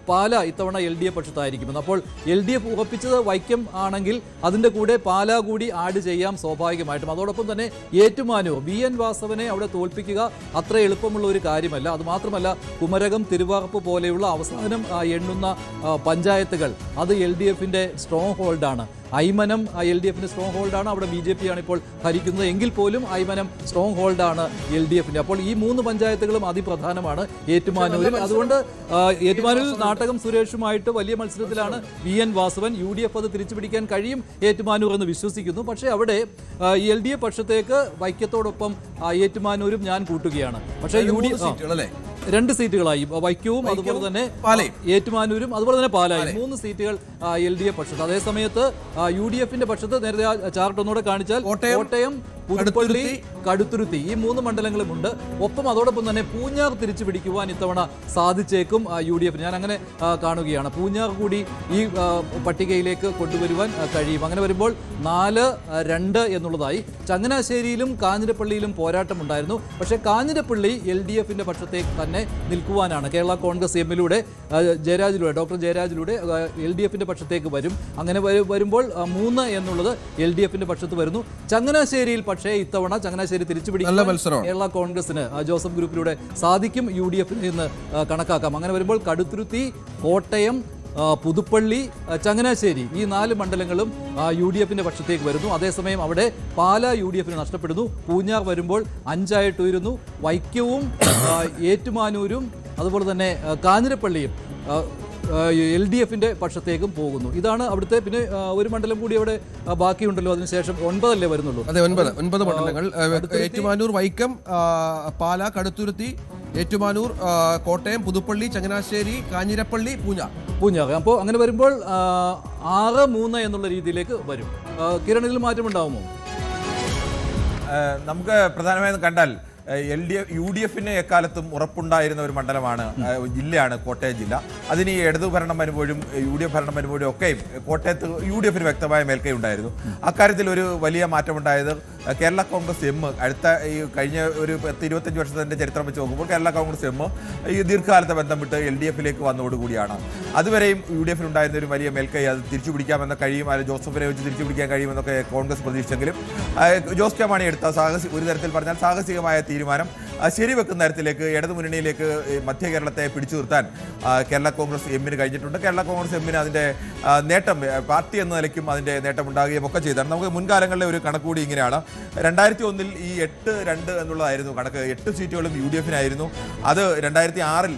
പാല ഇത്തവണ LDF പക്ഷത്തായിരിക്കുമെന്ന്. അപ്പോൾ LDF ഉറപ്പിച്ചത് വൈക്കം ആണെങ്കിൽ അതിൻ്റെ കൂടെ പാല കൂടി ആഡ് ചെയ്യാം സ്വാഭാവികമായിട്ടും. അതോടൊപ്പം തന്നെ ഏറ്റുമാനൂർ VN വാസവനെ അവിടെ തോൽപ്പിക്കുക അത്ര എളുപ്പമുള്ള ഒരു കാര്യമല്ല. അതുമാത്രമല്ല, കുമരകം, തിരുവാർപ്പ് പോലെയുള്ള അവസാനം എണ്ണുന്ന പഞ്ചായത്തുകൾ അത് LDF സ്ട്രോങ് ഹോൾഡാണ്. ഐമനം LDF സ്ട്രോങ് ഹോൾഡാണ്. അവിടെ BJP ആണ് ഇപ്പോൾ ഭരിക്കുന്നത്. എങ്കിൽ പോലും ഐമനം സ്ട്രോങ് ഹോൾഡാണ് LDF. അപ്പോൾ ഈ 3 പഞ്ചായത്തുകളും അതിപ്രധാനമാണ് ഏറ്റുമാനൂരിൽ. അതുകൊണ്ട് ഏറ്റുമാനൂരിൽ നാട്ടകം സുരേഷുമായിട്ട് വലിയ മത്സരത്തിലാണ് VN വാസവൻ. UDF അത് തിരിച്ചുപിടിക്കാൻ കഴിയും ഏറ്റുമാനൂർ എന്ന് വിശ്വസിക്കുന്നു. പക്ഷേ അവിടെ LDF പക്ഷത്തേക്ക് വൈക്കത്തോടൊപ്പം ഏറ്റുമാനൂരും ഞാൻ കൂട്ടുകയാണ്. പക്ഷേ 2 സീറ്റുകളായി വൈക്കവും അതുപോലെ തന്നെ ഏറ്റുമാനൂരും അതുപോലെ തന്നെ പാലായും 3 സീറ്റുകൾ LDF പക്ഷത്ത്. അതേസമയത്ത് UDF പക്ഷത്ത് നേരത്തെ ചാർട്ട് ഒന്നുകൂടെ കാണിച്ചാൽ കോട്ടയം, പുതുപ്പള്ളി, കടുത്തുരുത്തി ഈ 3 മണ്ഡലങ്ങളുമുണ്ട്. ഒപ്പം അതോടൊപ്പം തന്നെ പൂഞ്ഞാർ തിരിച്ചു പിടിക്കുവാൻ ഇത്തവണ സാധിച്ചേക്കും UDF. ഞാൻ അങ്ങനെ കാണുകയാണ്. പൂഞ്ഞാർ കൂടി ഈ പട്ടികയിലേക്ക് കൊണ്ടുവരുവാൻ കഴിയും. അങ്ങനെ വരുമ്പോൾ 4-2 എന്നുള്ളതായി. ചങ്ങനാശ്ശേരിയിലും കാഞ്ഞിരപ്പള്ളിയിലും പോരാട്ടമുണ്ടായിരുന്നു. പക്ഷേ കാഞ്ഞിരപ്പള്ളി LDFിന്റെ പക്ഷത്തേക്ക് തന്നെ നിൽക്കുവാനാണ്. കേരള കോൺഗ്രസ് എമ്മിലൂടെ ഡോക്ടർ ജയരാജിലൂടെ LDFിന്റെ പക്ഷത്തേക്ക് വരും. അങ്ങനെ വരുമ്പോൾ 3 എന്നുള്ളത് LDFിന്റെ പക്ഷത്ത് വരുന്നു. ചങ്ങനാശ്ശേരിയിൽ പക്ഷേ ഇത്തവണ ചങ്ങനാശ്ശേരി തിരിച്ചുപിടിക്കാൻ കേരള കോൺഗ്രസിന് ജോസഫ് ഗ്രൂപ്പിലൂടെ സാധിക്കും. UDFിൽ നിന്ന് കണക്കാക്കാം. അങ്ങനെ വരുമ്പോൾ കടുത്തുരുത്തി, കോട്ടയം, പുതുപ്പള്ളി, ചങ്ങനാശ്ശേരി ഈ 4 മണ്ഡലങ്ങളും UDFിന്റെ പക്ഷത്തേക്ക് വരുന്നു. അതേസമയം അവിടെ പാലാ UDFിന് നഷ്ടപ്പെടുന്നു. പൂഞ്ഞാർ വരുമ്പോൾ 5 ഉയരുന്നു. വൈക്കവും ഏറ്റുമാനൂരും അതുപോലെ തന്നെ കാഞ്ഞിരപ്പള്ളിയും LDFിന്റെ പക്ഷത്തേക്കും പോകുന്നു. ഇതാണ് അവിടുത്തെ. പിന്നെ ഒരു മണ്ഡലം കൂടി അവിടെ ബാക്കിയുണ്ടല്ലോ. അതിനുശേഷം 9 അല്ലേ വരുന്നുള്ളൂ? അതെ, 9 മണ്ഡലങ്ങൾ. ഏറ്റുമാനൂർ, വൈക്കം, പാലാ, കടുത്തുരുത്തി, ഏറ്റുമാനൂർ, കോട്ടയം, പുതുപ്പള്ളി, ചങ്ങനാശ്ശേരി, കാഞ്ഞിരപ്പള്ളി, പൂഞ്ഞാർ. അപ്പോൾ അങ്ങനെ വരുമ്പോൾ 6-3 എന്നുള്ള രീതിയിലേക്ക് വരും. കിരണിൽ മാറ്റമുണ്ടാവുമോ? നമുക്ക് പ്രധാനമായും കണ്ടാൽ UDFിന് എക്കാലത്തും ഉറപ്പുണ്ടായിരുന്ന ഒരു മണ്ഡലമാണ്, ജില്ലയാണ് കോട്ടയം ജില്ല. അതിന് ഈ ഇടതു ഭരണം വരുമ്പോഴും UDF ഭരണം വരുമ്പോഴും ഒക്കെയും കോട്ടയത്ത് UDFിന് വ്യക്തമായ മേൽക്കൈ ഉണ്ടായിരുന്നു. അക്കാര്യത്തിൽ ഒരു വലിയ മാറ്റമുണ്ടായത് കേരള കോൺഗ്രസ് എം അടുത്ത ഈ കഴിഞ്ഞ ഒരു 10-25 വർഷത്തിൻ്റെ ചരിത്രം വെച്ച് നോക്കുമ്പോൾ കേരള കോൺഗ്രസ് എം ഈ ദീർഘകാലത്തെ ബന്ധം വിട്ട് LDFിലേക്ക് വന്നതോടുകൂടിയാണ്. അതുവരെയും UDFിനുണ്ടായിരുന്ന ഒരു വലിയ മേൽക്കൈ അത് തിരിച്ചു പിടിക്കാമെന്ന കഴിയും, അല്ലെങ്കിൽ ജോസഫിനെ വെച്ച് തിരിച്ചു പിടിക്കാൻ കഴിയുമെന്നൊക്കെ കോൺഗ്രസ് പ്രതീക്ഷിച്ചെങ്കിലും ജോസ് കെ മാണി എടുത്ത ഒരു തരത്തിൽ പറഞ്ഞാൽ സാഹസികമായ തീരുമാനം ശരിവെക്കുന്ന തരത്തിലേക്ക് ഇടതുമുന്നണിയിലേക്ക് മധ്യ കേരളത്തെ പിടിച്ചു നിർത്താൻ കേരള കോൺഗ്രസ് എമ്മിന് കഴിഞ്ഞിട്ടുണ്ട്. കേരള കോൺഗ്രസ് എമ്മിന് അതിൻ്റെ നേട്ടം, പാർട്ടി എന്ന നിലയ്ക്കും അതിൻ്റെ നേട്ടം ഉണ്ടാകുകയും ഒക്കെ ചെയ്താണ്. നമുക്ക് മുൻകാലങ്ങളിലെ ഒരു കണക്കുകൂടി ഇങ്ങനെയാണ്. 2001 ഈ 8-2 എന്നുള്ളതായിരുന്നു കണക്ക്. 8 സീറ്റുകളും UDFിനായിരുന്നു. അത് 2006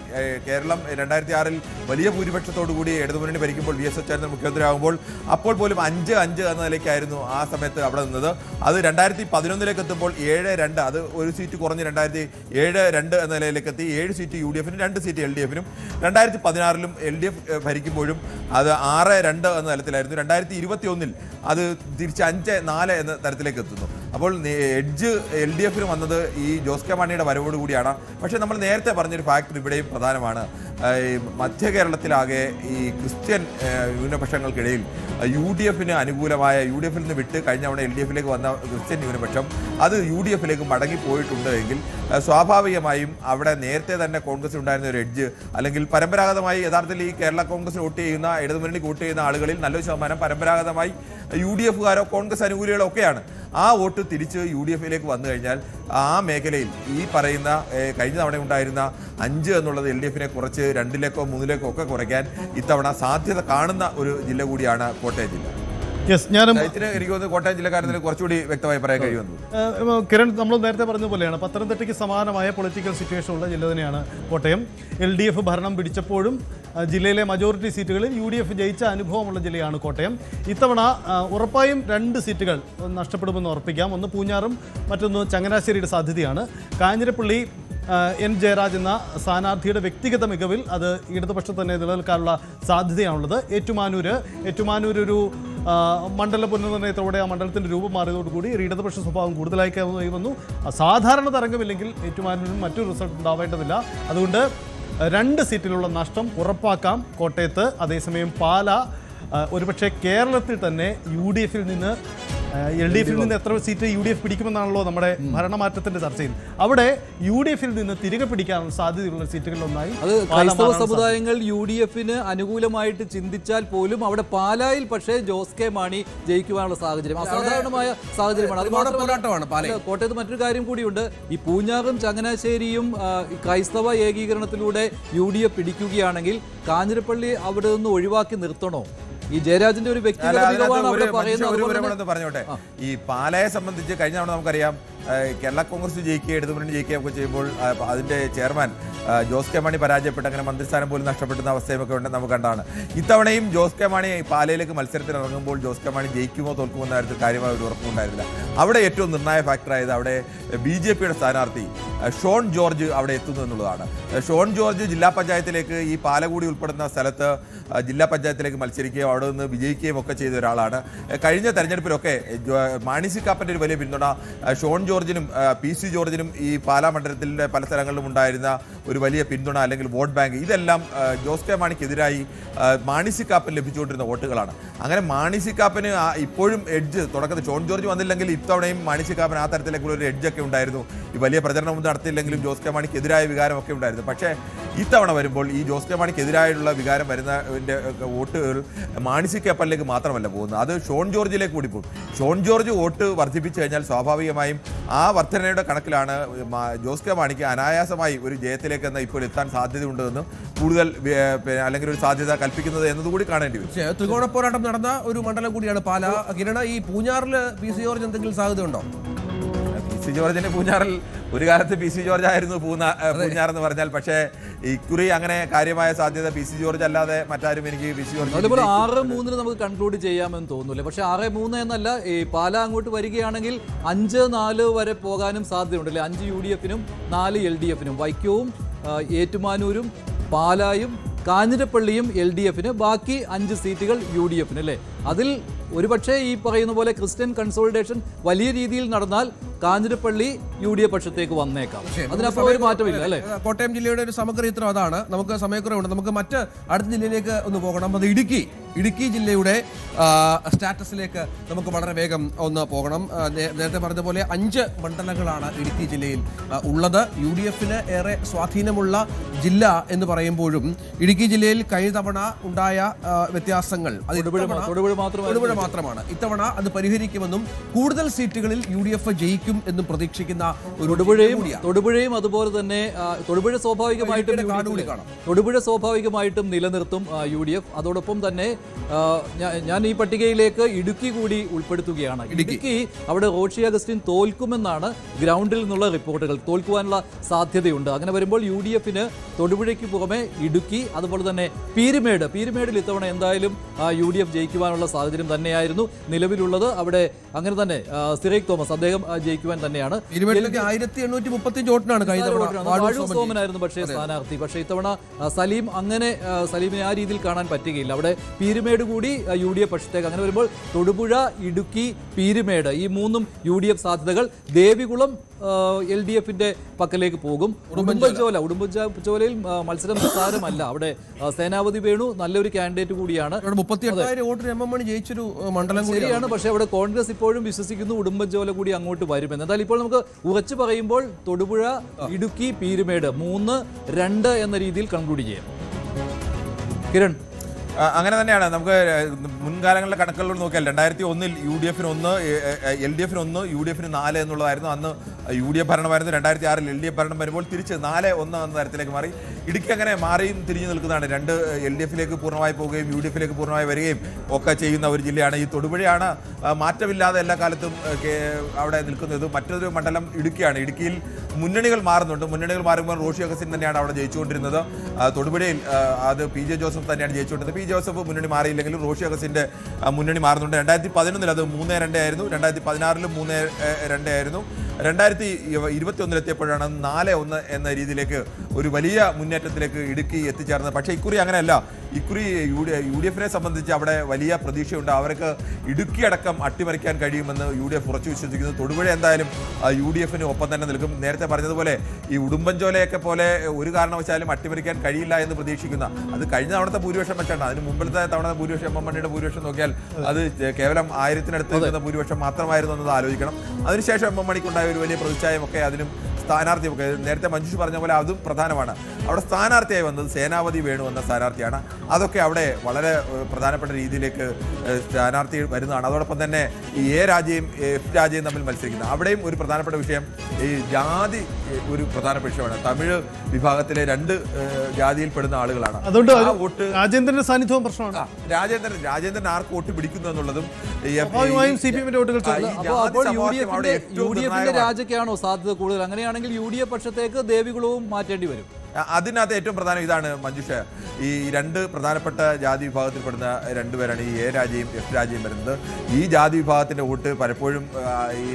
കേരളം 2006 വലിയ ഭൂരിപക്ഷത്തോടു കൂടി ഇടതുമുന്നണി ഭരിക്കുമ്പോൾ VS അച്യുതാനന്ദൻ മുഖ്യമന്ത്രിയാകുമ്പോൾ അപ്പോൾ പോലും 5-5 എന്ന നിലയ്ക്കായിരുന്നു ആ സമയത്ത് അവിടെ നിന്നത്. അത് 2011 എത്തുമ്പോൾ 7-2, അത് ഒരു സീറ്റ് കുറഞ്ഞ് 2007-2 എന്ന നിലയിലേക്ക് എത്തി. 7 സീറ്റ് UDFിനും 2 സീറ്റ് LDFിനും. 2016 LDF ഭരിക്കുമ്പോഴും അത് 6-2 എന്ന തലത്തിലായിരുന്നു. 2021 അത് തിരിച്ച് 5-4 എന്ന തരത്തിലേക്ക് എത്തുന്നു. അപ്പോൾ എഡ്ജ് LDFിന് വന്നത് ഈ ജോസ് കെ മാണിയുടെ വരവോടുകൂടിയാണ്. പക്ഷേ നമ്മൾ നേരത്തെ പറഞ്ഞൊരു ഫാക്ടർ ഇവിടെയും പ്രധാനമാണ്. മധ്യ കേരളത്തിലാകെ ഈ ക്രിസ്ത്യൻ ന്യൂനപക്ഷങ്ങൾക്കിടയിൽ UDFിന് അനുകൂലമായ, UDFിൽ നിന്ന് വിട്ട് കഴിഞ്ഞ തവണ LDFിലേക്ക് വന്ന ക്രിസ്ത്യൻ ന്യൂനപക്ഷം അത് UDFിലേക്ക് മടങ്ങിപ്പോയിട്ടുണ്ട് എങ്കിൽ സ്വാഭാവികമായും അവിടെ നേരത്തെ തന്നെ കോൺഗ്രസ് ഉണ്ടായിരുന്ന ഒരു എഡ്ജ്, അല്ലെങ്കിൽ പരമ്പരാഗതമായി യഥാർത്ഥത്തിൽ ഈ കേരള കോൺഗ്രസ് വോട്ട് ചെയ്യുന്ന, ഇടതുമുന്നണി വോട്ട് ചെയ്യുന്ന ആളുകളിൽ നല്ലൊരു ശതമാനം പരമ്പരാഗതമായി UDFുകാരോ കോൺഗ്രസ് അനുകൂലികളോ ഒക്കെയാണ്. ആ വോട്ട് തിരിച്ച് UDFിലേക്ക് വന്നു കഴിഞ്ഞാൽ ആ മേഖലയിൽ ഈ പറയുന്ന കഴിഞ്ഞ തവണ ഉണ്ടായിരുന്ന 5 എന്നുള്ളത് LDFിനെ കുറച്ച് 2-ലേക്കോ 3-ലേക്കോ ഒക്കെ കുറയ്ക്കാൻ ഇത്തവണ സാധ്യത കാണുന്ന ഒരു ജില്ല കൂടിയാണ് കോട്ടയം ജില്ല. എനിക്ക് തോന്നുന്നു കോട്ടയം ജില്ലക്കാരന് കുറച്ചുകൂടി വ്യക്തമായി പറയാൻ കഴിയുമെന്ന്. കിരൺ, നമ്മൾ നേരത്തെ പറഞ്ഞ പോലെയാണ് പത്തനംതിട്ടയ്ക്ക് സമാനമായ പൊളിറ്റിക്കൽ സിറ്റുവേഷൻ ഉള്ള ജില്ല തന്നെയാണ് കോട്ടയം. LDF ഭരണം പിടിച്ചപ്പോഴും ജില്ലയിലെ മജോറിറ്റി സീറ്റുകളിൽ UDF ജയിച്ച അനുഭവമുള്ള ജില്ലയാണ് കോട്ടയം. ഇത്തവണ ഉറപ്പായും 2 സീറ്റുകൾ നഷ്ടപ്പെടുമെന്ന് ഉറപ്പിക്കാം. ഒന്ന് പൂഞ്ഞാറും മറ്റൊന്ന് ചങ്ങനാശ്ശേരിയുടെ സാധ്യതയാണ്. കാഞ്ഞിരപ്പള്ളി N ജയരാജ് എന്ന സ്ഥാനാർത്ഥിയുടെ വ്യക്തിഗത മികവിൽ അത് ഇടതുപക്ഷം തന്നെ നിലനിൽക്കാനുള്ള സാധ്യതയാണുള്ളത്. ഏറ്റുമാനൂർ ഒരു മണ്ഡല പുനർനിർണയത്തോടെ ആ മണ്ഡലത്തിൻ്റെ രൂപം മാറിയതോടുകൂടി ഇടതുപക്ഷ സ്വഭാവം കൂടുതലായി വന്നു. സാധാരണ തരംഗമില്ലെങ്കിൽ ഏറ്റുമാനൂരിനും മറ്റൊരു റിസൾട്ട് ഉണ്ടാവേണ്ടതില്ല. അതുകൊണ്ട് 2 സീറ്റിലുള്ള നഷ്ടം ഉറപ്പാക്കാം കോട്ടയത്ത്. അതേസമയം പാലാ ഒരുപക്ഷെ കേരളത്തിൽ തന്നെ UDFിൽ നിന്ന് LDFിൽ നിന്ന് എത്ര സീറ്റ് UDF പിടിക്കുമെന്നാണല്ലോ നമ്മുടെ ഭരണമാറ്റത്തിന്റെ ചർച്ചയിൽ. അവിടെ UDFിൽ നിന്ന് തിരികെ പിടിക്കാനുള്ള സാധ്യതയുള്ള സീറ്റുകളിലൊന്നായി അത് ക്രൈസ്തവ സമുദായങ്ങൾ UDFിന് അനുകൂലമായിട്ട് ചിന്തിച്ചാൽ പോലും അവിടെ പാലായിൽ പക്ഷേ ജോസ് കെ മാണി ജയിക്കുവാനുള്ള സാഹചര്യം അസാധാരണമായ സാഹചര്യമാണ്. അത് മാത്രമല്ല കോട്ടയത്ത് മറ്റൊരു കാര്യം കൂടിയുണ്ട്. ഈ പൂഞ്ഞാറും ചങ്ങനാശ്ശേരിയും ക്രൈസ്തവ ഏകീകരണത്തിലൂടെ UDF പിടിക്കുകയാണെങ്കിൽ കാഞ്ഞിരപ്പള്ളി അവിടെ നിന്ന് ഒഴിവാക്കി നിർത്തണോ? ഈ ജയരാജന്റെ ഒരു വ്യക്തിഗത പറഞ്ഞോട്ടെ. ഈ പാലയെ സംബന്ധിച്ച് കഴിഞ്ഞ തവണ നമുക്കറിയാം കേരള കോൺഗ്രസ് ജയിക്കുകയും ഇടതുമുന്നണി ജയിക്കുകയും ഒക്കെ ചെയ്യുമ്പോൾ അതിൻ്റെ ചെയർമാൻ ജോസ് കെ മാണി പരാജയപ്പെട്ട് അങ്ങനെ മന്ത്രിസ്ഥാനം പോലും നഷ്ടപ്പെടുന്ന അവസ്ഥയൊക്കെ ഉണ്ട് നമുക്ക് കണ്ടാണ്. ഇത്തവണയും ജോസ് കെ മാണി പാലയിലേക്ക് മത്സരത്തിന് ഇറങ്ങുമ്പോൾ ജോസ് കെ മാണി ജയിക്കുമോ തോൽക്കുമോ എന്ന കാര്യത്തിൽ കാര്യമായ ഒരു ഉറപ്പുണ്ടായിരുന്നില്ല. അവിടെ ഏറ്റവും നിർണായക ഫാക്ടറായത് അവിടെ BJPയുടെ സ്ഥാനാർത്ഥി ഷോൺ ജോർജ് അവിടെ എത്തുന്നു എന്നുള്ളതാണ്. ഷോൺ ജോർജ് ജില്ലാ പഞ്ചായത്തിലേക്ക് ഈ പാലകൂടി ഉൾപ്പെടുന്ന സ്ഥലത്ത് ജില്ലാ പഞ്ചായത്തിലേക്ക് മത്സരിക്കുകയും അവിടെ നിന്ന് വിജയിക്കുകയും ഒക്കെ ചെയ്ത ഒരാളാണ്. കഴിഞ്ഞ തെരഞ്ഞെടുപ്പിലൊക്കെ മാണി സി കാപ്പൻ്റെ ഒരു വലിയ പിന്തുണ ഷോൺ ജോർജിനും PC ജോർജിനും ഈ പാലാ മണ്ഡലത്തിൻ്റെ പല സ്ഥലങ്ങളിലും ഉണ്ടായിരുന്ന ഒരു വലിയ പിന്തുണ അല്ലെങ്കിൽ വോട്ട് ബാങ്ക് ഇതെല്ലാം ജോസ് കെ മാണിക്കെതിരായി മാണി സി കാപ്പൻ ലഭിച്ചുകൊണ്ടിരുന്ന വോട്ടുകളാണ്. അങ്ങനെ മാണി സി കാപ്പന് ഇപ്പോഴും എഡ്ജ് തുടക്കത്തിൽ ഷോൺ ജോർജ് വന്നില്ലെങ്കിൽ ഇത്തവണയും മാണി സി കാപ്പൻ ആ തരത്തിലേക്കുള്ള ഒരു എഡ്ജൊക്കെ ഉണ്ടായിരുന്നു. ഈ വലിയ പ്രചരണമൊന്നും നടത്തിയില്ലെങ്കിലും ജോസ് കെ മാണിക്കെതിരായ വികാരമൊക്കെ ഉണ്ടായിരുന്നു. പക്ഷേ ഇത്തവണ വരുമ്പോൾ ഈ ജോസ് കെ മാണിക്കെതിരായുള്ള വികാരം വരുന്നതിൻ്റെ വോട്ടുകൾ മാണി സി കാപ്പനിലേക്ക് മാത്രമല്ല പോകുന്നത്, അത് ഷോൺ ജോർജിലേക്ക് കൂടി പോകും. ഷോൺ ജോർജ് വോട്ട് വർദ്ധിപ്പിച്ചു കഴിഞ്ഞാൽ സ്വാഭാവികമായും ആ വർധനയുടെ കണക്കിലാണ് ജോസ് കെ മാണിക്ക് അനായാസമായി ഒരു ജയത്തിലേക്ക് ഇപ്പോൾ എത്താൻ സാധ്യതയുണ്ടെന്ന് കൂടുതൽ അല്ലെങ്കിൽ ഒരു സാധ്യത കൽപ്പിക്കുന്നത് എന്നതുകൂടി കാണേണ്ടി വരും. ത്രികോണ പോരാട്ടം നടന്ന ഒരു മണ്ഡലം കൂടിയാണ് പാല. കിരണ, ഈ പൂഞ്ഞാറിൽ PC ജോർജ് എന്തെങ്കിലും സാധ്യതയുണ്ടോ? PC ജോർജിന് പൂഞ്ഞാറിൽ ഒരു കാലത്ത് PC ജോർജ് ആയിരുന്നു പൂഞ്ഞാർ എന്ന് പറഞ്ഞാൽ. പക്ഷേ ഇക്കുറി അങ്ങനെ കാര്യമായ സാധ്യത PC ജോർജ് അല്ലാതെ മറ്റാരും എനിക്ക് PC ജോർജ് അതുപോലെ 6-3 നമുക്ക് കൺക്ലൂഡ് ചെയ്യാമെന്ന് തോന്നുന്നില്ല. പക്ഷേ 6-3 എന്നല്ല, ഈ പാല അങ്ങോട്ട് വരികയാണെങ്കിൽ 5-4 വരെ പോകാനും സാധ്യതയുണ്ടല്ലേ. 5 UDFനും 4 LDFനും, വൈക്കവും ഏറ്റുമാനൂരും പാലായും കാഞ്ഞിരപ്പള്ളിയും LDFന്, ബാക്കി 5 സീറ്റുകൾ UDFന് അല്ലേ. അതിൽ ഒരുപക്ഷെ ഈ പറയുന്ന പോലെ ക്രിസ്ത്യൻ കൺസോളിഡേഷൻ വലിയ രീതിയിൽ നടന്നാൽ കാഞ്ഞിരപ്പള്ളി UDF പക്ഷത്തേക്ക് വന്നേക്കാം. അതിനപ്പുറം ഒരു മാറ്റമില്ല അല്ലേ. കോട്ടയം ജില്ലയുടെ ഒരു സമഗ്ര ചിത്രം അതാണ്. നമുക്ക് സമയക്കുറവുണ്ട്. നമുക്ക് മറ്റ് അടുത്ത ജില്ലയിലേക്ക് ഒന്ന് പോകണം. അത് ഇടുക്കി ജില്ലയുടെ സ്റ്റാറ്റസിലേക്ക് നമുക്ക് വളരെ വേഗം ഒന്ന് പോകണം. നേരത്തെ പറഞ്ഞ പോലെ 5 മണ്ഡലങ്ങളാണ് ഇടുക്കി ജില്ലയിൽ ഉള്ളത്. UDFന് ഏറെ സ്വാധീനമുള്ള ജില്ല എന്ന് പറയുമ്പോഴും ഇടുക്കി ജില്ലയിൽ കഴിഞ്ഞ തവണ ഉണ്ടായ വ്യത്യാസങ്ങൾ തൊടുപുഴ മാത്രമാണ്. ഇത്തവണ അത് പരിഹരിക്കുമെന്നും കൂടുതൽ സീറ്റുകളിൽ UDF ജയിക്കും എന്നും പ്രതീക്ഷിക്കുന്ന ഒരു തൊടുപുഴയും അതുപോലെ തന്നെ തൊടുപുഴ സ്വാഭാവികമായിട്ടും നിലനിർത്തും UDF. അതോടൊപ്പം തന്നെ ഞാൻ ഈ പട്ടികയിലേക്ക് ഇടുക്കി കൂടി ഉൾപ്പെടുത്തുകയാണ്. ഇടുക്കി അവിടെ റോഷി അഗസ്റ്റിൻ തോൽക്കുമെന്നാണ് ഗ്രൗണ്ടിൽ നിന്നുള്ള റിപ്പോർട്ടുകൾ. തോൽക്കുവാനുള്ള സാധ്യതയുണ്ട്. അങ്ങനെ വരുമ്പോൾ UDFന് തൊടുപുഴയ്ക്ക് പുറമെ ഇടുക്കി, അതുപോലെ തന്നെ പീരുമേടിൽ ഇത്തവണ എന്തായാലും UDF ജയിക്കുവാനുള്ള സാഹചര്യം തന്നെയായിരുന്നു നിലവിലുള്ളത്. അവിടെ അങ്ങനെ തന്നെ സിറേഖ് തോമസ് അദ്ദേഹം ജയിക്കുവാൻ തന്നെയാണ്. 1835 വോട്ടിനാണ് സോമനായിരുന്നു പക്ഷേ സ്ഥാനാർത്ഥി. പക്ഷേ ഇത്തവണ സലീമിനെ ആ രീതിയിൽ കാണാൻ പറ്റുകയില്ല. അവിടെ പീരുമേട് കൂടി UDF പക്ഷത്തേക്ക്. അങ്ങനെ വരുമ്പോൾ തൊടുപുഴ, ഇടുക്കി, പീരുമേട് ഈ 3 UDF സാധ്യതകൾ. ദേവികുളം LDFന്റെ പക്കലേക്ക് പോകും. ഉടുമ്പൻചോലയിൽ മത്സരം നിസ്സാരമല്ല. അവിടെ സേനാപതി വേണു നല്ലൊരു കാൻഡിഡേറ്റ് കൂടിയാണ്. 38,000 വോട്ടിന് MM ജയിച്ചൊരു മണ്ഡലം ശരിയാണ്. പക്ഷേ അവിടെ കോൺഗ്രസ് ഇപ്പോഴും വിശ്വസിക്കുന്നു ഉടുമ്പൻചോല കൂടി അങ്ങോട്ട് വരുമെന്ന്. എന്നാൽ ഇപ്പോൾ നമുക്ക് ഉറച്ചു പറയുമ്പോൾ തൊടുപുഴ, ഇടുക്കി, പീരുമേട് 3-2 എന്ന രീതിയിൽ കൺക്ലൂഡ് ചെയ്യാം. കിരൺ, അങ്ങനെ തന്നെയാണ്. നമുക്ക് മുൻകാലങ്ങളിലെ കണക്കുകളോട് നോക്കിയാൽ 2001 UDFന് 1, LDFന് 1, UDFന് 4 എന്നുള്ളതായിരുന്നു. അന്ന് UDF ഭരണമായിരുന്നു. 2006 LDF ഭരണം വരുമ്പോൾ തിരിച്ച് 4-1 എന്ന തരത്തിലേക്ക് മാറി. ഇടുക്കി അങ്ങനെ മാറിയും തിരിഞ്ഞു നിൽക്കുന്നതാണ്. 2 LDFിലേക്ക് പൂർണ്ണമായി പോവുകയും UDFിലേക്ക് പൂർണ്ണമായി വരികയും ഒക്കെ ചെയ്യുന്ന ഒരു ജില്ലയാണ്. ഈ തൊടുപുഴയാണ് മാറ്റമില്ലാതെ എല്ലാ കാലത്തും അവിടെ നിൽക്കുന്നത്. മറ്റൊരു മണ്ഡലം ഇടുക്കിയാണ്. ഇടുക്കിയിൽ മുന്നണികൾ മാറുന്നുണ്ട്. മുന്നണികൾ മാറുമ്പോൾ റോഷി അഗസ്റ്റിൻ തന്നെയാണ് അവിടെ ജയിച്ചുകൊണ്ടിരുന്നത്. തൊടുപുഴയിൽ അത് PJ ജോസഫ് തന്നെയാണ് ജയിച്ചുകൊണ്ടിരുന്നത്. PJ ജോസഫ് മുന്നണി മാറിയില്ലെങ്കിലും റോഷി അഗസ്റ്റിന്റെ മുന്നണി മാറുന്നുണ്ട്. 2011 അത് 3-2 ആയിരുന്നു. 2016 3-2 ആയിരുന്നു. 2021 എത്തിയപ്പോഴാണ് 4-1 എന്ന രീതിയിലേക്ക് ഒരു വലിയ മുന്നേറ്റത്തിലേക്ക് ഇടുക്കി എത്തിച്ചേർന്നത്. പക്ഷേ ഇക്കുറി അങ്ങനെയല്ല. ഇക്കുറി UDFനെ സംബന്ധിച്ച് അവിടെ വലിയ പ്രതീക്ഷയുണ്ട്. അവർക്ക് ഇടുക്കി അടക്കം അട്ടിമറിക്കാൻ കഴിയുമെന്ന് UDF ഉറച്ചു വിശ്വസിക്കുന്നു. തൊടുപുഴ എന്തായാലും UDFന് ഒപ്പം തന്നെ നിൽക്കും. നേരത്തെ പറഞ്ഞതുപോലെ ഈ ഉടുമ്പൻചോലയൊക്കെ പോലെ ഒരു കാരണവശാലും അട്ടിമറിക്കാൻ കഴിയില്ല എന്ന് പ്രതീക്ഷിക്കുന്ന, അത് കഴിഞ്ഞ തവണത്തെ ഭൂരിപക്ഷം വെച്ചാണ്. അതിന് മുമ്പിലത്തെ തവണ ഭൂരിപക്ഷം MM ഭൂരിപക്ഷം നോക്കിയാൽ അത് കേവലം 1000-നടുത്ത് നിൽക്കുന്ന ഭൂരിപക്ഷം മാത്രമായിരുന്നു എന്നത് ആലോചിക്കണം. അതിനുശേഷം MM ഉണ്ടായ ഒരു വലിയ പ്രതിച്ഛായമൊക്കെ അതിനും സ്ഥാനാർത്ഥി, നേരത്തെ മഞ്ജുഷ് പറഞ്ഞ പോലെ അതും പ്രധാനമാണ്. അവിടെ സ്ഥാനാർത്ഥിയായി വന്നത് സേനാപതി വേണു എന്ന സ്ഥാനാർത്ഥിയാണ്. അതൊക്കെ അവിടെ വളരെ പ്രധാനപ്പെട്ട രീതിയിലേക്ക് സ്ഥാനാർത്ഥി വരുന്നതാണ്. അതോടൊപ്പം തന്നെ ഈ എ രാജയും എഫ് രാജയും തമ്മിൽ മത്സരിക്കുന്നത്, അവിടെയും ഒരു പ്രധാനപ്പെട്ട വിഷയം ഈ ജാതി ഒരു പ്രധാനപ്പെട്ട വിഷയമാണ്. തമിഴ് വിഭാഗത്തിലെ 2 ജാതിയിൽപ്പെടുന്ന ആളുകളാണ്. അതുകൊണ്ട് ആ വോട്ട് രാജേന്ദ്രന്റെ സാന്നിധ്യവും പ്രശ്നമാണ്. രാജേന്ദ്രൻ ആർക്ക് വോട്ട് പിടിക്കുന്നു എന്നുള്ളതും CPM-ന്റെ വോട്ടുകൾ അപ്പോൾ UDF-ന്റെ രാജയ്ക്കാണോ സാധ്യത കൂടുതൽ? അങ്ങനെയാണെങ്കിൽ UDF പക്ഷത്തേക്ക് ദേവികുളവും മാറ്റേണ്ടി വരും. അതിനകത്ത് ഏറ്റവും പ്രധാനം ഇതാണ് മഞ്ജുഷ, ഈ 2 പ്രധാനപ്പെട്ട ജാതി വിഭാഗത്തിൽപ്പെടുന്ന 2 പേരാണ് ഈ എ രാജയും എഫ് രാജയും വരുന്നത്. ഈ ജാതി വിഭാഗത്തിന്റെ വോട്ട് പലപ്പോഴും ഈ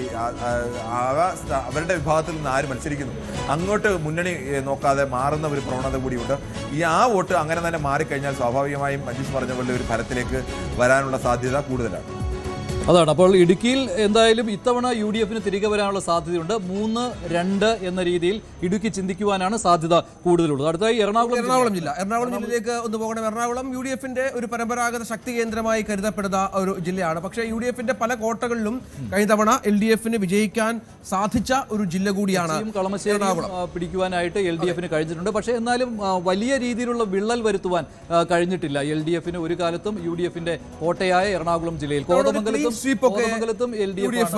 അവരുടെ വിഭാഗത്തിൽ നിന്ന് ആര് മത്സരിക്കുന്നു അങ്ങോട്ട് മുന്നണി നോക്കാതെ മാറുന്ന ഒരു പ്രവണത കൂടിയുണ്ട്. ആ വോട്ട് അങ്ങനെ തന്നെ മാറിക്കഴിഞ്ഞാൽ സ്വാഭാവികമായും മഞ്ജുഷ് പറഞ്ഞ പോലെ ഒരു ഫലത്തിലേക്ക് വരാനുള്ള സാധ്യത കൂടുതലാണ്. അതാണ്. അപ്പോൾ ഇടുക്കിയിൽ എന്തായാലും ഇത്തവണ UDF-ന് തിരികെ വരാനുള്ള സാധ്യതയുണ്ട്. 3-2 എന്ന രീതിയിൽ ഇടുക്കി ചിന്തിക്കുവാനാണ് സാധ്യത കൂടുതലുള്ളത്. അടുത്തായി എറണാകുളം ജില്ലയിലേക്ക് ഒന്ന് പോകണം. എറണാകുളം UDF-ന്റെ ഒരു പരമ്പരാഗത ശക്തി കേന്ദ്രമായി കരുതപ്പെടുന്ന ഒരു ജില്ലയാണ്. പക്ഷേ UDF-ന്റെ പല കോട്ടകളിലും കഴിഞ്ഞ തവണ LDF-ന് വിജയിക്കാൻ സാധിച്ച ഒരു ജില്ല കൂടിയാണ് കളമശ്ശേരി. പിടിക്കുവാനായിട്ട് LDF-ന് കഴിഞ്ഞിട്ടുണ്ട്. പക്ഷേ എന്നാലും വലിയ രീതിയിലുള്ള വിള്ളൽ വരുത്തുവാൻ കഴിഞ്ഞിട്ടില്ല LDF-ന് ഒരു കാലത്തും. UDF-ന്റെ കോട്ടയായ എറണാകുളം ജില്ലയിൽ കോതമംഗലത്തും LDF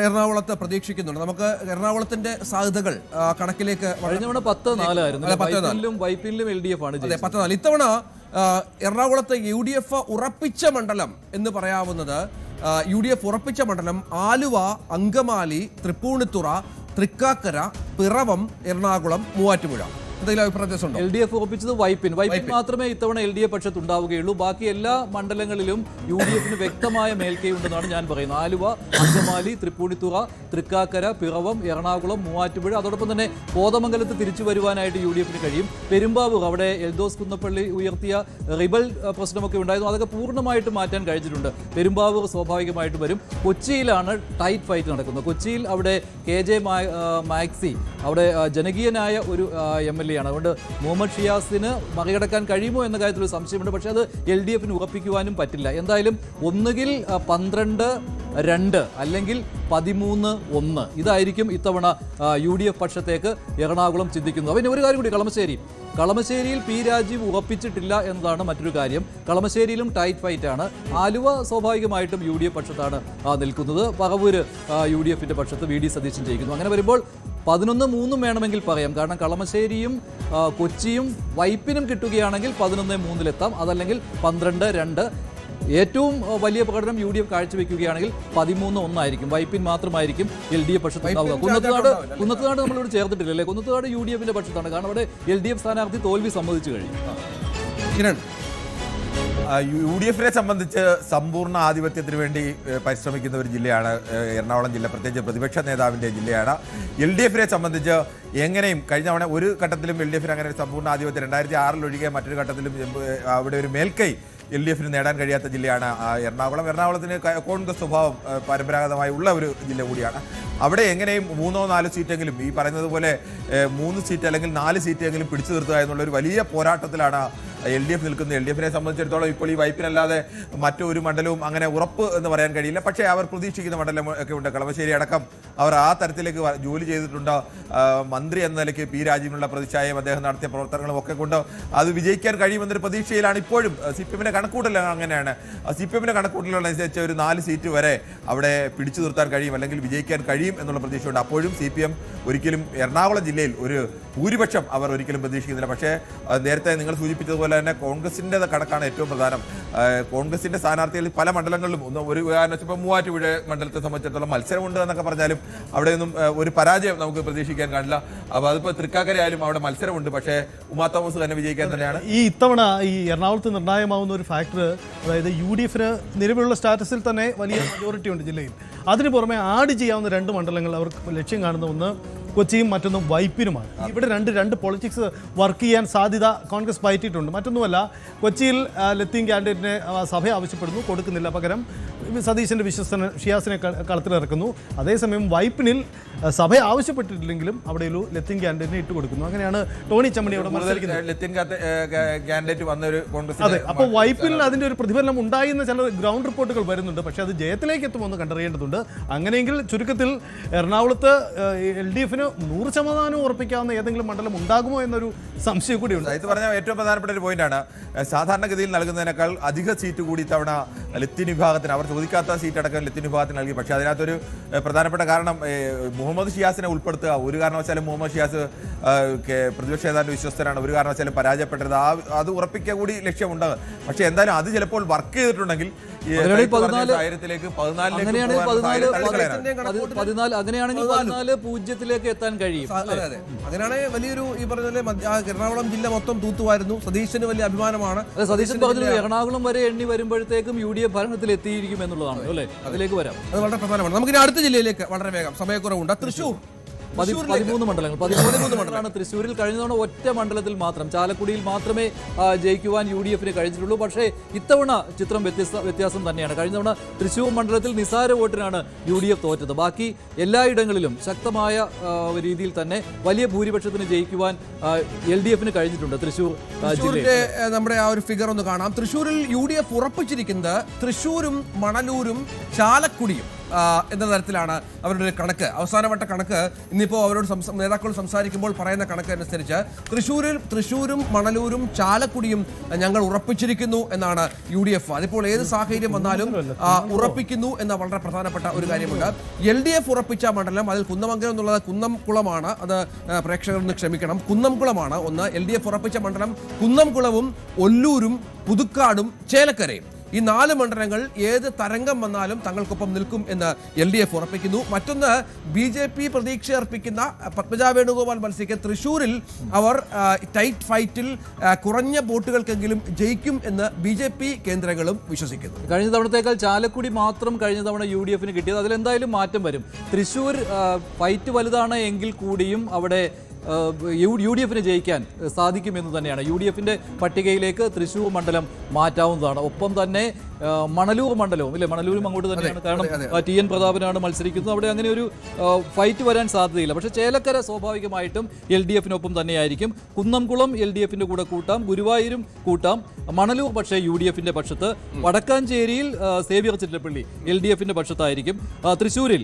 എറണാകുളത്ത് പ്രതീക്ഷിക്കുന്നുണ്ട്. നമുക്ക് എറണാകുളത്തിന്റെ സാധ്യതകൾ കണക്കിലേക്ക് കഴിഞ്ഞ 10-4 ആയിരുന്നു. വൈപ്പിനിലും LDF ആണ് 10-4. ഇത്തവണ എറണാകുളത്ത് UDF ഉറപ്പിച്ച മണ്ഡലം എന്ന് പറയാവുന്നത് UDF ഉറപ്പിച്ച മണ്ഡലം ആലുവ, അങ്കമാലി, തൃപ്പൂണിത്തുറ, തൃക്കാക്കര, പിറവം, എറണാകുളം, മൂവാറ്റുപുഴ. LDF ഉറപ്പിച്ചത് വൈപ്പിൻ മാത്രമേ ഇത്തവണ LDF പക്ഷത്ത് ഉണ്ടാവുകയുള്ളൂ. ബാക്കി എല്ലാ മണ്ഡലങ്ങളിലും UDF-ന് വ്യക്തമായ മേൽക്കൈയുണ്ടെന്നാണ് ഞാൻ പറയുന്നത്. ആലുവ, അങ്കമാലി, തൃപ്പൂണിത്തുറ, തൃക്കാക്കര, പിറവം, എറണാകുളം, മൂവാറ്റുപുഴ. അതോടൊപ്പം തന്നെ കോതമംഗലത്ത് തിരിച്ചു വരുവാനായിട്ട് UDF-ന് കഴിയും. പെരുമ്പാവൂർ, അവിടെ എൽദോസ് കുന്നപ്പള്ളി ഉയർത്തിയ റിബൽ പ്രശ്നമൊക്കെ ഉണ്ടായിരുന്നു. അതൊക്കെ പൂർണ്ണമായിട്ട് മാറ്റാൻ കഴിഞ്ഞിട്ടുണ്ട്. പെരുമ്പാവൂർ സ്വാഭാവികമായിട്ട് വരും. കൊച്ചിയിലാണ് ടൈറ്റ് ഫൈറ്റ് നടക്കുന്നത്. കൊച്ചിയിൽ അവിടെ KJ മാക്സി അവിടെ ജനകീയനായ ഒരു MLA ആണ്. അതുകൊണ്ട് മുഹമ്മദ് ഷിയാസിന് മറികടക്കാൻ കഴിയുമോ എന്ന കാര്യത്തിൽ ഒരു സംശയമുണ്ട്. പക്ഷേ അത് LDF-ന് ഉറപ്പിക്കുവാനും പറ്റില്ല. എന്തായാലും ഒന്നുകിൽ 12-2 അല്ലെങ്കിൽ 13-1 ഇതായിരിക്കും ഇത്തവണ UDF പക്ഷത്തേക്ക് എറണാകുളം ചിന്തിക്കുന്നത്. പിന്നെ ഒരു കാര്യം കൂടി, കളമശ്ശേരിയിൽ P രാജീവ് ഉറപ്പിച്ചിട്ടില്ല എന്നതാണ് മറ്റൊരു കാര്യം. കളമശ്ശേരിയിലും ടൈറ്റ് ഫൈറ്റ് ആണ്. ആലുവ സ്വാഭാവികമായിട്ടും UDF പക്ഷത്താണ് നിൽക്കുന്നത്. പറവൂര് UDF-ന്റെ പക്ഷത്ത് VD സതീശൻ ജയിക്കുന്നു. അങ്ങനെ വരുമ്പോൾ 11-3 വേണമെങ്കിൽ പറയാം. കാരണം കളമശ്ശേരിയും കൊച്ചിയും വൈപ്പിനും കിട്ടുകയാണെങ്കിൽ 11-3 അതല്ലെങ്കിൽ 12-2. ഏറ്റവും വലിയ പ്രകടനം UDF കാഴ്ചവെക്കുകയാണെങ്കിൽ 13-1 ആയിരിക്കും. വൈപ്പിൻ മാത്രമായിരിക്കും LDF പക്ഷത്തുണ്ടാവുക. കുന്നത്തുനാട് നമ്മളിവിടെ ചേർത്തിട്ടില്ലല്ലേ? കുന്നത്തുനാട് UDF-ന്റെ പക്ഷത്താണ്. കാരണം അവിടെ LDF സ്ഥാനാർത്ഥി തോൽവി സമ്മതിച്ചു കഴിഞ്ഞു. UDF-നെ സംബന്ധിച്ച് സമ്പൂർണ്ണ ആധിപത്യത്തിന് വേണ്ടി പരിശ്രമിക്കുന്ന ഒരു ജില്ലയാണ് എറണാകുളം ജില്ല, പ്രത്യേകിച്ച് പ്രതിപക്ഷ നേതാവിൻ്റെ ജില്ലയാണ്. LDF-നെ സംബന്ധിച്ച് എങ്ങനെയും കഴിഞ്ഞ തവണ ഒരു ഘട്ടത്തിലും LDF-ന് അങ്ങനെ ഒരു സമ്പൂർണ്ണ ആധിപത്യം 2006 ഒഴികെ മറ്റൊരു ഘട്ടത്തിലും അവിടെ ഒരു മേൽക്കൈ LDF-ന് നേടാൻ കഴിയാത്ത ജില്ലയാണ് എറണാകുളം. എറണാകുളത്തിന് കോൺഗ്രസ് സ്വഭാവം പരമ്പരാഗതമായി ഉള്ള ഒരു ജില്ല കൂടിയാണ്. അവിടെ എങ്ങനെയും 3-4 സീറ്റെങ്കിലും, ഈ പറയുന്നത് പോലെ 3 സീറ്റ് അല്ലെങ്കിൽ 4 സീറ്റെങ്കിലും പിടിച്ചു നിർത്തുക എന്നുള്ള ഒരു വലിയ പോരാട്ടത്തിലാണ് LDF നിൽക്കുന്നത്. LDF-നെ സംബന്ധിച്ചിടത്തോളം ഇപ്പോൾ ഈ വൈപ്പിനല്ലാതെ മറ്റൊരു മണ്ഡലവും അങ്ങനെ ഉറപ്പ് എന്ന് പറയാൻ കഴിയില്ല. പക്ഷേ അവർ പ്രതീക്ഷിക്കുന്ന മണ്ഡലം ഒക്കെ ഉണ്ട്. കളമശ്ശേരി അടക്കം അവർ ആ തരത്തിലേക്ക് ജോലി ചെയ്തിട്ടുണ്ട്. മന്ത്രി എന്ന നിലയ്ക്ക് P രാജീവിനുള്ള പ്രതിച്ഛായയും അദ്ദേഹം നടത്തിയ പ്രവർത്തനങ്ങളും ഒക്കെ കൊണ്ട് അത് വിജയിക്കാൻ കഴിയുമെന്നൊരു പ്രതീക്ഷയിലാണ് ഇപ്പോഴും. CPM-ന്റെ കണക്കൂട്ടൽ അങ്ങനെയാണ്. CPM-ന്റെ കണക്കൂട്ടലുകളനുസരിച്ച് ഒരു 4 സീറ്റ് വരെ അവിടെ പിടിച്ചു നിർത്താൻ കഴിയും, അല്ലെങ്കിൽ വിജയിക്കാൻ കഴിയും എന്നുള്ള പ്രതീക്ഷയുണ്ട്. അപ്പോഴും CPM ഒരിക്കലും എറണാകുളം ജില്ലയിൽ ഒരു ഭൂരിപക്ഷം അവർ ഒരിക്കലും പ്രതീക്ഷിക്കുന്നില്ല. പക്ഷേ നേരത്തെ നിങ്ങൾ സൂചിപ്പിച്ചതുപോലെ തന്നെ കോൺഗ്രസിൻ്റെ കണക്കാണ് ഏറ്റവും പ്രധാനം. കോൺഗ്രസിൻ്റെ സ്ഥാനാർത്ഥികൾ പല മണ്ഡലങ്ങളിലും ഒരു ഉദാഹരണം ഇപ്പോൾ മൂവാറ്റുപുഴ മണ്ഡലത്തെ സംബന്ധിച്ചിടത്തോളം മത്സരമുണ്ട് എന്നൊക്കെ പറഞ്ഞാലും അവിടെയൊന്നും ഒരു പരാജയം നമുക്ക് പ്രതീക്ഷിക്കാൻ കാണില്ല. അപ്പോൾ അതിപ്പോൾ തൃക്കാക്കരയായാലും അവിടെ മത്സരമുണ്ട്. പക്ഷേ ഉമാ തോമസ് തന്നെ വിജയിക്കാൻ തന്നെയാണ്. ഈ ഇത്തവണ ഈ എറണാകുളത്ത് നിർണായകമാവുന്ന ഒരു ഫാക്ടർ, അതായത് UDF-ന് നിലവിലുള്ള സ്റ്റാറ്റസിൽ തന്നെ വലിയ മജോറിറ്റി ഉണ്ട് ജില്ലയിൽ. അതിന് പുറമെ ആഡ് ചെയ്യാവുന്ന 2 മണ്ഡലങ്ങൾ അവർ ലക്ഷ്യം കാണുന്ന ഒന്ന് കൊച്ചിയും മറ്റൊന്നും വൈപ്പിനുമാണ്. ഇവിടെ രണ്ട് പൊളിറ്റിക്സ് വർക്ക് ചെയ്യാൻ സാധ്യത കോൺഗ്രസ് പയറ്റിയിട്ടുണ്ട്. മറ്റൊന്നുമല്ല, കൊച്ചിയിൽ ലത്തീൻ കാൻഡിഡേറ്റിനെ സഭ ആവശ്യപ്പെടുന്നു, കൊടുക്കുന്നില്ല. പകരം സതീശൻ്റെ വിശ്വസ്തന് ഷിയാസിനെ കളത്തിലിറക്കുന്നു. അതേസമയം വൈപ്പിനിൽ സഭ ആവശ്യപ്പെട്ടിട്ടില്ലെങ്കിലും അവിടെ ഒരു ലത്തീൻ ക്യാൻഡിഡേറ്റിനെ ഇട്ട് കൊടുക്കുന്നു. അങ്ങനെയാണ് ടോണി ചമ്മണി അവിടെ മത്സരിക്കുന്നത്. അതെ, അപ്പോൾ വൈപ്പിൽ അതിന്റെ ഒരു പ്രതിഫലനം ഉണ്ടായി എന്ന് ചില ഗ്രൗണ്ട് റിപ്പോർട്ടുകൾ വരുന്നുണ്ട്. പക്ഷെ അത് ജയത്തിലേക്ക് എത്തുമെന്ന് കണ്ടറിയേണ്ടതുണ്ട്. അങ്ങനെയെങ്കിൽ ചുരുക്കത്തിൽ എറണാകുളത്ത് LDF-ന് 100% ഉറപ്പിക്കാവുന്ന ഏതെങ്കിലും മണ്ഡലം ഉണ്ടാകുമോ എന്നൊരു സംശയം കൂടിയുണ്ട്. ഇത് പറഞ്ഞ ഏറ്റവും പ്രധാനപ്പെട്ട ഒരു പോയിന്റാണ്. സാധാരണഗതിയിൽ നൽകുന്നതിനേക്കാൾ അധിക സീറ്റ് കൂടി തവണ ലത്തീൻ വിഭാഗത്തിന്, അവർ ചോദിക്കാത്ത സീറ്റ് അടക്കം ലത്തീൻ വിഭാഗത്തിന് നൽകി. പക്ഷേ അതിനകത്തൊരു പ്രധാനപ്പെട്ട കാരണം മുഹമ്മദ് ഷിയാസിനെ ഉൾപ്പെടുത്തുക. ഒരു കാരണവശാലും മുഹമ്മദ് ഷിയാസ് പ്രതിപക്ഷ നേതാവിന്റെ വിശ്വസ്തനാണ്, ഒരു കാരണവശാലും പരാജയപ്പെട്ടത് അത് ഉറപ്പിക്കുക കൂടി ലക്ഷ്യമുണ്ട്. പക്ഷെ എന്തായാലും അത് ചിലപ്പോൾ വർക്ക് ചെയ്തിട്ടുണ്ടെങ്കിൽ അങ്ങനെയാണെങ്കിൽ 14 എത്താൻ കഴിയും. അങ്ങനെയാണെങ്കിൽ വലിയൊരു ഈ പറഞ്ഞ എറണാകുളം ജില്ല മൊത്തം തൂത്തുവായിരുന്നു. സതീശന് വലിയ അഭിമാനമാണ്. സതീശൻ പറഞ്ഞു എറണാകുളം വരെ എണ്ണി വരുമ്പോഴത്തേക്കും UDF ഭരണത്തിൽ എത്തിയിരിക്കും എന്നുള്ളതാണ് അല്ലേ? അതിലേക്ക് വരാം. അത് വളരെ പ്രധാനമാണ്. നമുക്കിനി അടുത്ത ജില്ലയിലേക്ക് വളരെ വേഗം, സമയക്കുറവുണ്ട്. തൃശ്ശൂർ 13 മണ്ഡലങ്ങൾ. 13 മണ്ഡലമാണ് തൃശ്ശൂരിൽ. കഴിഞ്ഞ തവണ ഒറ്റ മണ്ഡലത്തിൽ മാത്രം, ചാലക്കുടിയിൽ മാത്രമേ ജയിക്കുവാൻ UDF-ന് കഴിഞ്ഞിട്ടുള്ളൂ. പക്ഷേ ഇത്തവണ ചിത്രം വ്യത്യാസം തന്നെയാണ്. കഴിഞ്ഞ തവണ തൃശ്ശൂർ മണ്ഡലത്തിൽ നിസാര വോട്ടിനാണ് UDF തോറ്റത്. ബാക്കി എല്ലായിടങ്ങളിലും ശക്തമായ രീതിയിൽ തന്നെ വലിയ ഭൂരിപക്ഷത്തിന് ജയിക്കുവാൻ LDF-ന് കഴിഞ്ഞിട്ടുണ്ട്. തൃശ്ശൂർ ജില്ലയിലെ നമ്മുടെ ആ ഒരു ഫിഗർ ഒന്ന് കാണാം. തൃശ്ശൂരിൽ UDF ഉറപ്പിച്ചിരിക്കുന്നത് തൃശ്ശൂരും മണലൂരും ചാലക്കുടിയും എന്ന തരത്തിലാണ് അവരുടെ ഒരു കണക്ക്. അവസാനവട്ട കണക്ക് ഇന്നിപ്പോൾ അവരോട് നേതാക്കളോട് സംസാരിക്കുമ്പോൾ പറയുന്ന കണക്ക് അനുസരിച്ച് തൃശ്ശൂരും മണലൂരും ചാലക്കുടിയും ഞങ്ങൾ ഉറപ്പിച്ചിരിക്കുന്നു എന്നാണ് UDF. അതിപ്പോൾ ഏത് സാഹചര്യം വന്നാലും ഉറപ്പിക്കുന്നു എന്ന വളരെ പ്രധാനപ്പെട്ട ഒരു കാര്യമുണ്ട്. LDF ഉറപ്പിച്ച മണ്ഡലം, അതിൽ കുന്നമംഗലം എന്നുള്ളത് കുന്നംകുളമാണ്. അത് പ്രേക്ഷകരൊന്ന് ക്ഷമിക്കണം, കുന്നംകുളമാണ് ഒന്ന്. LDF ഉറപ്പിച്ച മണ്ഡലം കുന്നംകുളവും ഒല്ലൂരും പുതുക്കാടും ചേലക്കരയും. ഈ 4 മണ്ഡലങ്ങൾ ഏത് തരംഗം വന്നാലും തങ്ങൾക്കൊപ്പം നിൽക്കും എന്ന് LDF ഉറപ്പിക്കുന്നു. മറ്റൊന്ന് BJP പ്രതീക്ഷ അർപ്പിക്കുന്ന പത്മജ വേണുഗോപാൽ മത്സരിക്കുന്ന തൃശ്ശൂരിൽ അവർ ടൈറ്റ് ഫൈറ്റിൽ കുറഞ്ഞ വോട്ടുകൾക്കെങ്കിലും ജയിക്കും എന്ന് BJP കേന്ദ്രങ്ങളും വിശ്വസിക്കുന്നു. കഴിഞ്ഞ തവണത്തേക്കാൾ ചാലക്കുടി മാത്രം കഴിഞ്ഞ തവണ UDF-ന് കിട്ടിയത്. അതിലെന്തായാലും മാറ്റം വരും. തൃശ്ശൂർ ഫൈറ്റ് വലുതാണ് എങ്കിൽ കൂടിയും അവിടെ UDF-ന് ജയിക്കാൻ സാധിക്കുമെന്ന് തന്നെയാണ്. UDF-ന്റെ പട്ടികയിലേക്ക് തൃശ്ശൂർ മണ്ഡലം മാറ്റാവുന്നതാണ്. ഒപ്പം തന്നെ മണലൂർ മണ്ഡലവും ഇല്ലേ, മണലൂരും അങ്ങോട്ട് തന്നെയാണ്. കാരണം TN പ്രതാപനാണ് മത്സരിക്കുന്നത്. അവിടെ അങ്ങനെ ഒരു ഫൈറ്റ് വരാൻ സാധ്യതയില്ല. പക്ഷേ ചേലക്കര സ്വാഭാവികമായിട്ടും LDF-നൊപ്പം തന്നെയായിരിക്കും. കുന്നംകുളം LDF-ന്റെ കൂടെ കൂട്ടാം, ഗുരുവായൂരും കൂട്ടാം. മണലൂർ പക്ഷേ UDF-ന്റെ പക്ഷത്ത്. വടക്കാഞ്ചേരിയിൽ സേവ്യർ ചിറ്റപ്പള്ളി LDF-ന്റെ പക്ഷത്തായിരിക്കും. തൃശ്ശൂരിൽ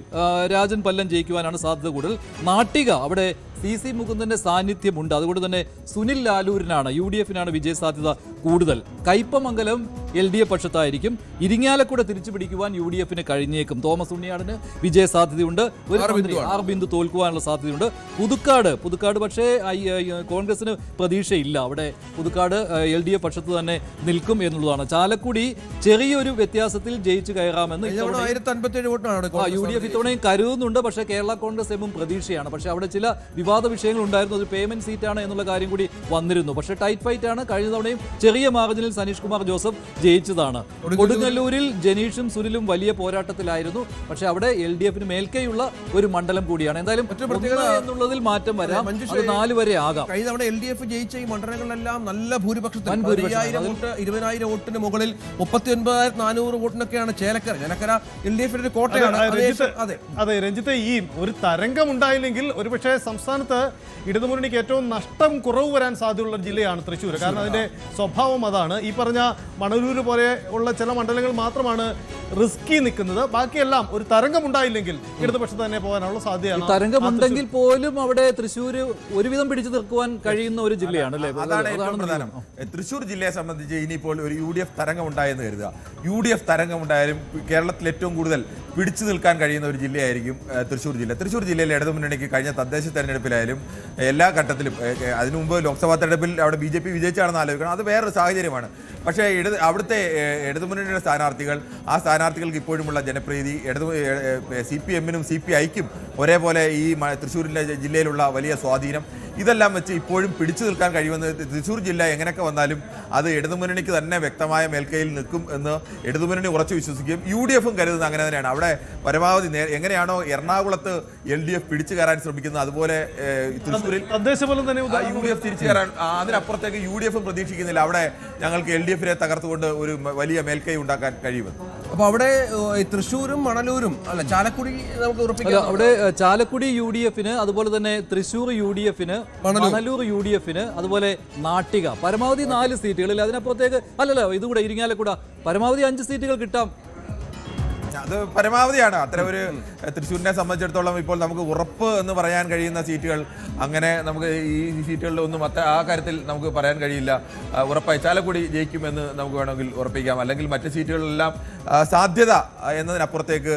രാജൻ പല്ലൻ ജയിക്കുവാനാണ് സാധ്യത കൂടുതൽ. നാട്ടിക അവിടെ CC മുകുന്ദന്റെ സാന്നിധ്യമുണ്ട്. അതുകൊണ്ട് തന്നെ സുനിൽ ലാലൂരിനാണ്, UDF-നാണ് വിജയസാധ്യത കൂടുതൽ. കയ്പമംഗലം LDF പക്ഷത്തായിരിക്കും. ഇരിങ്ങാലക്കുട തിരിച്ചു പിടിക്കുവാൻ UDF-ന് കഴിഞ്ഞേക്കും. തോമസ് ഉണ്ണിയാടിന് വിജയസാധ്യതയുണ്ട്. ആർ ബിന്ദു തോൽക്കുവാനുള്ള സാധ്യതയുണ്ട്. പുതുക്കാട് പക്ഷേ കോൺഗ്രസിന് പ്രതീക്ഷയില്ല. അവിടെ പുതുക്കാട് LDF പക്ഷത്ത് തന്നെ നിൽക്കും എന്നുള്ളതാണ്. ചാലക്കുടി ചെറിയൊരു വ്യത്യാസത്തിൽ ജയിച്ചു കയറാമെന്ന് UDF ഇത്തവണയും കരുതുന്നുണ്ട്. പക്ഷേ കേരള കോൺഗ്രസ് എമ്മും പ്രതീക്ഷയാണ്. പക്ഷേ അവിടെ ചില വിവാദ വിഷയങ്ങൾ ഉണ്ടായിരുന്നു. അത് പേയ്മെന്റ് സീറ്റാണ് എന്നുള്ള കാര്യം കൂടി വന്നിരുന്നു. പക്ഷേ ടൈറ്റ് ഫൈറ്റ് ആണ്. കഴിഞ്ഞ തവണയും ചെറിയ മാർജിനിൽ സനീഷ് കുമാർ ജോസഫ് ജയിച്ചതാണ്. കൊടുങ്ങല്ലൂരിൽ ജനീഷും സുനിലും വലിയ പോരാട്ടത്തിലായിരുന്നു. പക്ഷേ അവിടെ LDF-ന് മേൽക്കെയുള്ള ഒരു മണ്ഡലം കൂടിയാണ്. എന്തായാലും എന്നുള്ളതിൽ മാറ്റം വരാം. അത് 4 വരെ ആകാം. കഴിഞ്ഞ തവണ LDF ജയിച്ച ഈ മണ്ഡലങ്ങളിലെല്ലാം നല്ല ഭൂരിപക്ഷത്തിൽ 20,000 വോട്ടിന് മുകളിൽ 39,400 വോട്ടിനൊക്കെയാണ് ചേലക്കര LDF-ന്റെ ഒരു കോട്ടയാണ്. അതെ രഞ്ജിത്തെ, ഈ ഒരു തരംഗം ഉണ്ടായില്ലെങ്കിൽ ഒരുപക്ഷെ സംസ്ഥാനത്ത് ഇടതുമുന്നണിക്ക് ഏറ്റവും നഷ്ടം കുറവ് വരാൻ സാധ്യതയുള്ള ജില്ലയാണ് തൃശ്ശൂർ. കാരണം അതിന്റെ സ്വഭാവം അതാണ്. ഈ പറഞ്ഞ മണലൂര് പോലെ ഉള്ള ചില മണ്ഡലങ്ങൾ മാത്രമാണ് റിസ്കി നിൽക്കുന്നത്. ബാക്കിയെല്ലാം ഒരു തരംഗം ഉണ്ടായില്ലെങ്കിൽ ഇടതുപക്ഷത്ത് തന്നെ പോകാനുള്ള സാധ്യതയാണ്. തരംഗമുണ്ടെങ്കിൽ പോലും അവിടെ തൃശ്ശൂർ ഒരുവിധം പിടിച്ചു നിൽക്കുവാൻ കഴിയുന്ന ഒരു ജില്ലയാണ് അല്ലേ? തൃശ്ശൂർ ജില്ലയെ സംബന്ധിച്ച് ഇനിയിപ്പോൾ ഒരു UDF തരംഗം ഉണ്ടായെന്ന് കരുതുക. UDF തരംഗം ഉണ്ടായാലും കേരളത്തിൽ ഏറ്റവും കൂടുതൽ പിടിച്ചു നിൽക്കാൻ കഴിയുന്ന ഒരു ജില്ലയായിരിക്കും തൃശ്ശൂർ ജില്ല. തൃശ്ശൂർ ജില്ലയിലെ ഇടതുമുന്നണിക്ക് കഴിഞ്ഞ തദ്ദേശ തെരഞ്ഞെടുപ്പിലായാലും എല്ലാ ഘട്ടത്തിലും, അതിനു മുമ്പ് ലോക്സഭാ തെരഞ്ഞെടുപ്പിൽ അവിടെ BJP വിജയിച്ചാണെന്ന് ആലോചിക്കണം. അത് വേറൊരു സാഹചര്യമാണ്. പക്ഷേ അവിടുത്തെ ഇടതുമുന്നണിയുടെ സ്ഥാനാർത്ഥികൾ, ആ സ്ഥാനാർത്ഥികൾക്ക് ഇപ്പോഴുമുള്ള ജനപ്രീതി CPM-നും CPI-ക്കും ഒരേപോലെ ഈ തൃശ്ശൂരിലെ ജില്ലയിലുള്ള വലിയ സ്വാധീനം ഇതെല്ലാം വെച്ച് ഇപ്പോഴും പിടിച്ചു നിൽക്കാൻ കഴിയുമെന്ന് തൃശ്ശൂർ ജില്ല എങ്ങനെയൊക്കെ വന്നാലും അത് ഇടതുമുന്നണിക്ക് തന്നെ വ്യക്തമായ മേൽക്കൈയിൽ നിൽക്കും എന്ന് ഇടതുമുന്നണി ഉറച്ചു വിശ്വസിക്കുകയും UDF കരുതുന്നത് അങ്ങനെ തന്നെയാണ്. അവിടെ പരമാവധി എങ്ങനെയാണോ എറണാകുളത്ത് LDF പിടിച്ചു കയറാൻ ശ്രമിക്കുന്നത് അതുപോലെ തൃശ്ശൂരിൽ തദ്ദേശഭരണം തന്നെ UDF തിരിച്ചു കയറാൻ അതിനപ്പുറത്തേക്ക് UDF പ്രതീക്ഷിക്കുന്നില്ല. അവിടെ ഞങ്ങൾക്ക് LDF തകർത്തുകൊണ്ട് ഒരു വലിയ മേൽക്കൈ ഉണ്ടാക്കാൻ കഴിയുമെന്ന്. അപ്പൊ അവിടെ തൃശ്ശൂരും മണലൂരും അല്ല ചാലക്കുടി നമുക്ക് ഉറപ്പിക്കാം. അവിടെ ചാലക്കുടി UDF അതുപോലെ തന്നെ തൃശ്ശൂർ UDF മണലൂർ UDF അതുപോലെ നാട്ടിക പരമാവധി 4 സീറ്റുകളിൽ. അതിനപ്പുറത്തേക്ക് അല്ലല്ലോ ഇതുകൂടെ ഇരിങ്ങാലക്കുട പരമാവധി 5 സീറ്റുകൾ കിട്ടാം. അത് പരമാവധിയാണ്. അത്ര ഒരു തൃശ്ശൂരിനെ സംബന്ധിച്ചിടത്തോളം ഇപ്പോൾ നമുക്ക് ഉറപ്പ് എന്ന് പറയാൻ കഴിയുന്ന സീറ്റുകൾ അങ്ങനെ നമുക്ക് ഈ സീറ്റുകളിലൊന്നും ആ കാര്യത്തിൽ നമുക്ക് പറയാൻ കഴിയില്ല. ഉറപ്പായി ചാലക്കുടി ജയിക്കുമെന്ന് നമുക്ക് വേണമെങ്കിൽ ഉറപ്പിക്കാം. അല്ലെങ്കിൽ മറ്റ് സീറ്റുകളിലെല്ലാം സാധ്യത എന്നതിനപ്പുറത്തേക്ക്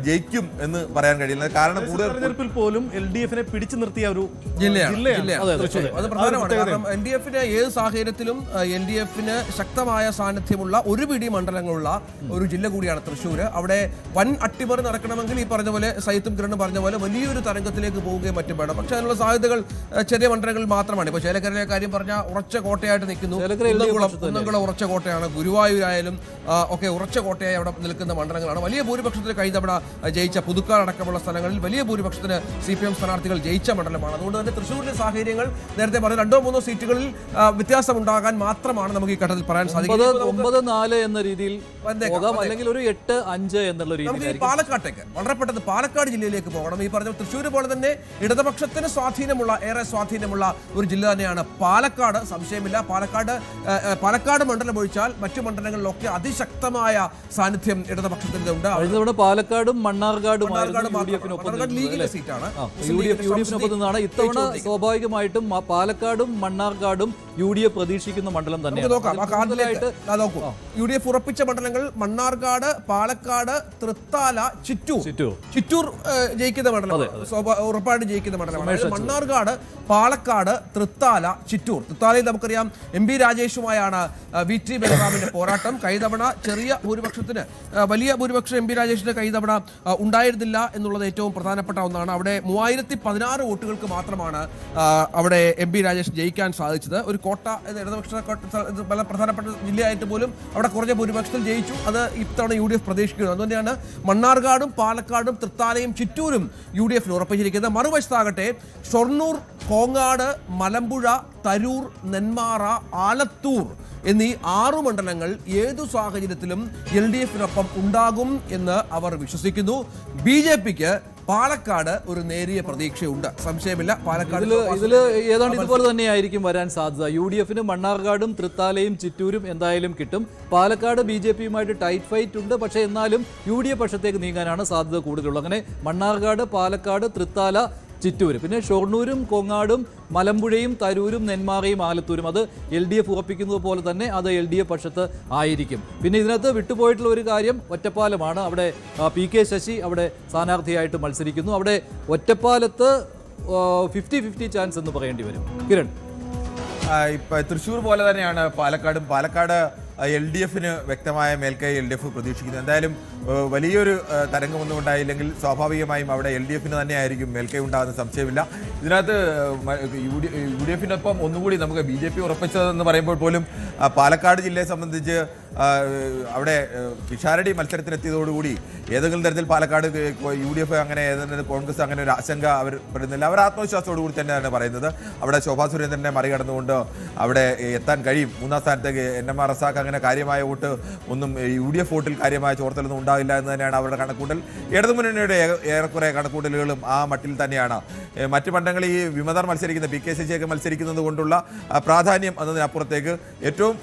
ജയിക്കും എന്ന് പറയാൻ കഴിയില്ല. കാരണം കൂടുതൽ തെരഞ്ഞെടുപ്പിൽ പോലും LDF പിടിച്ചു നിർത്തിയ ഒരു ജില്ലയാണ്. അത് പ്രധാനമാണ്. കാരണം LDF ഏത് സാഹചര്യത്തിലും LDF ശക്തമായ സാന്നിധ്യമുള്ള ഒരു പിടി മണ്ഡലങ്ങളുള്ള ഒരു ജില്ല കൂടിയാണ് തൃശ്ശൂർ. അവിടെ വൻ അട്ടിമറി നടക്കണമെങ്കിൽ ഈ പറഞ്ഞ പോലെ സൈത്തും കിരണും പറഞ്ഞ പോലെ വലിയൊരു തരംഗത്തിലേക്ക് പോവുകയും മറ്റും വേണം. പക്ഷെ അതിനുള്ള സാധ്യതകൾ ചെറിയ മണ്ഡലങ്ങളിൽ മാത്രമാണ്. ഇപ്പോൾ ചേലക്കരയിലെ കാര്യം പറഞ്ഞാൽ ഉറച്ച കോട്ടയായിട്ട് നിൽക്കുന്നു. കുന്നംകുളം ഉറച്ച കോട്ടയാണ്. ഗുരുവായൂരായാലും ഒക്കെ ഉറച്ച കോട്ടയായി അവിടെ നിൽക്കുന്ന മണ്ഡലങ്ങളാണ്. വലിയ ഭൂരിപക്ഷത്തിൽ കഴിഞ്ഞ തവണ ജയിച്ച പുതുക്കാട് അടക്കമുള്ള സ്ഥലങ്ങളിൽ വലിയ ഭൂരിപക്ഷത്തിന് CPM സ്ഥാനാർത്ഥികൾ ജയിച്ച മണ്ഡലമാണ്. അതുകൊണ്ട് തന്നെ തൃശ്ശൂരിലെ സാഹചര്യങ്ങൾ നേരത്തെ പറഞ്ഞ 2-3 സീറ്റുകളിൽ വ്യത്യാസം ഉണ്ടാകാൻ മാത്രമാണ് നമുക്ക് ഈ ഘട്ടത്തിൽ പറയാൻ സാധിക്കും. 9-4 എന്ന രീതിയിൽ അല്ലെങ്കിൽ ഒരു 8-5 എന്നുള്ള രീതിയിൽ പാലക്കാട്ടേക്ക് വളരെ പെട്ടെന്ന് പാലക്കാട് ജില്ലയിലേക്ക് പോകണം. ഈ പറഞ്ഞ തൃശ്ശൂർ പോലെ തന്നെ ഇടതുപക്ഷത്തിന് ഏറെ സ്വാധീനമുള്ള ഒരു ജില്ല തന്നെയാണ് പാലക്കാട്. സംശയമില്ല. പാലക്കാട് മണ്ഡലം ഒഴിച്ചാൽ മറ്റു മണ്ഡലങ്ങളിലൊക്കെ അതിശക്തമായ സാന്നിധ്യം ഇടതുപക്ഷത്തിനുണ്ട്. പാലക്കാടും മണ്ണാർക്കാടും ലീഗിലെ സീറ്റാണ്. UDF നിന്നാണ് ഇത്തവണ സ്വാഭാവികമായിട്ടും പാലക്കാടും മണ്ണാർക്കാടും UDF പ്രതീക്ഷിക്കുന്ന മണ്ഡലം തന്നെയാണ്. UDF ഉറപ്പിച്ച മണ്ഡലങ്ങൾ മണ്ണാർക്കാട്, പാലക്കാട്, തൃത്താല, ചിറ്റൂർ ജയിക്കുന്ന മണ്ഡലം, ഉറപ്പായിട്ട് ജയിക്കുന്ന മണ്ഡലമാണ്. മണ്ണാർക്കാട്, പാലക്കാട്, തൃത്താല, ചിറ്റൂർ. തൃത്താലയിൽ നമുക്കറിയാം MP രാജേഷുമായാണ് VT ബലറാമിന്റെ പോരാട്ടം. കൈതവണ ചെറിയ ഭൂരിപക്ഷത്തിന് വലിയ ഭൂരിപക്ഷം MP രാജേഷിന്റെ കൈതവണ ഉണ്ടായിരുന്നില്ല എന്നുള്ളത് ഏറ്റവും പ്രധാനപ്പെട്ട ഒന്നാണ്. അവിടെ 3016 വോട്ടുകൾക്ക് മാത്രമാണ് അവിടെ MP രാജേഷ് ജയിക്കാൻ സാധിച്ചത്. ഒരു കോട്ട ഇടതുപക്ഷ പ്രധാനപ്പെട്ട ജില്ലയായിട്ട് പോലും അവിടെ കുറഞ്ഞ ഭൂരിപക്ഷത്തിൽ ജയിച്ചു. അത് ഇത്തവണ UDF പ്രതീക്ഷിക്കുന്നു. അതുതന്നെയാണ് മണ്ണാർക്കാടും പാലക്കാടും തൃത്താലയും ചിറ്റൂരും UDF ഉറപ്പിച്ചിരിക്കുന്നത്. മറുവശത്താകട്ടെ ഷൊർണൂർ, കോങ്ങാട്, മലമ്പുഴ, തരൂർ, നെന്മാറ, ആലത്തൂർ എന്നീ 6 മണ്ഡലങ്ങൾ ഏതു സാഹചര്യത്തിലും LDF ഉണ്ടാകും എന്ന് അവർ വിശ്വസിക്കുന്നു. BJPക്ക് പാലക്കാട് ഒരു നേരിയ പ്രതീക്ഷയുണ്ട്, സംശയമില്ല. പാലക്കാട് ഇതില് ഏതാണ്ട് ഇതുപോലെ തന്നെയായിരിക്കും വരാൻ സാധ്യത. UDF മണ്ണാർക്കാടും തൃത്താലയും ചിറ്റൂരും എന്തായാലും കിട്ടും. പാലക്കാട് BJPയുമായിട്ട് ടൈറ്റ് ഫൈറ്റ് ഉണ്ട്. പക്ഷേ എന്നാലും UDF പക്ഷത്തേക്ക് നീങ്ങാനാണ് സാധ്യത കൂടുതലുള്ളത്. അങ്ങനെ മണ്ണാർക്കാട്, പാലക്കാട്, തൃത്താല, ചിറ്റൂര്, പിന്നെ ഷൊർണൂരും കോങ്ങാടും മലമ്പുഴയും തരൂരും നെന്മാറയും ആലത്തൂരും അത് LDF ഉറപ്പിക്കുന്നത് പോലെ തന്നെ അത് LDF പക്ഷത്ത് ആയിരിക്കും. പിന്നെ ഇതിനകത്ത് വിട്ടുപോയിട്ടുള്ള ഒരു കാര്യം ഒറ്റപ്പാലമാണ്. അവിടെ PK ശശി അവിടെ സ്ഥാനാർത്ഥിയായിട്ട് മത്സരിക്കുന്നു. അവിടെ ഒറ്റപ്പാലത്ത് 50-50 ചാൻസ് എന്ന് പറയേണ്ടി വരും. കിരൺ, ഇപ്പൊ തൃശ്ശൂർ പോലെ തന്നെയാണ് പാലക്കാട് LDF വ്യക്തമായ മേൽക്കൈ LDF പ്രതീക്ഷിക്കുന്നത്. എന്തായാലും വലിയൊരു തരംഗമൊന്നും ഉണ്ടായില്ലെങ്കിൽ സ്വാഭാവികമായും അവിടെ LDF തന്നെയായിരിക്കും മേൽക്കൈ ഉണ്ടാകുന്ന സംശയമില്ല. ഇതിനകത്ത് UDF ഒന്നുകൂടി നമുക്ക് BJP ഉറപ്പിച്ചതെന്ന് പറയുമ്പോൾ പോലും പാലക്കാട് ജില്ലയെ സംബന്ധിച്ച് അവിടെ പിഷാരടി മത്സരത്തിനെത്തിയതോടുകൂടി ഏതെങ്കിലും തരത്തിൽ പാലക്കാട് UDF അങ്ങനെ ഏതെങ്കിലും കോൺഗ്രസ് അങ്ങനെ ഒരു ആശങ്ക അവർ പെടുന്നില്ല. അവർ ആത്മവിശ്വാസത്തോടു കൂടി തന്നെയാണ് പറയുന്നത്. അവിടെ ശോഭാ സുരേന്ദ്രനെ മറികടന്നുകൊണ്ട് അവിടെ എത്താൻ കഴിയും. 3ാം സ്ഥാനത്തേക്ക് NMR റസാഖ് അങ്ങനെ കാര്യമായ വോട്ട് ഒന്നും UDF വോട്ടിൽ കാര്യമായ ചോർത്തലൊന്നും ഉണ്ടാവില്ല എന്ന് തന്നെയാണ് അവരുടെ കണക്കൂട്ടൽ. ഇടതുമുന്നണിയുടെ ഏറെക്കുറെ കണക്കൂട്ടലുകളും ആ മട്ടിൽ തന്നെയാണ്. മറ്റു മണ്ഡലങ്ങളിൽ ഈ വിമതർ മത്സരിക്കുന്ന PK ശശിയൊക്കെ മത്സരിക്കുന്നത് കൊണ്ടുള്ള പ്രാധാന്യം എന്നതിനപ്പുറത്തേക്ക് ഏറ്റവും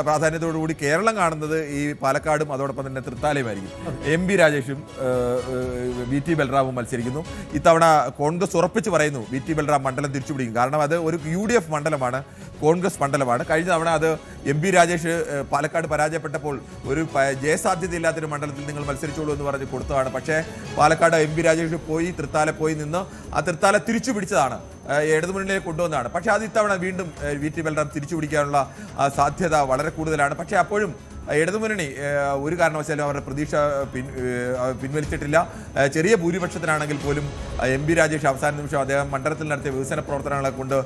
പ്രാധാന്യത്തോടുകൂടി കേരളം കാണുന്നത് ഈ പാലക്കാടും അതോടൊപ്പം തന്നെ തൃത്താലയുമായിരിക്കും. MP രാജേഷും VT ബലറാമും മത്സരിക്കുന്നു. ഇത്തവണ കോൺഗ്രസ് ഉറപ്പിച്ച് പറയുന്നു VT ബലറാം മണ്ഡലം തിരിച്ചുപിടിക്കും. കാരണം അത് ഒരു UDF മണ്ഡലമാണ്, കോൺഗ്രസ് മണ്ഡലമാണ്. കഴിഞ്ഞ തവണ അത് MP രാജേഷ് പാലക്കാട് പരാജയപ്പെട്ടപ്പോൾ ഒരു ജയസാധ്യതയില്ലാത്തൊരു മണ്ഡലത്തിൽ നിങ്ങൾ മത്സരിച്ചോളൂ എന്ന് പറഞ്ഞ് കൊടുത്തതാണ്. പക്ഷേ പാലക്കാട് MP രാജേഷ് പോയി തൃത്താല പോയി നിന്ന് ആ തൃത്താല തിരിച്ചു പിടിച്ചതാണ്, ഇടതുമുന്നണിയിലേക്ക് കൊണ്ടുവന്നതാണ്. പക്ഷേ അത് ഇത്തവണ വീണ്ടും VT ബലറാം തിരിച്ചു പിടിക്കാനുള്ള സാധ്യത വളരെ കൂടുതലാണ്. പക്ഷേ അപ്പോഴും ഇടതുമുന്നണി ഒരു കാരണവശാലും അവരുടെ പ്രതീക്ഷ പിൻവലിച്ചിട്ടില്ല. ചെറിയ ഭൂരിപക്ഷത്തിനാണെങ്കിൽ പോലും MP രാജേഷ് അവസാന നിമിഷം അദ്ദേഹം മണ്ഡലത്തിൽ നടത്തിയ വികസന പ്രവർത്തനങ്ങളെ കൊണ്ട്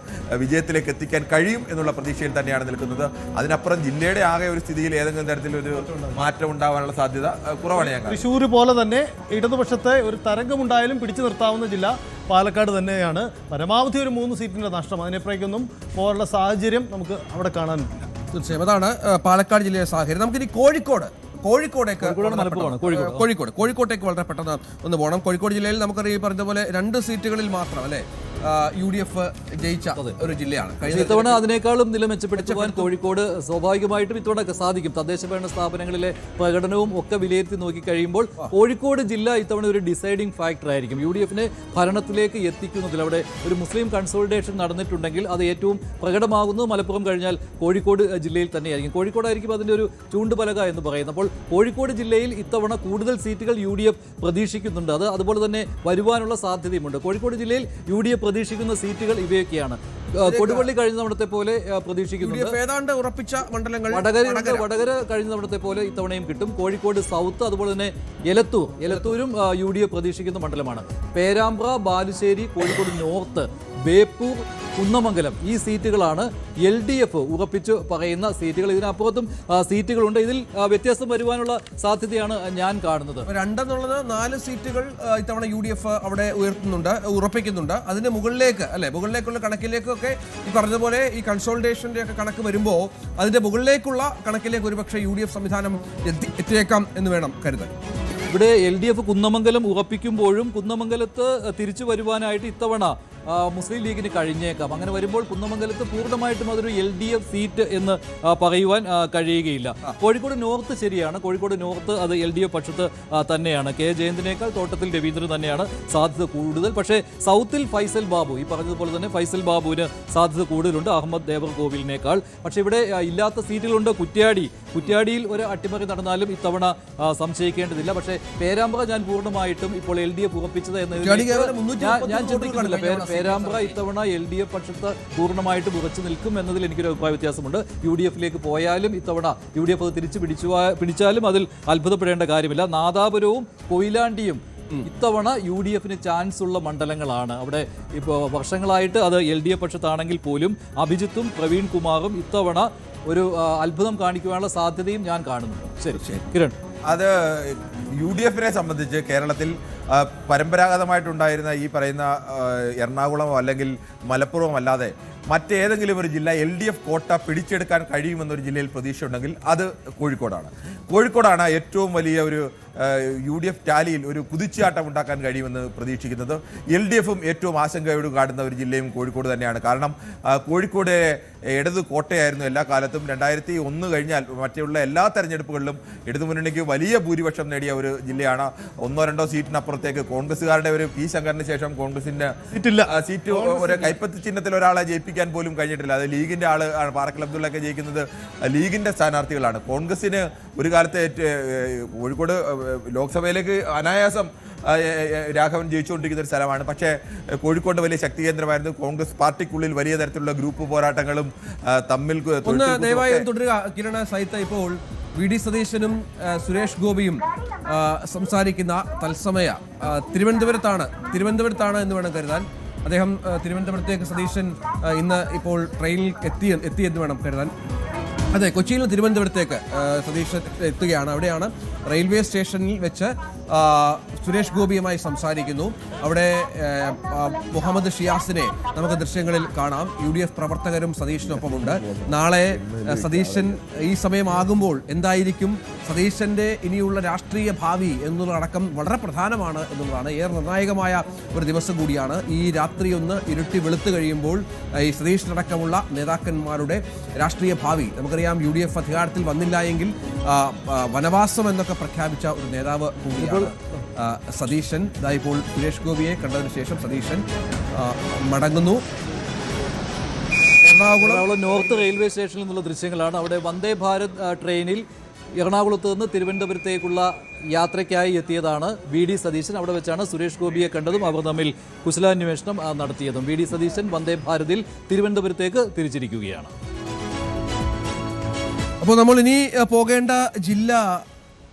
വിജയത്തിലേക്ക് എത്തിക്കാൻ കഴിയും എന്നുള്ള പ്രതീക്ഷയിൽ തന്നെയാണ് നിൽക്കുന്നത്. അതിനപ്പുറം ജില്ലയുടെ ആകെ ഒരു സ്ഥിതിയിൽ ഏതെങ്കിലും തരത്തിലൊരു മാറ്റം ഉണ്ടാവാനുള്ള സാധ്യത കുറവാണ്. ഞങ്ങൾ തൃശ്ശൂർ പോലെ തന്നെ ഇടതുപക്ഷത്തെ ഒരു തരംഗമുണ്ടായാലും പിടിച്ചു നിർത്താവുന്ന ജില്ല പാലക്കാട് തന്നെയാണ്. പരമാവധി ഒരു 3 സീറ്റിന്റെ നഷ്ടം, അതിനപ്പുറേക്കൊന്നും പോലുള്ള സാഹചര്യം നമുക്ക് അവിടെ കാണാനില്ല. തീർച്ചയായും അതാണ് പാലക്കാട് ജില്ലയിലെ സാഹചര്യം. നമുക്കിനി കോഴിക്കോട്ടേക്ക് വളരെ പെട്ടെന്ന് ഒന്ന് പോകണം. കോഴിക്കോട് ജില്ലയിൽ നമുക്കറിയാം പറഞ്ഞ പോലെ 2 സീറ്റുകളിൽ മാത്രം അല്ലേ UDF ജയിച്ച ഒരു ജില്ലയാണ്. ഇത്തവണ അതിനേക്കാളും നില മെച്ചപ്പെടുത്തുവാൻ കോഴിക്കോട് സ്വാഭാവികമായിട്ടും ഇത്തവണ സാധിക്കും. തദ്ദേശ ഭരണ സ്ഥാപനങ്ങളിലെ പ്രകടനവും ഒക്കെ വിലയിരുത്തി നോക്കി കഴിയുമ്പോൾ കോഴിക്കോട് ജില്ല ഇത്തവണ ഒരു ഡിസൈഡിംഗ് ഫാക്ടർ ആയിരിക്കും. UDFനെ ഭരണത്തിലേക്ക് എത്തിക്കുന്നതിൽ അവിടെ ഒരു മുസ്ലിം കൺസോളിഡേഷൻ നടന്നിട്ടുണ്ടെങ്കിൽ അത് ഏറ്റവും പ്രകടമാകുന്നത് മലപ്പുറം കഴിഞ്ഞാൽ കോഴിക്കോട് ജില്ലയിൽ തന്നെയായിരിക്കും. കോഴിക്കോടായിരിക്കും അതിൻ്റെ ഒരു ചൂണ്ടുപലക എന്ന് പറയുന്നത്. അപ്പോൾ കോഴിക്കോട് ജില്ലയിൽ ഇത്തവണ കൂടുതൽ സീറ്റുകൾ UDF പ്രതീക്ഷിക്കുന്നുണ്ട്. അതുപോലെ തന്നെ വരുവാനുള്ള സാധ്യതയുമുണ്ട്. കോഴിക്കോട് ജില്ലയിൽ UDF പ്രതീക്ഷിക്കുന്ന സീറ്റുകൾ ഇവയൊക്കെയാണ്. കൊടുവള്ളി കഴിഞ്ഞ തവണത്തെ പോലെ പ്രതീക്ഷിക്കുന്നുണ്ട്. ഏതാണ്ട് ഉറപ്പിച്ച മണ്ഡലങ്ങൾ വടകര കഴിഞ്ഞ തവണത്തെ പോലെ ഇത്തവണയും കിട്ടും. കോഴിക്കോട് സൗത്ത്, അതുപോലെ തന്നെ എലത്തൂരും UDF പ്രതീക്ഷിക്കുന്ന മണ്ഡലമാണ്. പേരാമ്പ്ര, ബാലുശ്ശേരി, കോഴിക്കോട് നോർത്ത്, ബേപ്പൂർ, കുന്നമംഗലം ഈ സീറ്റുകളാണ് LDF ഉറപ്പിച്ചു പറയുന്ന സീറ്റുകൾ. ഇതിനപ്പുറത്തും സീറ്റുകളുണ്ട്. ഇതിൽ വ്യത്യാസം വരുവാനുള്ള സാധ്യതയാണ് ഞാൻ കാണുന്നത്. 2 എന്നുള്ളത് 4 സീറ്റുകൾ ഇത്തവണ UDF അവിടെ ഉറപ്പിക്കുന്നുണ്ട്. അതിന് മുകളിലേക്കുള്ള കണക്കിലേക്കൊക്കെ ഈ പറഞ്ഞതുപോലെ ഈ കൺസോളിഡേഷന്റെ ഒക്കെ കണക്ക് വരുമ്പോൾ അതിന്റെ മുകളിലേക്കുള്ള കണക്കിലേക്ക് ഒരുപക്ഷെ UDF സംവിധാനം എത്തിയേക്കാം എന്ന് വേണം കരുതാൻ. ഇവിടെ LDF കുന്നമംഗലം ഉറപ്പിക്കുമ്പോഴും കുന്നമംഗലത്ത് തിരിച്ചു വരുവാനായിട്ട് ഇത്തവണ മുസ്ലിം ലീഗിന് കഴിഞ്ഞേക്കാം. അങ്ങനെ വരുമ്പോൾ കുന്നമംഗലത്ത് പൂർണ്ണമായിട്ടും അതൊരു LDF സീറ്റ് എന്ന് പറയുവാൻ കഴിയുകയില്ല. കോഴിക്കോട് നോർത്ത് ശരിയാണ്. കോഴിക്കോട് നോർത്ത് അത് LDF പക്ഷത്ത് തന്നെയാണ്. K ജയന്തിനേക്കാൾ തോട്ടത്തിൽ രവീന്ദ്രൻ തന്നെയാണ് സാധ്യത കൂടുതൽ. പക്ഷേ സൗത്തിൽ ഫൈസൽ ബാബു, ഈ പറഞ്ഞതുപോലെ തന്നെ ഫൈസൽ ബാബുവിന് സാധ്യത കൂടുതലുണ്ട് അഹമ്മദ് ദേവർ കോവിലിനേക്കാൾ. പക്ഷേ ഇവിടെ ഇല്ലാത്ത സീറ്റുകളുണ്ട്. കുറ്റ്യാടിയിൽ ഒരു അട്ടിമറി നടന്നാലും ഇത്തവണ സംശയിക്കേണ്ടതില്ല. പക്ഷേ പേരാമ്പ്ര ഞാൻ പൂർണ്ണമായിട്ടും ഇപ്പോൾ LDF ഉറപ്പിച്ചത് ഞാൻ ചിന്തിക്കുന്നില്ല. പേരാമ്പ്ര ഇത്തവണ LDF പക്ഷത്ത് പൂർണ്ണമായിട്ട് ഉറച്ചു നിൽക്കും എന്നതിൽ എനിക്കൊരു അഭിപ്രായ വ്യത്യാസമുണ്ട്. UDFിലേക്ക് പോയാലും ഇത്തവണ UDF അത് തിരിച്ചു പിടിച്ചാലും അതിൽ അത്ഭുതപ്പെടേണ്ട കാര്യമില്ല. നാദാപുരവും കൊയിലാണ്ടിയും ഇത്തവണ UDFിന് ചാൻസ് ഉള്ള മണ്ഡലങ്ങളാണ്. അവിടെ ഇപ്പോൾ വർഷങ്ങളായിട്ട് അത് LDF പക്ഷത്താണെങ്കിൽ പോലും അഭിജിത്തും പ്രവീൺ കുമാറും ഇത്തവണ ഒരു അത്ഭുതം കാണിക്കുവാനുള്ള സാധ്യതയും ഞാൻ കാണുന്നു. ശരി കിരൺ, അത് UDFിനെ സംബന്ധിച്ച് കേരളത്തിൽ പരമ്പരാഗതമായിട്ടുണ്ടായിരുന്ന ഈ പറയുന്ന എറണാകുളമോ അല്ലെങ്കിൽ മലപ്പുറമോ അല്ലാതെ മറ്റേതെങ്കിലും ഒരു ജില്ല LDF കോട്ട പിടിച്ചെടുക്കാൻ കഴിയുമെന്നൊരു ജില്ലയിൽ പ്രതീക്ഷ ഉണ്ടെങ്കിൽ അത് കോഴിക്കോടാണ് ഏറ്റവും വലിയ ഒരു UDF ടാലിയിൽ ഒരു കുതിച്ചാട്ടം ഉണ്ടാക്കാൻ കഴിയുമെന്ന് പ്രതീക്ഷിക്കുന്നത്. LDFും ഏറ്റവും ആശങ്കയോട് കാണുന്ന ഒരു ജില്ലയും കോഴിക്കോട് തന്നെയാണ്. കാരണം കോഴിക്കോട് ഇടത് കോട്ടയായിരുന്നു എല്ലാ കാലത്തും. 2001 കഴിഞ്ഞാൽ മറ്റുള്ള എല്ലാ തെരഞ്ഞെടുപ്പുകളിലും ഇടതുമുന്നണിക്ക് വലിയ ഭൂരിപക്ഷം നേടിയ ഒരു ജില്ലയാണ്. 1-2 സീറ്റിനപ്പുറത്തേക്ക് കോൺഗ്രസ്സുകാരുടെ ഒരു P ശങ്കറിന് ശേഷം കോൺഗ്രസിന്റെ സീറ്റ് ഒരു കൈപ്പത്തി ചിഹ്നത്തിൽ ഒരാളെ ജയിപ്പിക്കാൻ പോലും കഴിഞ്ഞിട്ടില്ല. അത് ലീഗിന്റെ ആള് പാറക്കൽ അബ്ദുള്ളയൊക്കെ ജയിക്കുന്നത് ലീഗിന്റെ സ്ഥാനാർത്ഥികളാണ്. കോൺഗ്രസിന് ഒരു കാലത്ത് കോഴിക്കോട് ലോക്സഭയിലേക്ക് അനായാസം രാഘവൻ ജയിച്ചുകൊണ്ടിരിക്കുന്ന ഒരു സ്ഥലമാണ്. പക്ഷേ കോഴിക്കോട് വലിയ ശക്തി കേന്ദ്രമായിരുന്നു. കോൺഗ്രസ് പാർട്ടിക്കുള്ളിൽ വലിയ തരത്തിലുള്ള ഗ്രൂപ്പ് പോരാട്ടങ്ങളും തമ്മിൽ ദയവായി തുടരുക കിരണ സഹിത. ഇപ്പോൾ VD സതീശനും സുരേഷ് ഗോപിയും സംസാരിക്കുന്ന തത്സമയ തിരുവനന്തപുരത്താണ് എന്ന് വേണം കരുതാൻ. അദ്ദേഹം തിരുവനന്തപുരത്തേക്ക് സതീശൻ ഇന്ന് ഇപ്പോൾ ട്രെയിനിൽ എത്തിയെന്ന് വേണം കരുതാൻ. അതെ, കൊച്ചിയിൽ നിന്ന് തിരുവനന്തപുരത്തേക്ക് സതീശൻ എത്തുകയാണ്. അവിടെയാണ് റെയിൽവേ സ്റ്റേഷനിൽ വെച്ച് സുരേഷ് ഗോപിയുമായി സംസാരിക്കുന്നു. അവിടെ മുഹമ്മദ് ഷിയാസിനെ നമുക്ക് ദൃശ്യങ്ങളിൽ കാണാം. UDF പ്രവർത്തകരും സതീശനൊപ്പമുണ്ട്. നാളെ സതീശൻ ഈ സമയമാകുമ്പോൾ എന്തായിരിക്കും സതീശന്റെ ഇനിയുള്ള രാഷ്ട്രീയ ഭാവി എന്നുള്ളതടക്കം വളരെ പ്രധാനമാണ് എന്നുള്ളതാണ്. ഏറെ നിർണായകമായ ഒരു ദിവസം കൂടിയാണ്. ഈ രാത്രി ഒന്ന് ഇരുട്ടി വെളുത്തു കഴിയുമ്പോൾ ഈ സതീശനടക്കമുള്ള നേതാക്കന്മാരുടെ രാഷ്ട്രീയ ഭാവി നമുക്കറിയാം. UDF അധികാരത്തിൽ വന്നില്ല എങ്കിൽ വനവാസം എന്നൊക്കെ പ്രഖ്യാപിച്ച ഒരു നേതാവ് കൂടിയാണ് സതീശൻ. ഇപ്പോൾ സുരേഷ് ഗോപിയെ കണ്ടതിന് ശേഷം സതീശൻ മടങ്ങുന്നു. എറണാകുളം നോർത്ത് റെയിൽവേ സ്റ്റേഷനിൽ നിന്നുള്ള ദൃശ്യങ്ങളാണ്. അവിടെ വന്ദേ ഭാരത് ട്രെയിനിൽ എറണാകുളത്ത് നിന്ന് തിരുവനന്തപുരത്തേക്കുള്ള യാത്രയ്ക്കായി എത്തിയതാണ് VD സതീശൻ. അവിടെ വെച്ചാണ് സുരേഷ് ഗോപിയെ കണ്ടതും അവർ തമ്മിൽ കുശലാന്വേഷണം നടത്തിയതും. VD സതീശൻ വന്ദേ ഭാരതിൽ തിരുവനന്തപുരത്തേക്ക് തിരിച്ചിരിക്കുകയാണ്. അപ്പോൾ നമ്മൾ ഇനി പോകേണ്ട ജില്ല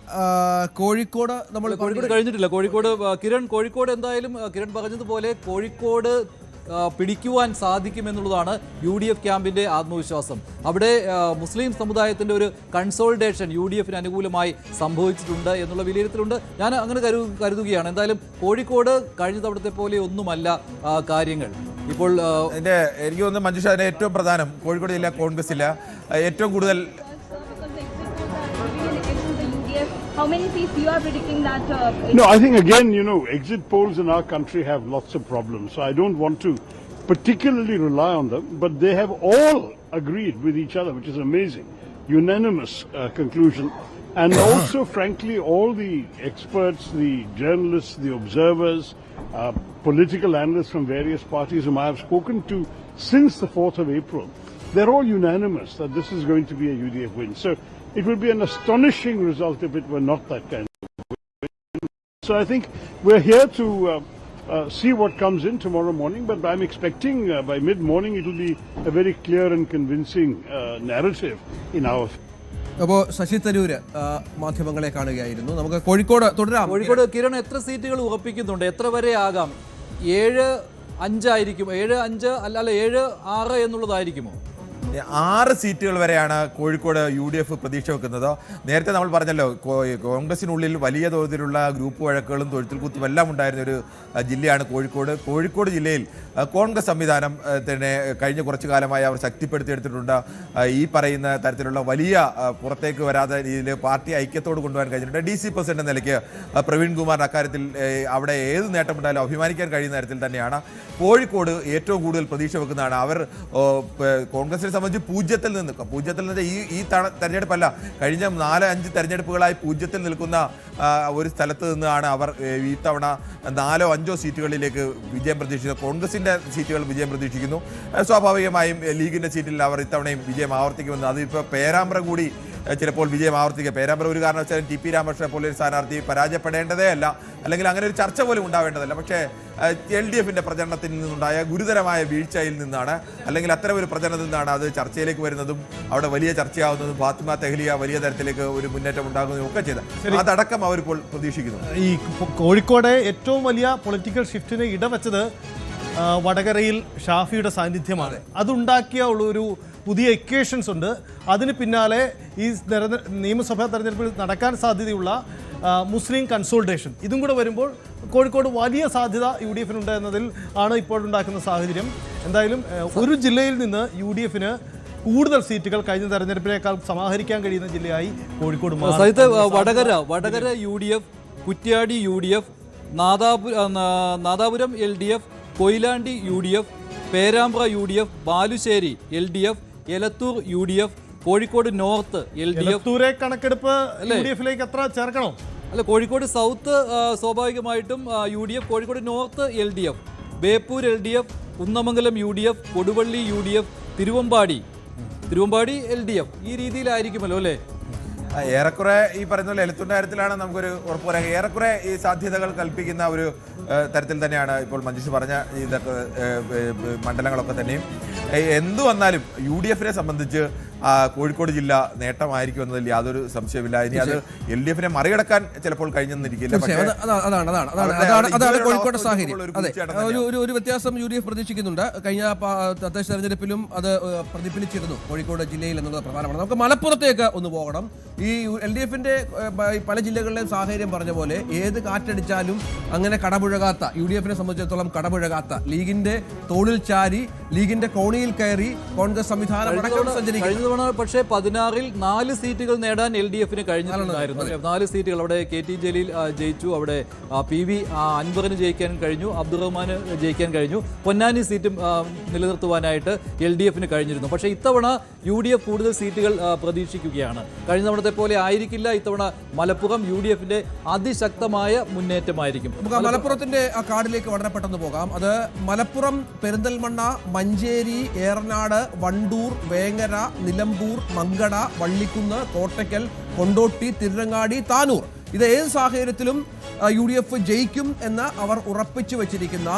കോഴിക്കോട്. കോഴിക്കോട് കഴിഞ്ഞിട്ടില്ല. കോഴിക്കോട് കോഴിക്കോട് എന്തായാലും കിരൺ പറഞ്ഞതുപോലെ കോഴിക്കോട് പിടിക്കുവാൻ സാധിക്കുമെന്നുള്ളതാണ് UDF ക്യാമ്പിന്റെ ആത്മവിശ്വാസം. അവിടെ മുസ്ലിം സമുദായത്തിന്റെ ഒരു കൺസോളിഡേഷൻ UDFന് അനുകൂലമായി സംഭവിച്ചിട്ടുണ്ട് എന്നുള്ള വിലയിരുത്തലുണ്ട്. ഞാൻ അങ്ങനെ കരുതുകയാണ്. എന്തായാലും കോഴിക്കോട് കഴിഞ്ഞ തവണത്തെ പോലെ ഒന്നുമല്ല കാര്യങ്ങൾ. ഇപ്പോൾ എനിക്ക് തോന്നുന്നു മഞ്ജുഷ, അതിന് ഏറ്റവും പ്രധാനം കോഴിക്കോട് ജില്ല കോൺഗ്രസ് ഇല്ല. ഏറ്റവും കൂടുതൽ how many seats you are predicting that No, I think again, exit polls in our country have lots of problems, so I don't want to particularly rely on them, but they have all agreed with each other, which is amazing, unanimous conclusion. And also, frankly, all the experts, the journalists, the observers, political analysts from various parties whom I have spoken to since the 4th of April, they're all unanimous that this is going to be a UDF win. So it would be an astonishing result if it were not that kind of win. So I think we're here to see what comes in tomorrow morning, but I'm expecting by mid-morning it will be a very clear and convincing narrative in our. അപ്പോൾ ശശി തരൂര് മാധ്യമങ്ങളെ കാണുകയായിരുന്നു. നമുക്ക് കോഴിക്കോട് തുടരാം. കോഴിക്കോട് കിരൺ എത്ര സീറ്റുകൾ ഉറപ്പിക്കുന്നുണ്ട്? എത്ര വരെ ആകാം? 7-5 ആയിരിക്കും? 7-5 അല്ല 7-6 എന്നുള്ളതായിരിക്കുമോ? 6 സീറ്റുകൾ വരെയാണ് കോഴിക്കോട് UDF പ്രതീക്ഷ വെക്കുന്നത്. നേരത്തെ നമ്മൾ പറഞ്ഞല്ലോ, കോൺഗ്രസിനുള്ളിൽ വലിയ തോതിലുള്ള ഗ്രൂപ്പ് വഴക്കുകളും തൊഴുത്തിൽ കുത്തും എല്ലാം ഉണ്ടായിരുന്ന ഒരു ജില്ലയാണ് കോഴിക്കോട്. കോഴിക്കോട് ജില്ലയിൽ കോൺഗ്രസ് സംവിധാനം തന്നെ കഴിഞ്ഞ കുറച്ചു കാലമായി അവർ ശക്തിപ്പെടുത്തിയെടുത്തിട്ടുണ്ട്. ഈ പറയുന്ന തരത്തിലുള്ള വലിയ പുറത്തേക്ക് വരാതെ രീതിയിൽ പാർട്ടി ഐക്യത്തോട് കൊണ്ടുപോകാൻ കഴിഞ്ഞിട്ടുണ്ട്. DC പ്രസിഡന്റ് എന്ന നിലയ്ക്ക് പ്രവീൺ കുമാറിന് അക്കാര്യത്തിൽ അവിടെ ഏത് നേട്ടമുണ്ടായാലും അഭിമാനിക്കാൻ കഴിയുന്ന തരത്തിൽ തന്നെയാണ് കോഴിക്കോട് ഏറ്റവും കൂടുതൽ പ്രതീക്ഷ വെക്കുന്നതാണ്. അവർ കോൺഗ്രസിനെ സംബന്ധിച്ച് പൂജ്യത്തിൽ നിന്ന് ഈ തെരഞ്ഞെടുപ്പല്ല, കഴിഞ്ഞ 4-5 തെരഞ്ഞെടുപ്പുകളായി പൂജ്യത്തിൽ നിൽക്കുന്ന ഒരു സ്ഥലത്ത് നിന്നാണ് അവർ ഈ തവണ 4-5 സീറ്റുകളിലേക്ക് വിജയം പ്രതീക്ഷിക്കുന്നത്. കോൺഗ്രസിന്റെ സീറ്റുകൾ വിജയം പ്രതീക്ഷിക്കുന്നു. സ്വാഭാവികമായും ലീഗിന്റെ സീറ്റിൽ അവർ ഇത്തവണയും വിജയം ആവർത്തിക്കുമെന്ന്. അതിപ്പോൾ പേരാമ്പ്ര കൂടി ചിലപ്പോൾ വിജയം ആവർത്തിക്കുക. പേരാമ്പ്ര ഒരു കാരണവശാലും TP രാമകൃഷ്ണനെ പോലെ ഒരു സ്ഥാനാർത്ഥി പരാജയപ്പെടേണ്ടതേ അല്ല, അല്ലെങ്കിൽ അങ്ങനെ ഒരു ചർച്ച പോലും ഉണ്ടാവേണ്ടതല്ല. പക്ഷേ LDFന്റെ പ്രചരണത്തിൽ നിന്നുണ്ടായ ഗുരുതരമായ വീഴ്ചയിൽ നിന്നാണ്, അല്ലെങ്കിൽ അത്തരം ഒരു പ്രചരണത്തിൽ നിന്നാണ് അത് ചർച്ചയിലേക്ക് വരുന്നതും അവിടെ വലിയ ചർച്ചയാവുന്നതും ഫാത്തിമ തെഹ്ലിയ വലിയ തരത്തിലേക്ക് ഒരു മുന്നേറ്റം ഉണ്ടാകുന്നതും ഒക്കെ ചെയ്ത് അതടക്കം അവരിപ്പോൾ പ്രതീക്ഷിക്കുന്നു. ഈ കോഴിക്കോട് ഏറ്റവും വലിയ പൊളിറ്റിക്കൽ ഷിഫ്റ്റിന് ഇടവെച്ചത് വടകരയിൽ ഷാഫിയുടെ സാന്നിധ്യമാണ്. അതുണ്ടാക്കിയ ഒരു പുതിയ ഇക്വേഷൻസ് ഉണ്ട്. അതിന് പിന്നാലെ ഈ നിയമസഭാ തെരഞ്ഞെടുപ്പിൽ നടക്കാൻ സാധ്യതയുള്ള മുസ്ലിം കൺസോൾട്ടേഷൻ, ഇതും കൂടെ വരുമ്പോൾ കോഴിക്കോട് വലിയ സാധ്യത UDFനുണ്ട് എന്നതിൽ ആണ് ഇപ്പോഴുണ്ടാക്കുന്ന സാഹചര്യം. എന്തായാലും ഒരു ജില്ലയിൽ നിന്ന് UDFന് കൂടുതൽ സീറ്റുകൾ കഴിഞ്ഞ തെരഞ്ഞെടുപ്പിനേക്കാൾ സമാഹരിക്കാൻ കഴിയുന്ന ജില്ലയായി കോഴിക്കോട് മാറി. Vadakara UDF, Kuttiadi UDF, Nadapuram LDF, Koyilandy UDF, Perambra UDF, Balussery LDF, Elathur UDF, Kozhikode north LDF. കണക്കെടുപ്പ് UDFിലേക്ക് എത്ര ചേർക്കണോ? അല്ല, കോഴിക്കോട് സൗത്ത് സ്വാഭാവികമായിട്ടും UDF, Kozhikode north LDF, Beypore LDF, Kunnamangalam UDF, Koduvally UDF, Thiruvambady LDF. ഈ രീതിയിലായിരിക്കുമല്ലോ അല്ലേ? ഏറെക്കുറെ ഈ പറയുന്ന പോലെ എലത്തൂരിന്റെ കാര്യത്തിലാണ് നമുക്കൊരു ഉറപ്പ് പറയാം. ഏറെക്കുറെ ഈ സാധ്യതകൾ കൽപ്പിക്കുന്ന ഒരു തരത്തിൽ തന്നെയാണ് ഇപ്പോൾ മഞ്ജുഷ് പറഞ്ഞ ഇതൊക്കെ മണ്ഡലങ്ങളൊക്കെ തന്നെയും. എന്തു വന്നാലും UDFനെ സംബന്ധിച്ച് കോഴിക്കോട് ജില്ല നേട്ടമായിരിക്കും എന്നതിൽ യാതൊരു സംശയമില്ല. ഇനി അത് LDFനെ മറികടക്കാൻ ചിലപ്പോൾ കഴിഞ്ഞെന്നിരിക്കില്ല. അതാണ് കോഴിക്കോട്ടെ സാഹചര്യം. ഒരു വ്യത്യാസം UDF പ്രതീക്ഷിക്കുന്നുണ്ട്. കഴിഞ്ഞ തദ്ദേശ തെരഞ്ഞെടുപ്പിലും അത് പ്രതിഫലിച്ചിരുന്നു കോഴിക്കോട് ജില്ലയിൽ എന്നുള്ളത് പ്രധാനമാണ്. നമുക്ക് മലപ്പുറത്തേക്ക് ഒന്ന് പോകണം. ഈ LDFന്റെ പല ജില്ലകളിലെയും സാഹചര്യം പറഞ്ഞ പോലെ ഏത് കാറ്റടിച്ചാലും അങ്ങനെ കടപുഴകാത്ത, UDFനെ സംബന്ധിച്ചിടത്തോളം കടപുഴകാത്ത, ലീഗിന്റെ തോളിൽ ചാരി ലീഗിന്റെ കോണിയിൽ കയറി കോൺഗ്രസ് സംവിധാനം അടക്കം സഞ്ചരിക്കുന്നു. പക്ഷേ 16-ൽ 4 സീറ്റുകൾ നേടാൻ LDFന് കഴിഞ്ഞിട്ടുണ്ടായിരുന്നു. 4 സീറ്റുകൾ അവിടെ KT ജലീൽ ജയിച്ചു, അവിടെ PV അൻവറിന് ജയിക്കാൻ കഴിഞ്ഞു, അബ്ദുറഹ്മാന് ജയിക്കാൻ കഴിഞ്ഞു, പൊന്നാനി സീറ്റും നിലനിർത്തുവാനായിട്ട് LDFന് കഴിഞ്ഞിരുന്നു. പക്ഷേ ഇത്തവണ UDF കൂടുതൽ സീറ്റുകൾ പ്രതീക്ഷിക്കുകയാണ്. കഴിഞ്ഞ തവണത്തെ പോലെ ആയിരിക്കില്ല ഇത്തവണ മലപ്പുറം. UDFന്റെ അതിശക്തമായ മുന്നേറ്റമായിരിക്കും. നമുക്ക് മലപ്പുറത്തിന്റെ ആ കാർഡിലേക്ക് വളരെ പെട്ടെന്ന് പോകാം. അത് മലപ്പുറം, പെരിന്തൽമണ്ണ, മഞ്ചേരി, ഏറനാട്, വണ്ടൂർ, വേങ്ങര, നിലമ്പൂർ, മങ്കട, വള്ളിക്കുന്ന്, കോട്ടയ്ക്കൽ, കൊണ്ടോട്ടി, തിരുരങ്ങാടി, താനൂർ ഇത് ഏത് സാഹചര്യത്തിലും UDF ജയിക്കും എന്ന് അവർ ഉറപ്പിച്ചു വെച്ചിരിക്കുന്ന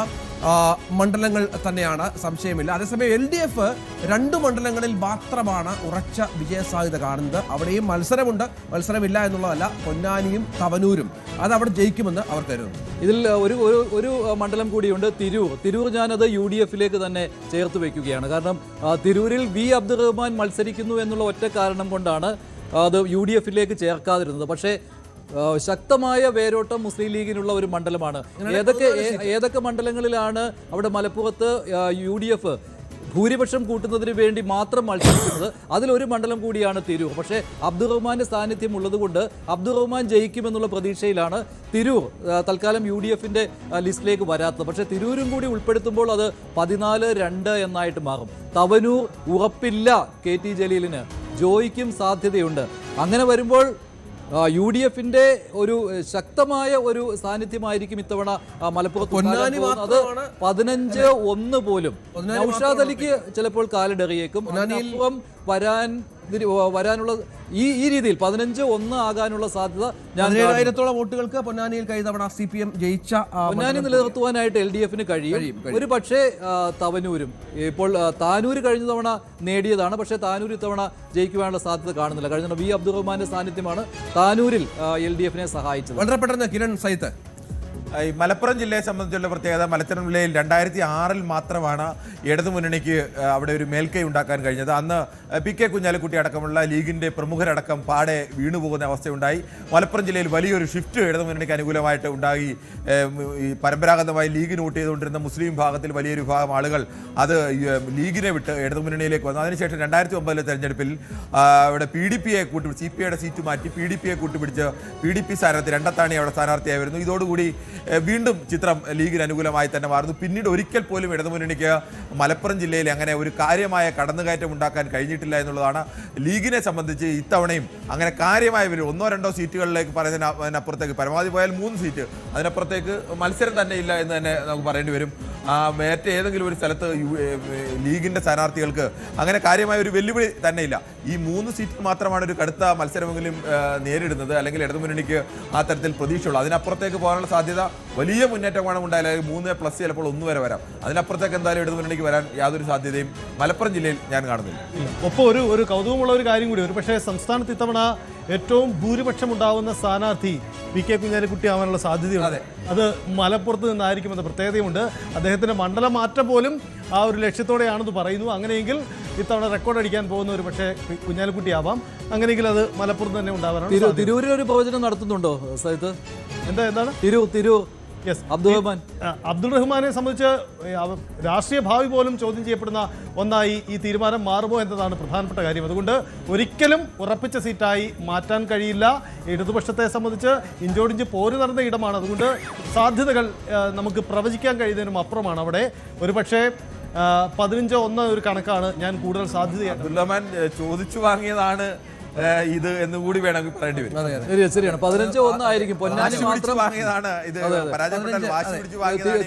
മണ്ഡലങ്ങൾ തന്നെയാണ്, സംശയമില്ല. അതേസമയം LDF 2 മണ്ഡലങ്ങളിൽ മാത്രമാണ് ഉറച്ച വിജയസാധ്യത കാണുന്നത്. അവിടെയും മത്സരമുണ്ട്, മത്സരമില്ല എന്നുള്ളതല്ല. പൊന്നാനിയും തവനൂരും അത് അവിടെ ജയിക്കുമെന്ന് അവർ കരുതുന്നു. ഇതിൽ ഒരു മണ്ഡലം കൂടിയുണ്ട്, തിരൂർ ഞാനത് UDFിലേക്ക് തന്നെ ചേർത്ത് വയ്ക്കുകയാണ്. കാരണം തിരൂരിൽ V അബ്ദുറഹ്മാൻ മത്സരിക്കുന്നു എന്നുള്ള ഒറ്റ കാരണം കൊണ്ടാണ് അത് UDFിലേക്ക് ചേർക്കാതിരുന്നത്. പക്ഷേ ശക്തമായ വേരോട്ടം മുസ്ലിം ലീഗിനുള്ള ഒരു മണ്ഡലമാണ്. ഏതൊക്കെ മണ്ഡലങ്ങളിലാണ് അവിടെ മലപ്പുറത്ത് UDF ഭൂരിപക്ഷം കൂട്ടുന്നതിന് വേണ്ടി മാത്രം മത്സരിക്കുന്നത്? അതിലൊരു മണ്ഡലം കൂടിയാണ് തിരൂർ. പക്ഷേ അബ്ദുറഹ്മാന്റെ സാന്നിധ്യം ഉള്ളതുകൊണ്ട് അബ്ദുറഹ്മാൻ ജയിക്കുമെന്നുള്ള പ്രതീക്ഷയിലാണ് തിരൂർ തൽക്കാലം UDFിന്റെ ലിസ്റ്റിലേക്ക് വരാത്തത്. പക്ഷേ തിരൂരും കൂടി ഉൾപ്പെടുത്തുമ്പോൾ അത് 14-2 എന്നായിട്ട് മാറും. തവനൂർ ഉറപ്പില്ല KT ജലീലിന്, ജോയിക്കും സാധ്യതയുണ്ട്. അങ്ങനെ വരുമ്പോൾ UDFിന്റെ ഒരു ശക്തമായ ഒരു സാന്നിധ്യമായിരിക്കും ഇത്തവണ മലപ്പുറത്ത്. 15-1 പോലും നൗഷാദ് അലിക്ക് ചിലപ്പോൾ കാലിടറിയേക്കും. അതിനപ്പുറം വരാനുള്ള ഈ രീതിയിൽ 15-1 ആകാനുള്ള സാധ്യത 17,000-ഓളം വോട്ടുകൾക്ക് പൊന്നാനിയിൽ കഴിഞ്ഞ CPM ജയിച്ച പൊന്നാനി നിലനിർത്തുവാനായിട്ട് LDFന് കഴിയും. ഒരു പക്ഷേ തവനൂരും, ഇപ്പോൾ താനൂര് കഴിഞ്ഞ തവണ നേടിയതാണ്, പക്ഷേ താനൂർ ഇത്തവണ ജയിക്കുവാനുള്ള സാധ്യത കാണുന്നില്ല. കഴിഞ്ഞ V അബ്ദുറഹ്മാന്റെ സാന്നിധ്യമാണ് താനൂരിൽ LDFനെ സഹായിച്ചത്. വളരെ പെട്ടെന്ന് കിരൺ സൈത്ത്, ഈ മലപ്പുറം ജില്ലയെ സംബന്ധിച്ചുള്ള പ്രത്യേകത, മലപ്പുറം ജില്ലയിൽ 2006 മാത്രമാണ് ഇടതുമുന്നണിക്ക് അവിടെ ഒരു മേൽക്കൈ ഉണ്ടാക്കാൻ കഴിഞ്ഞത്. അന്ന് PK കുഞ്ഞാലിക്കുട്ടി അടക്കമുള്ള ലീഗിന്റെ പ്രമുഖരടക്കം പാടെ വീണുപോകുന്ന അവസ്ഥയുണ്ടായി. മലപ്പുറം ജില്ലയിൽ വലിയൊരു ഷിഫ്റ്റ് ഇടതുമുന്നണിക്ക് അനുകൂലമായിട്ട് ഉണ്ടായി. ഈ പരമ്പരാഗതമായി ലീഗിന് വോട്ട് ചെയ്തുകൊണ്ടിരുന്ന മുസ്ലിം വിഭാഗത്തിൽ വലിയൊരു വിഭാഗം ആളുകൾ അത് ലീഗിനെ വിട്ട് ഇടതുമുന്നണിയിലേക്ക് വന്നു. അതിനുശേഷം 2009 തെരഞ്ഞെടുപ്പിൽ ഇവിടെ PDPയെ കൂട്ടുപിടിച്ച് CPIയുടെ സീറ്റ് മാറ്റി PDPയെ കൂട്ടുപിടിച്ച് PDP സ്ഥാനാർത്ഥി രണ്ടത്താണി അവിടെ സ്ഥാനാർത്ഥിയായി വരുന്നു. ഇതോടുകൂടി വീണ്ടും ചിത്രം ലീഗിന് അനുകൂലമായി തന്നെ മാറുന്നു. പിന്നീട് ഒരിക്കൽ പോലും ഇടതുമുന്നണിക്ക് മലപ്പുറം ജില്ലയിൽ അങ്ങനെ ഒരു കാര്യമായ കടന്നുകയറ്റം ഉണ്ടാക്കാൻ കഴിഞ്ഞിട്ടില്ല എന്നുള്ളതാണ്. ലീഗിനെ സംബന്ധിച്ച് ഇത്തവണയും അങ്ങനെ കാര്യമായ 1-2 സീറ്റുകളിലേക്ക് പറയുന്നതിനപ്പുറത്തേക്ക്, പരമാവധി പോയാൽ 3 സീറ്റ്, അതിനപ്പുറത്തേക്ക് മത്സരം തന്നെ ഇല്ല എന്ന് തന്നെ നമുക്ക് പറയേണ്ടി വരും. മറ്റേതെങ്കിലും ഒരു സ്ഥലത്ത് ലീഗിന്റെ സ്ഥാനാർത്ഥികൾക്ക് അങ്ങനെ കാര്യമായ ഒരു വെല്ലുവിളി തന്നെ ഇല്ല. ഈ 3 സീറ്റ് മാത്രമാണ് ഒരു കടുത്ത മത്സരമെങ്കിലും നേരിടുന്നത്, അല്ലെങ്കിൽ ഇടതുമുന്നണിക്ക് ആ തരത്തിൽ പ്രതീക്ഷയുള്ളൂ. അതിനപ്പുറത്തേക്ക് പോകാനുള്ള സാധ്യത വലിയ മുന്നേറ്റമാണ് ഉണ്ടായാലും 3+ ചിലപ്പോൾ 1 വരെ വരാം. അതിനപ്പുറത്തേക്ക് എന്തായാലും ഇടതുമുന്നണിക്ക് വരാൻ യാതൊരു സാധ്യതയും മലപ്പുറം ജില്ലയിൽ ഞാൻ കാണുന്നില്ല. ഒപ്പം ഒരു കൗതുകമുള്ള ഒരു കാര്യം കൂടി, ഒരു പക്ഷേ സംസ്ഥാനത്ത് ഇത്തവണ ഏറ്റവും ഭൂരിപക്ഷം ഉണ്ടാവുന്ന സ്ഥാനാർത്ഥി PK കുഞ്ഞാലിക്കുട്ടി ആവാനുള്ള സാധ്യതയുണ്ട്. അത് മലപ്പുറത്ത് നിന്നായിരിക്കുമെന്ന പ്രത്യേകതയുണ്ട്. അദ്ദേഹത്തിന്റെ മണ്ഡലം മാറ്റം പോലും ആ ഒരു ലക്ഷ്യത്തോടെയാണെന്ന് പറയുന്നു. അങ്ങനെയെങ്കിൽ ഇത്തവണ റെക്കോർഡ് അടിക്കാൻ പോകുന്ന ഒരു പക്ഷേ കുഞ്ഞാലിക്കുട്ടി ആവാം. അങ്ങനെയെങ്കിൽ അത് മലപ്പുറത്ത് തന്നെ ഉണ്ടാവാനാണ്. തിരൂരിൽ ഒരു പ്രവചനം നടത്തുന്നുണ്ടോ സൈത്ത്? എന്താണ് തിരൂർ അബ്ദുൾ റഹ്മാനെ സംബന്ധിച്ച് രാഷ്ട്രീയ ഭാവി പോലും ചോദ്യം ചെയ്യപ്പെടുന്ന ഒന്നായി ഈ തീരുമാനം മാറുമോ എന്നതാണ് പ്രധാനപ്പെട്ട കാര്യം. അതുകൊണ്ട് ഒരിക്കലും ഉറപ്പിച്ച സീറ്റായി മാറ്റാൻ കഴിയില്ല. ഇടതുപക്ഷത്തെ സംബന്ധിച്ച് ഇഞ്ചോടിഞ്ച് പോര് നടന്ന ഇടമാണ്. അതുകൊണ്ട് സാധ്യതകൾ നമുക്ക് പ്രവചിക്കാൻ കഴിയുന്നതിനും അപ്പുറമാണ്. അവിടെ ഒരുപക്ഷെ 15-1 ഒരു കണക്കാണ് ഞാൻ കൂടുതൽ സാധ്യതയാണ്. അബ്ദുൾ റഹ്മാൻ ചോദിച്ചു വാങ്ങിയതാണ് ഇത് എന്ന് കൂടി വേണമെങ്കിൽ പറയേണ്ടി വരും. ശരിയാണ്, 15-1 ആയിരിക്കും. പൊന്നാനി മാത്രം വാങ്ങിയതാണ് ഇത്.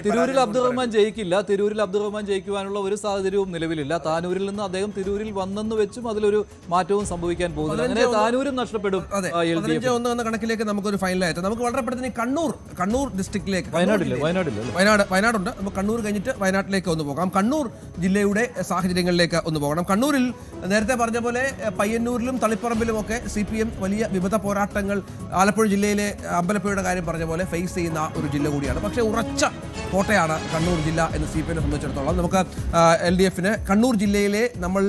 തിരൂരിൽ അബ്ദുറഹ്മാൻ ജയിക്കില്ല. തിരൂരിൽ അബ്ദുറഹ്മാൻ ജയിക്കുവാനുള്ള ഒരു സാഹചര്യവും നിലവിലില്ല. താനൂരിൽ നിന്ന് അദ്ദേഹം തിരൂരിൽ വന്നെന്ന് വെച്ചും അതിലൊരു മാറ്റവും സംഭവിക്കാൻ പോകുന്നില്ല. അങ്ങനെ താനൂരും നഷ്ടപ്പെടും. 15-1 എന്ന കണക്കിലേക്ക് നമുക്കൊരു ഫൈനലായിട്ട് നമുക്ക് വളരെ പെട്ടെന്ന് കണ്ണൂർ ഡിസ്ട്രിക്റ്റിലേക്ക്, വയനാടുണ്ട്. നമുക്ക് കണ്ണൂർ കഴിഞ്ഞിട്ട് വയനാട്ടിലേക്ക് ഒന്ന് പോകാം. കണ്ണൂർ ജില്ലയുടെ സാഹചര്യങ്ങളിലേക്ക് ഒന്ന് പോകണം. കണ്ണൂരിൽ നേരത്തെ പറഞ്ഞ പോലെ പയ്യന്നൂരിലും തളിപ്പറമ്പിലും ഒക്കെ CPM വലിയ വിമത പോരാട്ടങ്ങൾ, ആലപ്പുഴ ജില്ലയിലെ അമ്പലപ്പുഴയുടെ കാര്യം പറഞ്ഞ പോലെ ഫേസ് ചെയ്യുന്ന ഒരു ജില്ല കൂടിയാണ്. പക്ഷേ ഉറച്ച കോട്ടയാണ് കണ്ണൂർ ജില്ല എന്ന് CPMനെ സംബന്ധിച്ചിടത്തോളം. നമുക്ക് LDFന് കണ്ണൂർ ജില്ലയിലെ നമ്മൾ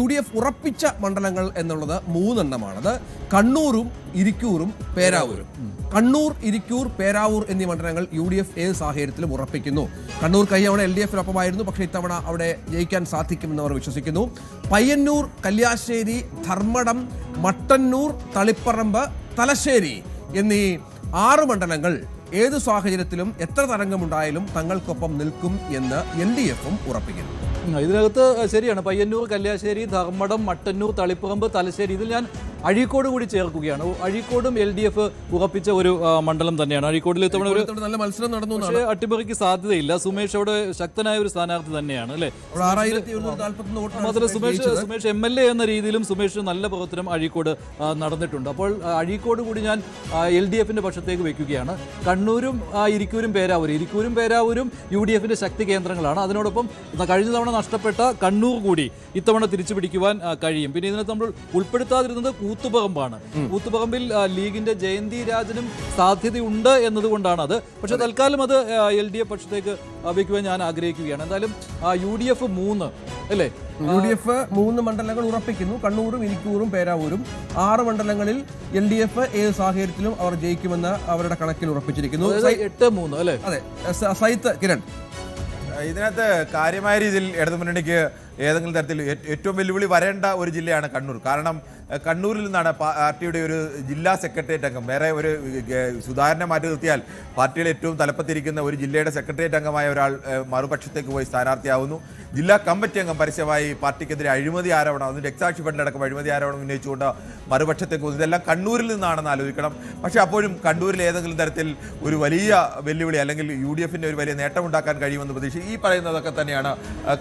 UDF ഉറപ്പിച്ച മണ്ഡലങ്ങൾ എന്നുള്ളത് 3 എണ്ണമാണ്. അത് കണ്ണൂരും ഇരിക്കൂറും പേരാവൂരും. കണ്ണൂർ, ഇരിക്കൂർ, പേരാവൂർ എന്നീ മണ്ഡലങ്ങൾ UDF ഏത് സാഹചര്യത്തിലും ഉറപ്പിക്കുന്നു. കണ്ണൂർ കഴിഞ്ഞ LDFനൊപ്പമായിരുന്നു, പക്ഷേ ഇത്തവണ അവിടെ ജയിക്കാൻ സാധിക്കുമെന്ന് അവർ വിശ്വസിക്കുന്നു. പയ്യന്നൂർ, കല്യാശ്ശേരി, ധർമ്മടം, മട്ടന്നൂർ, തളിപ്പറമ്പ്, തലശ്ശേരി എന്നീ 6 മണ്ഡലങ്ങൾ ഏത് സാഹചര്യത്തിലും എത്ര തരംഗമുണ്ടായാലും തങ്ങൾക്കൊപ്പം നിൽക്കും എന്ന് LDFും ഉറപ്പിക്കുന്നു. ഇതിനകത്ത് ശരിയാണ്, പയ്യന്നൂർ, കല്യാശ്ശേരി, ധർമ്മടം, മട്ടന്നൂർ, തളിപ്പറമ്പ്, തലശ്ശേരി, ഇതിൽ ഞാൻ അഴീക്കോട് കൂടി ചേർക്കുകയാണ്. അഴീക്കോടും LDF ഉറപ്പിച്ച ഒരു മണ്ഡലം തന്നെയാണ്. അഴീക്കോടിൽ ഇത്തവണ ഒരു നല്ല മത്സരം നടന്നു. പക്ഷേ അട്ടിമറിക്ക് സാധ്യതയില്ല. സുമേഷ് അവിടെ ശക്തനായ ഒരു സ്ഥാനാർത്ഥി തന്നെയാണ് അല്ലേ. മാത്രമല്ല സുമേഷ് MLA എന്ന രീതിയിലും സുമേഷ് നല്ല പ്രവർത്തനം അഴീക്കോട് നടന്നിട്ടുണ്ട്. അപ്പോൾ അഴീക്കോട് കൂടി ഞാൻ LDFന്റെ പക്ഷത്തേക്ക് വെക്കുകയാണ്. കണ്ണൂരും ഇരിക്കൂരും പേരാവൂരും UDFന്റെ ശക്തി കേന്ദ്രങ്ങളാണ്. അതിനോടൊപ്പം കഴിഞ്ഞ തവണ നഷ്ടപ്പെട്ട കണ്ണൂർ കൂടി ഇത്തവണ തിരിച്ചു പിടിക്കുവാൻ കഴിയും. പിന്നെ ഇതിനകത്ത് നമ്മൾ ഉൾപ്പെടുത്താതിരുന്നത് കൂത്തുപറമ്പാണ്. കൂത്തുപറമ്പിൽ ലീഗിന്റെ ജയന്തി രാജനും സാധ്യതയുണ്ട് എന്നതുകൊണ്ടാണ് അത്. പക്ഷെ തൽക്കാലം അത് LDF പക്ഷത്തേക്ക് വയ്ക്കുവാൻ ഞാൻ ആഗ്രഹിക്കുകയാണ്. എന്തായാലും UDF 3 അല്ലേ, UDF 3 മണ്ഡലങ്ങൾ ഉറപ്പിക്കുന്നു. കണ്ണൂരും ഇരിക്കൂറും പേരാവൂരും 6 മണ്ഡലങ്ങളിൽ LDF ഏത് സാഹചര്യത്തിലും അവർ ജയിക്കുമെന്ന് അവരുടെ കണക്കിൽ ഉറപ്പിച്ചിരിക്കുന്നു. 8-3 അല്ലേ. അതെ, സൈത്ത് കിരൺ, ഇതിനകത്ത് കാര്യമായ രീതിയിൽ ഇടതുമുന്നണിക്ക് ഏതെങ്കിലും തരത്തിൽ ഏറ്റവും വെല്ലുവിളി വരേണ്ട ഒരു ജില്ലയാണ് കണ്ണൂർ. കാരണം കണ്ണൂരിൽ നിന്നാണ് പാർട്ടിയുടെ ഒരു ജില്ലാ സെക്രട്ടേറിയറ്റ് അംഗം, വേറെ ഒരു സുധാകരനെ മാറ്റി നിർത്തിയാൽ പാർട്ടിയുടെ ഏറ്റവും തലപ്പത്തിരിക്കുന്ന ഒരു ജില്ലയുടെ സെക്രട്ടേറിയറ്റ് അംഗമായ ഒരാൾ മറുപക്ഷത്തേക്ക് പോയി സ്ഥാനാർത്ഥിയാവുന്നു. ജില്ലാ കമ്മിറ്റി അംഗം പരസ്യമായി പാർട്ടിക്കെതിരെ അഴിമതി ആരോപണം, അതിന് രക്താക്ഷി ഫണ്ടിലടക്കം അഴിമതി ആരോപണം ഉന്നയിച്ചുകൊണ്ട് മറുപക്ഷത്തേക്ക് പോകുന്നു. ഇതെല്ലാം കണ്ണൂരിൽ നിന്നാണെന്ന് ആലോചിക്കണം. പക്ഷേ അപ്പോഴും കണ്ണൂരിൽ ഏതെങ്കിലും തരത്തിൽ ഒരു വലിയ വെല്ലുവിളി അല്ലെങ്കിൽ UDFന്റെ ഒരു വലിയ നേട്ടമുണ്ടാക്കാൻ കഴിയുമെന്ന് പ്രതീക്ഷ. ഈ പറയുന്നതൊക്കെ തന്നെയാണ്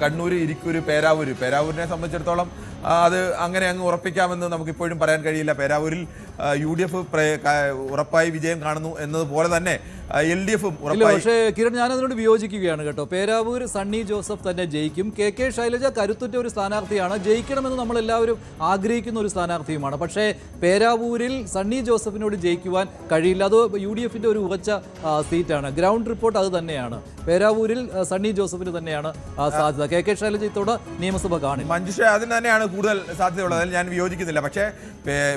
കണ്ണൂർ, ഇരിക്കൂർ, പേരാവൂരിനെ സംബന്ധിച്ചിടത്തോളം അത് അങ്ങനെ അങ്ങ് ഉറപ്പിക്കാമെന്ന് നമുക്കിപ്പോഴും പറയാൻ കഴിയില്ല. പേരാവൂരിൽ UDF ഉറപ്പായി വിജയം കാണുന്നു എന്നതുപോലെ തന്നെ LDFും ഉറപ്പായി. പക്ഷേ കിരൺ, ഞാൻ അതിനോട് വിയോജിക്കുകയാണ് കേട്ടോ. പേരാവൂർ സണ്ണി ജോസഫ് തന്നെ ജയിക്കും. KK ശൈലജ കരുത്തുറ്റ ഒരു സ്ഥാനാർത്ഥിയാണ്, ജയിക്കണമെന്ന് നമ്മളെല്ലാവരും ആഗ്രഹിക്കുന്ന ഒരു സ്ഥാനാർത്ഥിയുമാണ്. പക്ഷേ പേരാവൂരിൽ സണ്ണി ജോസഫിനോട് ജയിക്കുവാൻ കഴിയില്ല. അത് UDFന്റെ ഒരു ഉറച്ച സീറ്റാണ്. ഗ്രൗണ്ട് റിപ്പോർട്ട് അത് തന്നെയാണ്. പേരാവൂരിൽ സണ്ണി ജോസഫിന് തന്നെയാണ് സാധ്യത. KK ശൈലജ ഇത്തോടെ നിയമസഭ കാണും. മഞ്ജുഷ, അതിന് തന്നെയാണ് കൂടുതൽ സാധ്യതയുള്ളത്. അതിൽ ഞാൻ വിയോജിക്കുന്നില്ല. പക്ഷേ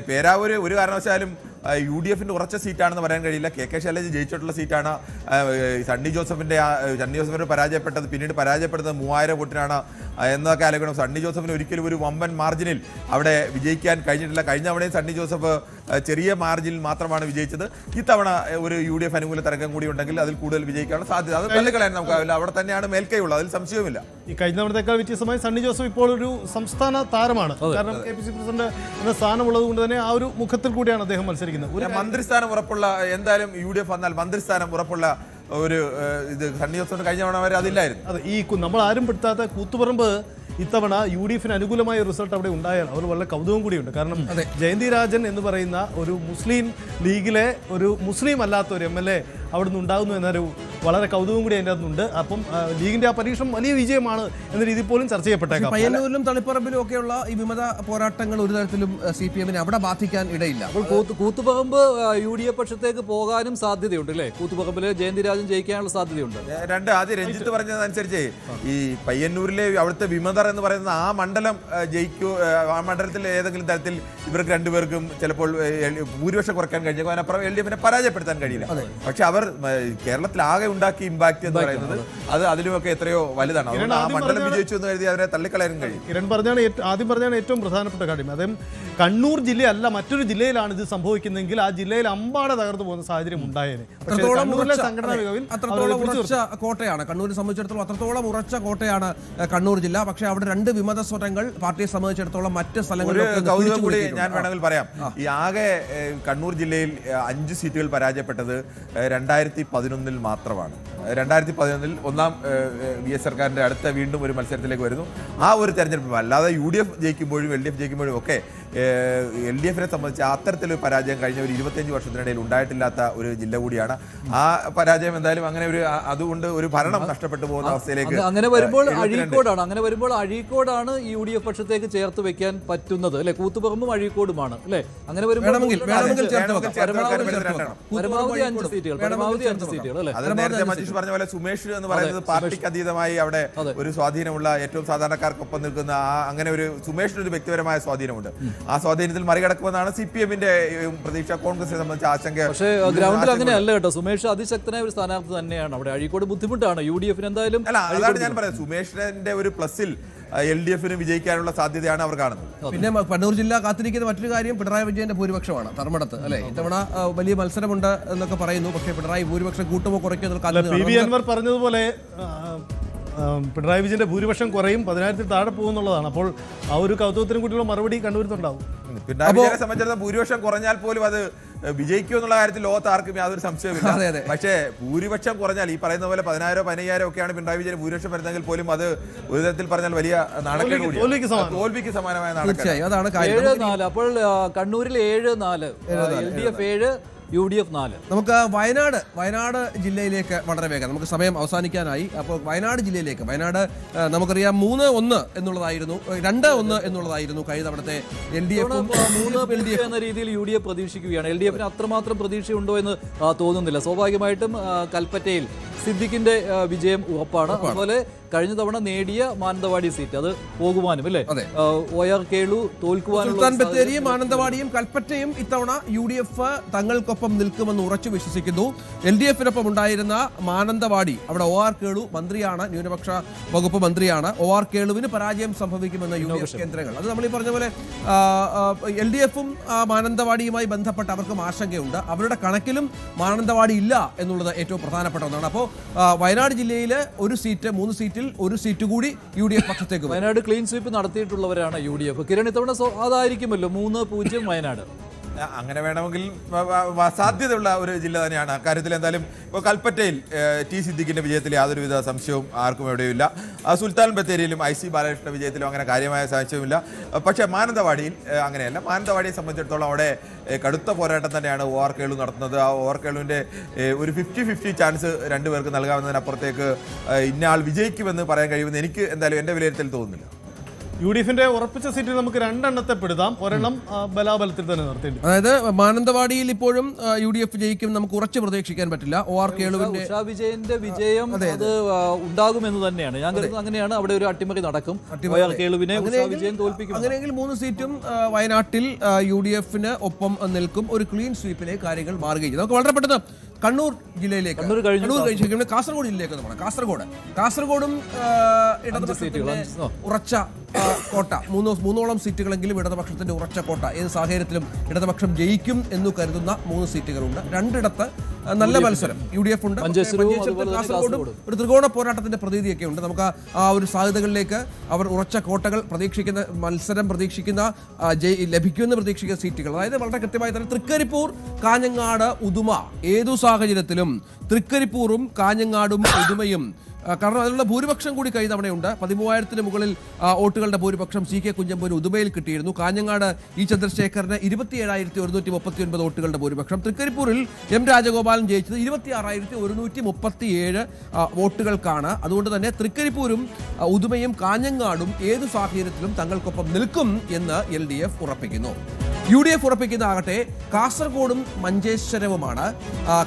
പേരാവൂർ ഒരു കാരണവശാലും UDFന്റെ ഉറച്ച സീറ്റാണെന്ന് പറയാൻ കഴിയില്ല. KK ശൈലജ ജയിച്ചിട്ടുള്ള സീറ്റാണ്. സണ്ണി ജോസഫിന് പരാജയപ്പെട്ടത്, പിന്നീട് പരാജയപ്പെടുന്നത് 3000 വോട്ടിനാണ് എന്നൊക്കെ ആലോചിക്കണം. സണ്ണി ജോസഫിന് ഒരിക്കലും ഒരു വമ്പൻ മാർജിനിൽ അവിടെ വിജയിക്കാൻ കഴിഞ്ഞിട്ടില്ല. കഴിഞ്ഞ തവണയും സണ്ണി ജോസഫ് ചെറിയ മാർജിനിൽ മാത്രമാണ് വിജയിച്ചത്. ഇത്തവണ ഒരു UDF അനുകൂല തരംഗം കൂടി ഉണ്ടെങ്കിൽ അതിൽ കൂടുതൽ വിജയിക്കാനുള്ള സാധ്യത അത് തള്ളിക്കളയാൻ നമുക്കാവില്ല. അവിടെ തന്നെയാണ് മേൽക്കൈയുള്ളത്, അതിൽ സംശയവുമില്ല. ഈ കഴിഞ്ഞ തവണത്തേക്കാൾ വ്യത്യസ്തമായി സണ്ണി ജോസഫ് ഇപ്പോൾ ഒരു സംസ്ഥാന താരമാണ്. കാരണം KPCC പ്രസിഡന്റ് എന്ന സ്ഥാനമുള്ളത് കൊണ്ട് തന്നെ ആ ഒരു മുഖത്തിൽ കൂടിയാണ് അദ്ദേഹം മത്സരിക്കുന്നത്. മന്ത്രിസ്ഥാനം ഉറപ്പുള്ള, എന്തായാലും UDF വന്നാൽ മന്ത്രിസ്ഥാനം ഉറപ്പുള്ള ഒരു ഇത് സണ്ണി ജോസഫിന് കഴിഞ്ഞ തവണ വരെ അതില്ലായിരുന്നു. അതെ, ഈ നമ്മൾ ആരും പെടുത്താത്ത കൂത്തുപറമ്പ് ഇത്തവണ UDFന് അനുകൂലമായ റിസൾട്ട് അവിടെ ഉണ്ടായാൽ അവർ വളരെ കൗതുകം കൂടിയുണ്ട്. കാരണം ജയന്തി രാജൻ എന്ന് പറയുന്ന ഒരു മുസ്ലിം ലീഗിലെ ഒരു മുസ്ലിം അല്ലാത്ത ഒരു MLA അവിടുന്ന് ഉണ്ടാകുന്നു എന്നൊരു വളരെ കൗതുകം കൂടി അതിൻ്റെ അകത്തുണ്ട്. അപ്പം ലീഗിന്റെ ആ പരീക്ഷണം വലിയ വിജയമാണ് എന്ന രീതിയിൽ പോലും ചർച്ച ചെയ്യപ്പെട്ടേക്കാം. പയ്യന്നൂരിലും തളിപ്പറമ്പിലും ഒക്കെയുള്ള ഈ വിമത പോരാട്ടങ്ങൾ ഒരു തരത്തിലും CPMനെ അവിടെ ബാധിക്കാൻ ഇടയില്ല. അപ്പോൾ കൂത്തുപറമ്പ് UDF പക്ഷത്തേക്ക് പോകാനും സാധ്യതയുണ്ട് അല്ലേ. കൂത്തുപറമ്പില് ജയന്തി രാജൻ ജയിക്കാനുള്ള സാധ്യതയുണ്ട്. ആദ്യം രഞ്ജിത്ത് പറഞ്ഞതനുസരിച്ച് ഈ പയ്യന്നൂരിലെ അവിടുത്തെ വിമതർ എന്ന് പറയുന്ന ആ മണ്ഡലം ജയിക്കൂ, ആ മണ്ഡലത്തിൽ ഏതെങ്കിലും തരത്തിൽ ഇവർക്ക് രണ്ടുപേർക്കും ചിലപ്പോൾ ഭൂരിപക്ഷം കുറയ്ക്കാൻ കഴിഞ്ഞേക്കും. അതിനപ്പുറം LDFനെ പരാജയപ്പെടുത്താൻ കഴിയില്ല. പക്ഷെ അവർ കേരളത്തിൽ ആകെ ഉണ്ടാക്കിയ ഇമ്പാക്ട് എന്ന് പറയുന്നത് അത് അതിലുമൊക്കെ എത്രയോ വലുതാണ്. അതുകൊണ്ട് ആ മണ്ഡലം വിജയിച്ചു എന്ന് കരുതി അവരെ തള്ളിക്കളയാൻ കഴിയും. കിരൺ ആദ്യം പറഞ്ഞാണ് ഏറ്റവും പ്രധാനപ്പെട്ട കാര്യം. അദ്ദേഹം കണ്ണൂർ ജില്ലയല്ല മറ്റൊരു ജില്ലയിലാണ് ഇത് സംഭവിക്കുന്നതെങ്കിൽ ആ ജില്ലയിൽ അമ്പാടെ തകർന്നു പോകുന്ന സാഹചര്യം ഉണ്ടായേനെ. സംഘടനാ മികവിൽ അത്രത്തോളം ഉറച്ച കോട്ടയാണ് കണ്ണൂരിനെ സംബന്ധിച്ചിടത്തോളം, അത്രത്തോളം ഉറച്ച കോട്ടയാണ് കണ്ണൂർ ജില്ല. പക്ഷേ അവിടെ രണ്ട് വിമത സ്വരങ്ങൾ പാർട്ടിയെ സംബന്ധിച്ചിടത്തോളം മറ്റ് കൗതുകം കൂടി ഞാൻ വേണമെങ്കിൽ പറയാം. ഈ ആകെ കണ്ണൂർ ജില്ലയിൽ 5 സീറ്റുകൾ പരാജയപ്പെട്ടത് 2011 മാത്രമാണ്. 2011 ഒന്നാം VS സർക്കാരിന്റെ അടുത്ത വീണ്ടും ഒരു മത്സരത്തിലേക്ക് വരുന്നു. ആ ഒരു തെരഞ്ഞെടുപ്പ് അല്ലാതെ UDF ജയിക്കുമ്പോഴും LDF ജയിക്കുമ്പോഴും ഒക്കെ LDFനെ സംബന്ധിച്ച് അത്തരത്തിലൊരു പരാജയം കഴിഞ്ഞ ഒരു 25 വർഷത്തിനിടയിൽ ഉണ്ടായിട്ടില്ലാത്ത ഒരു ജില്ല കൂടിയാണ്. ആ പരാജയം എന്തായാലും അങ്ങനെ ഒരു അതുകൊണ്ട് ഒരു ഭരണം നഷ്ടപ്പെട്ടു പോകുന്ന അവസ്ഥയിലേക്ക് അങ്ങനെ വരുമ്പോൾ അഴീക്കോടാണ് ഈ UDF പക്ഷത്തേക്ക് ചേർത്ത് വെക്കാൻ പറ്റുന്നത് അല്ലെ. കൂത്തുപറമ്പും അഴീക്കോടുമാണ് അല്ലെ. അങ്ങനെ വരുമ്പോൾ പരമാവധി 5 സീറ്റുകൾ അല്ലെ. അത് നേരത്തെ മജീഷ് പറഞ്ഞ പോലെ സുമേഷ് എന്ന് പറയുന്നത് പാർട്ടിക്ക് അതീതമായി അവിടെ ഒരു സ്വാധീനമുള്ള ഏറ്റവും സാധാരണക്കാർക്കൊപ്പം നിൽക്കുന്ന അങ്ങനെ ഒരു സുമേഷിന് ഒരു വ്യക്തിപരമായ സ്വാധീനമുണ്ട്. ആ സ്വാധീനത്തിൽ മറികടക്കുമെന്നാണ് CPMന്റെ പ്രതീക്ഷ. കോൺഗ്രസിനെ സംബന്ധിച്ച ആശങ്ക. പക്ഷേ ഗ്രൗണ്ടിൽ അങ്ങനെ അല്ല കേട്ടോ. സുമേഷ് അതിശക്തനായ ഒരു സ്ഥാനാർത്ഥി തന്നെയാണ് അവിടെ. അഴീക്കോട് ബുദ്ധിമുട്ടാണ് UDFന് എന്തായാലും. അല്ല, അതാണ് ഞാൻ പറയുന്നത്. സുമേഷിന്റെ ഒരു പ്ലസിൽ LDFന് വിജയിക്കാനുള്ള സാധ്യതയാണ് അവർ കാണുന്നത്. പിന്നെ കണ്ണൂർ ജില്ല കാത്തിരിക്കുന്ന മറ്റൊരു കാര്യം പിണറായി വിജയന്റെ ഭൂരിപക്ഷമാണ് ധർമ്മടത്ത് അല്ലെ. ഇത്തവണ വലിയ മത്സരമുണ്ട് എന്നൊക്കെ പറയുന്നു. പക്ഷേ പിണറായി ഭൂരിപക്ഷം കൂട്ടുമോ കുറയ്ക്കുമോ PV അൻവർ പറഞ്ഞതുപോലെ പിണറായി വിജയന്റെ ഭൂരിപക്ഷം കുറയും, 10,000-ൽ താഴെ പോകുന്നുള്ളതാണ്. അപ്പോൾ ആ ഒരു കൗതുകത്തിനും കൂടിയുള്ള മറുപടി കണ്ടുവരുന്നുണ്ടാവും. പിണറായി വിജയനെ സംബന്ധിച്ചിടത്തോളം ഭൂരിപക്ഷം കുറഞ്ഞാൽ പോലും അത് വിജയിക്കും എന്നുള്ള കാര്യത്തിൽ ലോകത്ത് ആർക്കും യാതൊരു സംശയമില്ല. പക്ഷേ ഭൂരിപക്ഷം കുറഞ്ഞാൽ ഈ പറയുന്ന പോലെ 10,000 15,000 ഒക്കെയാണ് പിണറായി വിജയൻ ഭൂരിപക്ഷം വരുന്നെങ്കിൽ പോലും അത് ഒരു തരത്തിൽ പറഞ്ഞാൽ വലിയ നാണക്കേട് കൂടിയാണ്. തോൽവിക്ക് സമാനമായ നാണക്കേട്. 7-4. അപ്പോൾ കണ്ണൂരിൽ 7-4, LDF 7, UDF 4. നമുക്ക് വയനാട് ജില്ലയിലേക്ക് വളരെ വേഗം, നമുക്ക് സമയം അവസാനിക്കാനായി. അപ്പോൾ വയനാട് ജില്ലയിലേക്ക്, വയനാട് നമുക്കറിയാം 3-1 എന്നുള്ളതായിരുന്നു, 2-1 എന്നുള്ളതായിരുന്നു കഴിഞ്ഞ തവണത്തെ LDF 3 എന്ന രീതിയിൽ UDF പ്രതീക്ഷിക്കുകയാണ്. LDFന് അത്രമാത്രം പ്രതീക്ഷയുണ്ടോ എന്ന് തോന്നുന്നില്ല. സ്വാഭാവികമായിട്ടും കൽപ്പറ്റയിൽ സിദ്ദിഖിന്റെ വിജയം ഉറപ്പാണ്. അതുപോലെ കഴിഞ്ഞ തവണ നേടിയ മാനന്തവാടി സീറ്റ് അത് പോകുവാനും അല്ലേ, OR കേളു തോൽക്കുവാനും, സുൽത്താൻ ബത്തേരിയും മാനന്തവാടിയും കൽപ്പറ്റയും ഇത്തവണ UDF തങ്ങൾക്കൊപ്പം നിൽക്കുമെന്ന് ഉറച്ചു വിശ്വസിക്കുന്നു. LDFനൊപ്പം ഉണ്ടായിരുന്ന മാനന്തവാടി, അവിടെ OR കേളു മന്ത്രിയാണ്, ന്യൂനപക്ഷ വകുപ്പ് മന്ത്രിയാണ്. OR കേളുവിന് പരാജയം സംഭവിക്കുമെന്ന് UDF കേന്ദ്രങ്ങൾ. അത് നമ്മൾ ഈ പറഞ്ഞ പോലെ LDFും മാനന്തവാടിയുമായി ബന്ധപ്പെട്ട് അവർക്കും ആശങ്കയുണ്ട്. അവരുടെ കണക്കിലും മാനന്തവാടി ഇല്ല എന്നുള്ളത് ഏറ്റവും പ്രധാനപ്പെട്ട ഒന്നാണ്. അപ്പോൾ വയനാട് ജില്ലയിൽ 1 സീറ്റ്, 3 സീറ്റിൽ 1 സീറ്റ് കൂടി UDF പക്ഷത്തേക്ക്. വയനാട് ക്ലീൻ സ്വീപ്പ് നടത്തിയിട്ടുള്ളവരാണ് UDF. കിരൺ, ഇത്തവണ അതായിരിക്കുമല്ലോ 3-0 വയനാട്. അങ്ങനെ വേണമെങ്കിൽ സാധ്യതയുള്ള ഒരു ജില്ല തന്നെയാണ്. അക്കാര്യത്തിൽ എന്തായാലും ഇപ്പോൾ കൽപ്പറ്റയിൽ T സിദ്ദിഖിന്റെ വിജയത്തിൽ യാതൊരുവിധ സംശയവും ആർക്കും എവിടെയുമില്ല. സുൽത്താൻ ബത്തേരിയിലും IC ബാലകൃഷ്ണ വിജയത്തിലും അങ്ങനെ കാര്യമായ സംശയമില്ല. പക്ഷേ മാനന്തവാടിയിൽ അങ്ങനെയല്ല. മാനന്തവാടിയെ സംബന്ധിച്ചിടത്തോളം അവിടെ കടുത്ത പോരാട്ടം തന്നെയാണ് OR കേളു നടത്തുന്നത്. ആ OR കേളുവിൻ്റെ ഒരു 50-50 ചാൻസ് രണ്ടുപേർക്ക് നൽകാവുന്നതിനപ്പുറത്തേക്ക് ഇന്നയാൾ വിജയിക്കുമെന്ന് പറയാൻ കഴിയുമെന്ന് എനിക്ക് എന്തായാലും എൻ്റെ വിലയിരുത്തൽ തോന്നുന്നില്ല. UDFന്റെ ഉറപ്പിച്ച സീറ്റിൽ നമുക്ക് 2 എണ്ണത്തെ പെടുത്താം, ഒരെണ്ണം ബലാബലത്തിൽ തന്നെ നിർത്തേണ്ടി. അതായത് മാനന്തവാടിയിൽ ഇപ്പോഴും UDF ജയിക്കും നമുക്ക് ഉറച്ചു പ്രതീക്ഷിക്കാൻ പറ്റില്ല. OR കേളുവിന്റെ ഉഷാ വിജയന്റെ വിജയം അത് ഉണ്ടാകുമെന്ന് തന്നെയാണ് ഞാൻ കരുതുന്നത്. അങ്ങനെയാണ്, അവിടെ ഒരു അട്ടിമറി നടക്കും. OR കേളുവിനെ ഉഷാ വിജയൻ തോൽപ്പിക്കും. അങ്ങനെയെങ്കിൽ 3 സീറ്റും വയനാട്ടിൽ UDFന് ഒപ്പം നിൽക്കും. ഒരു ക്ലീൻ സ്വീപ്പിലേക്ക് കാര്യങ്ങൾ മാറുകയും ചെയ്യും. നമുക്ക് വളരെ പെട്ടെന്ന് കണ്ണൂർ ജില്ലയിലേക്ക്, കാസർഗോഡ് ജില്ലയിലേക്ക് പോകണം. കാസർഗോഡും ഇടതുപക്ഷത്തിന്റെ ഉറച്ച കോട്ട, മൂന്നോളം സീറ്റുകളെങ്കിലും ഇടതുപക്ഷത്തിന്റെ ഉറച്ച കോട്ട. ഏത് സാഹചര്യത്തിലും ഇടതുപക്ഷം ജയിക്കും എന്ന് കരുതുന്ന 3 സീറ്റുകളുണ്ട്. 2 ഇടത്ത് നല്ല മത്സരം UDF ഉണ്ട്. കാസർഗോഡും ഒരു ത്രികോണ പോരാട്ടത്തിന്റെ പ്രതീതിയൊക്കെ ഉണ്ട്. നമുക്ക് ആ ഒരു സാധ്യതകളിലേക്ക് അവർ ഉറച്ച കോട്ടകൾ പ്രതീക്ഷിക്കുന്ന, മത്സരം പ്രതീക്ഷിക്കുന്ന, ലഭിക്കുമെന്ന് പ്രതീക്ഷിക്കുന്ന സീറ്റുകൾ, അതായത് വളരെ കൃത്യമായി തന്നെ തൃക്കരിപ്പൂർ, കാഞ്ഞങ്ങാട്, ഉദുമ, ഏതു സാഹചര്യത്തിലും തൃക്കരിപ്പൂറും കാഞ്ഞങ്ങാടും ഉദുമയും, കാരണം അതിനുള്ള ഭൂരിപക്ഷം കൂടി കഴിഞ്ഞ തവണയുണ്ട്. 13,000-ന് മുകളിൽ വോട്ടുകളുടെ ഭൂരിപക്ഷം CK കുഞ്ഞമ്പൂരിന് ഉദുമയിൽ കിട്ടിയിരുന്നു. കാഞ്ഞങ്ങാട് E ചന്ദ്രശേഖറിന് 27,139 വോട്ടുകളുടെ ഭൂരിപക്ഷം. തൃക്കരിപ്പൂരിൽ M രാജഗോപാലൻ ജയിച്ചത് 26,137 വോട്ടുകൾക്കാണ്. അതുകൊണ്ട് തന്നെ തൃക്കരിപ്പൂരും ഉദുമയും കാഞ്ഞങ്ങാടും ഏതു സാഹചര്യത്തിലും തങ്ങൾക്കൊപ്പം നിൽക്കും എന്ന് LDF ഉറപ്പിക്കുന്നു. UDF ഉറപ്പിക്കുന്നതാകട്ടെ കാസർഗോഡും മഞ്ചേശ്വരവുമാണ്.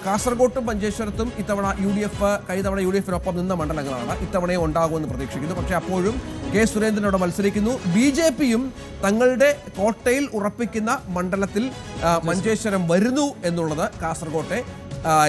കാസർഗോട്ടും മഞ്ചേശ്വരത്തും ഇത്തവണ UDF കഴിഞ്ഞ തവണ UDFനൊപ്പം നിന്ന മണ്ഡലങ്ങളാണ്. ഇത്തവണയും ഉണ്ടാകുമെന്ന് പ്രതീക്ഷിക്കുന്നു. പക്ഷേ അപ്പോഴും K സുരേന്ദ്രനോട് മത്സരിക്കുന്നു. BJPയും തങ്ങളുടെ കോട്ടയിൽ ഉറപ്പിക്കുന്ന മണ്ഡലത്തിൽ മഞ്ചേശ്വരം വരുന്നു എന്നുള്ളത് കാസർഗോട്ടെ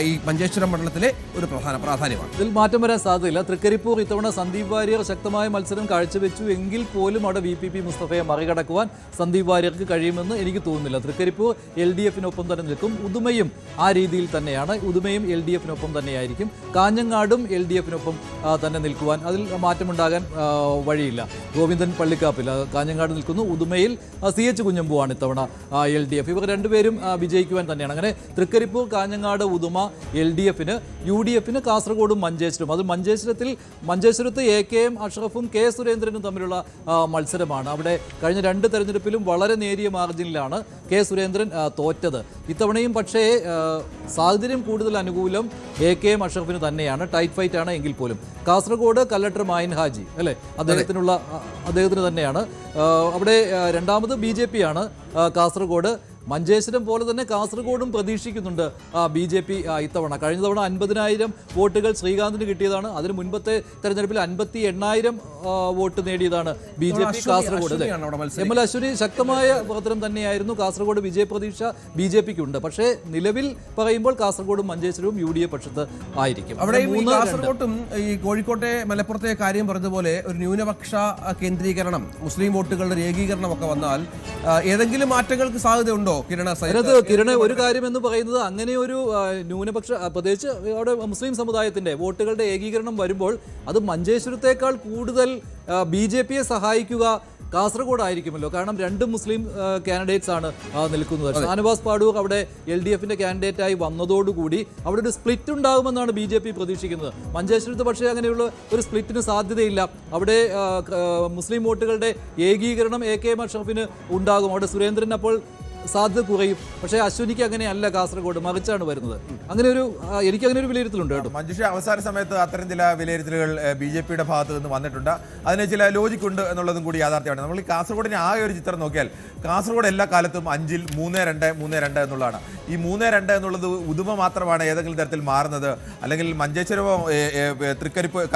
ഈ മഞ്ചേശ്വരം മണ്ഡലത്തിലെ ഒരു പ്രാധാന്യമാണ്. ഇതിൽ മാറ്റം വരാൻ സാധ്യതയില്ല. തൃക്കരിപ്പൂർ ഇത്തവണ സന്ദീപ് വാര്യർ ശക്തമായ മത്സരം കാഴ്ചവെച്ചു എങ്കിൽ പോലും അവിടെ VPP മുസ്തഫയെ മറികടക്കുവാൻ സന്ദീപ് വാര്യർക്ക് കഴിയുമെന്ന് എനിക്ക് തോന്നുന്നില്ല. തൃക്കരിപ്പൂർ LDFനൊപ്പം തന്നെ നിൽക്കും. ഉദുമയും ആ രീതിയിൽ തന്നെയാണ്. ഉദുമയും LDFനൊപ്പം തന്നെയായിരിക്കും. കാഞ്ഞങ്ങാടും LDFനൊപ്പം തന്നെ നിൽക്കുവാൻ അതിൽ മാറ്റമുണ്ടാകാൻ വഴിയില്ല. ഗോവിന്ദൻ പള്ളിക്കാപ്പിൽ കാഞ്ഞങ്ങാട് നിൽക്കുന്നു. ഉദുമയിൽ CH കുഞ്ഞമ്പുവാണ് ഇത്തവണ LDF. ഇവർ രണ്ടുപേരും വിജയിക്കുവാൻ തന്നെയാണ്. അങ്ങനെ തൃക്കരിപ്പൂർ, കാഞ്ഞങ്ങാട്, ഉദുമ LDFന്, UDFന് കാസർഗോഡും മഞ്ചേശ്വരം. അത് മഞ്ചേശ്വരത്ത് AKM അഷ്റഫും K സുരേന്ദ്രനും തമ്മിലുള്ള മത്സരമാണ്. അവിടെ കഴിഞ്ഞ 2 തെരഞ്ഞെടുപ്പിലും വളരെ നേരിയ മാർജിനിലാണ് K സുരേന്ദ്രൻ തോറ്റത്. ഇത്തവണയും പക്ഷേ സാഹചര്യം കൂടുതൽ അനുകൂലം AKM അഷ്റഫിന് തന്നെയാണ്. ടൈറ്റ് ഫൈറ്റ് ആണ് എങ്കിൽ പോലും. കാസർഗോഡ് കലക്ടർ മായിൻ ഹാജി അല്ലേ, അദ്ദേഹത്തിന് തന്നെയാണ്. അവിടെ രണ്ടാമത് BJP ആണ് കാസർഗോഡ്. മഞ്ചേശ്വരം പോലെ തന്നെ കാസർഗോഡും പ്രതീക്ഷിക്കുന്നുണ്ട് BJP ഇത്തവണ. കഴിഞ്ഞ തവണ 50,000 വോട്ടുകൾ ശ്രീകാന്തിന് കിട്ടിയതാണ്. അതിന് മുൻപത്തെ തെരഞ്ഞെടുപ്പിൽ 58,000 വോട്ട് നേടിയതാണ് BJP കാസർഗോഡ്. ML അശ്വനി ശക്തമായ പ്രവർത്തനം തന്നെയായിരുന്നു. കാസർഗോഡ് വിജയപ്രതീക്ഷ BJPക്കുണ്ട്. പക്ഷേ നിലവിൽ പറയുമ്പോൾ കാസർഗോഡും മഞ്ചേശ്വരവും UDF പക്ഷത്ത് ആയിരിക്കും. അവിടെ കാസർഗോട്ടും ഈ കോഴിക്കോട്ടെ മലപ്പുറത്തെ കാര്യം പറഞ്ഞതുപോലെ ഒരു ന്യൂനപക്ഷ കേന്ദ്രീകരണം, മുസ്ലിം വോട്ടുകളുടെ ഏകീകരണം ഒക്കെ വന്നാൽ ഏതെങ്കിലും മാറ്റങ്ങൾക്ക് സാധ്യതയുണ്ടോ? ഉണ്ടോ കിരണ? അതിനകത്ത് കിരണ ഒരു കാര്യം എന്ന് പറയുന്നത് അങ്ങനെ ഒരു ന്യൂനപക്ഷ പ്രത്യേകിച്ച് അവിടെ മുസ്ലിം സമുദായത്തിന്റെ വോട്ടുകളുടെ ഏകീകരണം വരുമ്പോൾ അത് മഞ്ചേശ്വരത്തേക്കാൾ കൂടുതൽ BJP യെ സഹായിക്കുക കാസർഗോഡ് ആയിരിക്കുമല്ലോ. കാരണം രണ്ട് മുസ്ലിം കാൻഡിഡേറ്റ്സ് ആണ് നിൽക്കുന്നത്. ഷാനവാസ് പാടൂർ അവിടെ LDFന്റെ കാൻഡിഡേറ്റായി വന്നതോടുകൂടി അവിടെ ഒരു സ്പ്ലിറ്റ് ഉണ്ടാകുമെന്നാണ് BJP പ്രതീക്ഷിക്കുന്നത്. മഞ്ചേശ്വരത്ത് പക്ഷേ അങ്ങനെയുള്ള ഒരു സ്പ്ലിറ്റിന് സാധ്യതയില്ല. അവിടെ മുസ്ലിം വോട്ടുകളുടെ ഏകീകരണം AK അഷ്റഫിന് ഉണ്ടാകും. അവിടെ സുരേന്ദ്രൻ അപ്പോൾ സാധ്യത കുറയും. പക്ഷേ അശ്വിനിക്ക് അങ്ങനെയല്ല, കാസർഗോഡ് മറിച്ചാണ് വരുന്നത്. അങ്ങനെ ഒരു എനിക്ക് അങ്ങനെ ഒരു വിലയിരുത്തലുണ്ട് കേട്ടോ. മഞ്ജുഷ, അവസാന സമയത്ത് അത്തരം ചില വിലയിരുത്തലുകൾ BJPയുടെ ഭാഗത്ത് നിന്ന് വന്നിട്ടുണ്ട്. അതിന് ചില ലോജിക് ഉണ്ട് എന്നുള്ളതും കൂടി യാഥാർത്ഥ്യമാണ്. നമ്മൾ ഈ കാസർഗോഡിനെ ആകെ ഒരു ചിത്രം നോക്കിയാൽ കാസർഗോഡ് എല്ലാ കാലത്തും 5-ൽ 3-2 എന്നുള്ളതാണ്. ഈ 3-2 എന്നുള്ളത് ഉദുമ മാത്രമാണ് ഏതെങ്കിലും തരത്തിൽ മാറുന്നത്. അല്ലെങ്കിൽ മഞ്ചേശ്വരമോ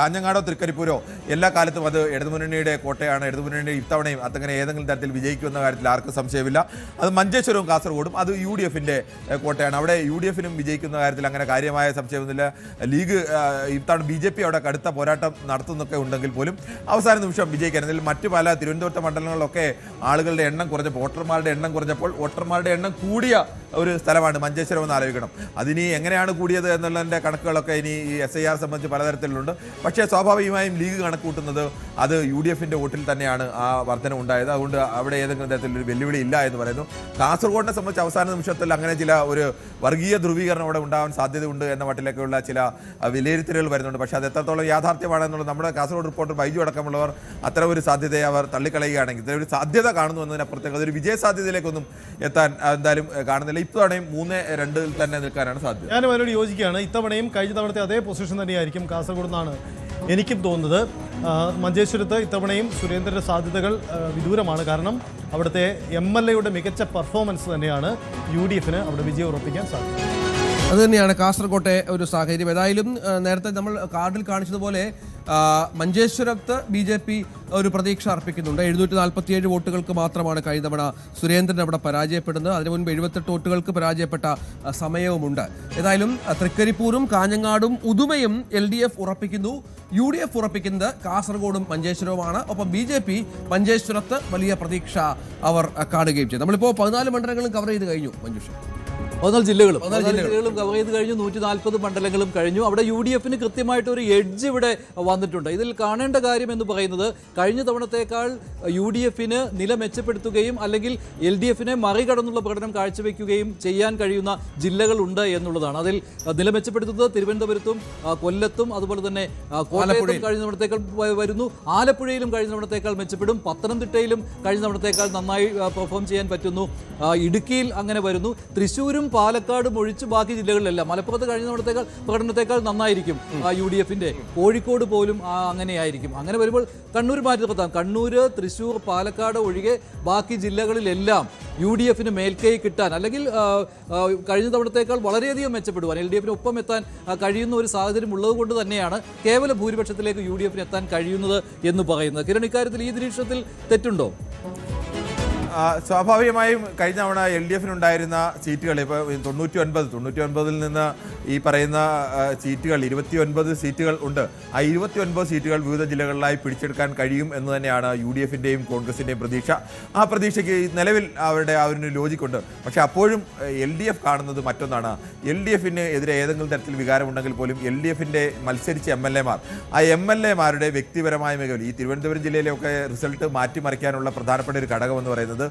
കാഞ്ഞങ്ങാടോ തൃക്കരിപ്പൂരോ എല്ലാ കാലത്തും അത് ഇടതുമുന്നണിയുടെ കോട്ടയാണ്. ഇടതുമുന്നണിയുടെ ഇത്തവണയും അത്തങ്ങനെ ഏതെങ്കിലും തരത്തിൽ വിജയിക്കുമെന്ന കാര്യത്തിൽ ആർക്കും സംശയമില്ല. അത് മഞ്ചേശ്വരവും കാസർഗോഡും അത് UDFന്റെ കോട്ടയാണ്. അവിടെ UDFനും വിജയിക്കുന്ന കാര്യത്തിൽ അങ്ങനെ കാര്യമായ സംശയമൊന്നുമില്ല. ലീഗ് ഇത്തവണ BJP അവിടെ കടുത്ത പോരാട്ടം നടത്തുന്നൊക്കെ ഉണ്ടെങ്കിൽ പോലും അവസാന നിമിഷം വിജയിക്കാൻ. അതിൽ മറ്റു പല തിരുവനന്തപുരത്തെ മണ്ഡലങ്ങളിലൊക്കെ ആളുകളുടെ എണ്ണം കുറഞ്ഞപ്പോൾ, വോട്ടർമാരുടെ എണ്ണം കുറഞ്ഞപ്പോൾ വോട്ടർമാരുടെ എണ്ണം കൂടിയ ഒരു സ്ഥലമാണ് മഞ്ചേശ്വരം എന്ന് ആലോചിക്കണം. അതിനി എങ്ങനെയാണ് കൂടിയത് എന്നുള്ളതിൻ്റെ കണക്കുകളൊക്കെ ഇനി ഈ SIR സംബന്ധിച്ച് പലതരത്തിലുണ്ട്. പക്ഷേ സ്വാഭാവികമായും ലീഗ് കണക്ക് കൂട്ടുന്നത് അത് UDFന്റെ വോട്ടിൽ തന്നെയാണ് ആ വർധന ഉണ്ടായത്. അതുകൊണ്ട് അവിടെ ഏതെങ്കിലും തരത്തിലൊരു വെല്ലുവിളി ഇല്ല എന്ന് പറയുന്നു. കാസർഗോഡിനെ സംബന്ധിച്ച് അവസാന നിമിഷത്തിൽ അങ്ങനെ ചില ഒരു വർഗീയ ധ്രുവീകരണം അവിടെ ഉണ്ടാവാൻ സാധ്യതയുണ്ട് എന്ന മട്ടിലേക്കുള്ള ചില വിലയിരുത്തലുകൾ വരുന്നുണ്ട്. പക്ഷേ അത് എത്രത്തോളം യാഥാർത്ഥ്യമാണെന്നുള്ളത് നമ്മുടെ കാസർഗോഡ് റിപ്പോർട്ടർ ബൈജു അടക്കമുള്ളവർ അത്തരം ഒരു സാധ്യതയെ അവർ തള്ളിക്കളയുകയാണെങ്കിൽ ഇതൊരു സാധ്യത കാണുന്നു എന്നതിനപ്പുറത്തേക്ക് അതൊരു വിജയ സാധ്യതയിലേക്കൊന്നും എത്താൻ എന്തായാലും കാണുന്നില്ല. ഇത്തവണയും 3-2 തന്നെ നിൽക്കാനാണ് സാധ്യത. ഞാനും അതിനോട് യോജിക്കുകയാണ്. ഇത്തവണയും കഴിഞ്ഞ തവണത്തെ അതേ പൊസിഷൻ തന്നെയായിരിക്കും കാസർഗോഡ് എന്നാണ് എനിക്കും തോന്നുന്നത്. മഞ്ചേശ്വരത്ത് ഇത്തവണയും സുരേന്ദ്രന്റെ സാധ്യതകൾ വിദൂരമാണ്. കാരണം അവിടുത്തെ MLAയുടെ മികച്ച പെർഫോമൻസ് തന്നെയാണ് UDFന് അവിടെ വിജയം ഉറപ്പിക്കാൻ സാധിക്കും. അതുതന്നെയാണ് കാസർകോട്ടെ ഒരു സാഹചര്യം. ഏതായാലും നേരത്തെ നമ്മൾ കാർഡിൽ കാണിച്ചതുപോലെ മഞ്ചേശ്വരത്ത് BJP ഒരു പ്രതീക്ഷ അർപ്പിക്കുന്നുണ്ട്. 747 വോട്ടുകൾക്ക് മാത്രമാണ് കഴിഞ്ഞ തവണ സുരേന്ദ്രൻ അവിടെ പരാജയപ്പെടുന്നത്. അതിനു മുൻപ് 78 വോട്ടുകൾക്ക് പരാജയപ്പെട്ട സമയവുമുണ്ട്. ഏതായാലും തൃക്കരിപ്പൂരും കാഞ്ഞങ്ങാടും ഉദുമയും LDF ഉറപ്പിക്കുന്നു. UDF ഉറപ്പിക്കുന്നത് കാസർഗോഡും മഞ്ചേശ്വരവുമാണ്. ഒപ്പം BJP മഞ്ചേശ്വരത്ത് വലിയ പ്രതീക്ഷ അവർ കാണുകയും ചെയ്തു. നമ്മളിപ്പോൾ 14 മണ്ഡലങ്ങളും കവർ ചെയ്ത് കഴിഞ്ഞു മഞ്ജുഷ. 14 ജില്ലകളും കവർ ചെയ്ത് കഴിഞ്ഞു. 140 മണ്ഡലങ്ങളും കഴിഞ്ഞു. അവിടെ UDFന് കൃത്യമായിട്ട് ഒരു എഡ്ജ് ഇവിടെ വന്നിട്ടുണ്ട്. ഇതിൽ കാണേണ്ട കാര്യം എന്ന് പറയുന്നത് കഴിഞ്ഞ തവണത്തേക്കാൾ UDFന് നില മെച്ചപ്പെടുത്തുകയും അല്ലെങ്കിൽ LDFനെ മറികടന്നുള്ള പ്രകടനം കാഴ്ചവെക്കുകയും ചെയ്യാൻ കഴിയുന്ന ജില്ലകളുണ്ട് എന്നുള്ളതാണ്. അതിൽ നില മെച്ചപ്പെടുത്തുന്നത് തിരുവനന്തപുരത്തും കൊല്ലത്തും അതുപോലെ തന്നെ കോട്ടയത്തും കഴിഞ്ഞ തവണത്തേക്കാൾ വരുന്നു. ആലപ്പുഴയിലും കഴിഞ്ഞ തവണത്തേക്കാൾ മെച്ചപ്പെടും. പത്തനംതിട്ടയിലും കഴിഞ്ഞ തവണത്തേക്കാൾ നന്നായി പെർഫോം ചെയ്യാൻ പറ്റുന്നു. ഇടുക്കിയിൽ അങ്ങനെ വരുന്നു. തൃശ്ശൂരും പാലക്കാടും ഒഴിച്ച് ബാക്കി ജില്ലകളിലെല്ലാം മലപ്പുറത്ത് കഴിഞ്ഞ തവണത്തേക്കാൾ പ്രകടനത്തേക്കാൾ നന്നായിരിക്കും UDFന്റെ. കോഴിക്കോട് പോലും അങ്ങനെയായിരിക്കും. അങ്ങനെ വരുമ്പോൾ കണ്ണൂർ മാറ്റി നിർത്താം. കണ്ണൂര്, തൃശ്ശൂർ, പാലക്കാട് ഒഴികെ ബാക്കി ജില്ലകളിലെല്ലാം UDFന് മേൽക്കൈ കിട്ടാൻ അല്ലെങ്കിൽ കഴിഞ്ഞ തവണത്തേക്കാൾ വളരെയധികം മെച്ചപ്പെടുവാൻ LDFന് ഒപ്പം എത്താൻ കഴിയുന്ന ഒരു സാഹചര്യം ഉള്ളത് കൊണ്ട് തന്നെയാണ് കേവല ഭൂരിപക്ഷത്തിലേക്ക് UDFന് എത്താൻ കഴിയുന്നത് എന്ന് പറയുന്നത്. കിരൺ, ഇക്കാര്യത്തിൽ ഈ നിരീക്ഷണത്തിൽ തെറ്റുണ്ടോ? സ്വാഭാവികമായും കഴിഞ്ഞ തവണ LDFനുണ്ടായിരുന്ന സീറ്റുകൾ ഇപ്പോൾ 99-ൽ നിന്ന് ഈ പറയുന്ന സീറ്റുകൾ 29 സീറ്റുകൾ ഉണ്ട്. ആ 29 സീറ്റുകൾ വിവിധ ജില്ലകളിലായി പിടിച്ചെടുക്കാൻ കഴിയും എന്ന് തന്നെയാണ് UDFന്റെയും കോൺഗ്രസിന്റെയും പ്രതീക്ഷ. ആ പ്രതീക്ഷയ്ക്ക് നിലവിൽ അവരുടെ ആ ഒരു ലോജിക്കുണ്ട്. പക്ഷേ അപ്പോഴും LDF കാണുന്നത് മറ്റൊന്നാണ്. LDFന് എതിരെ ഏതെങ്കിലും തരത്തിൽ വികാരമുണ്ടെങ്കിൽ പോലും LDFന്റെ മത്സരിച്ച MLAമാർ, ആ MLAമാരുടെ വ്യക്തിപരമായ മികവിൽ ഈ തിരുവനന്തപുരം ജില്ലയിലെയൊക്കെ റിസൾട്ട് മാറ്റിമറിക്കാനുള്ള പ്രധാനപ്പെട്ട ഒരു ഘടകമെന്ന് പറയുന്നത്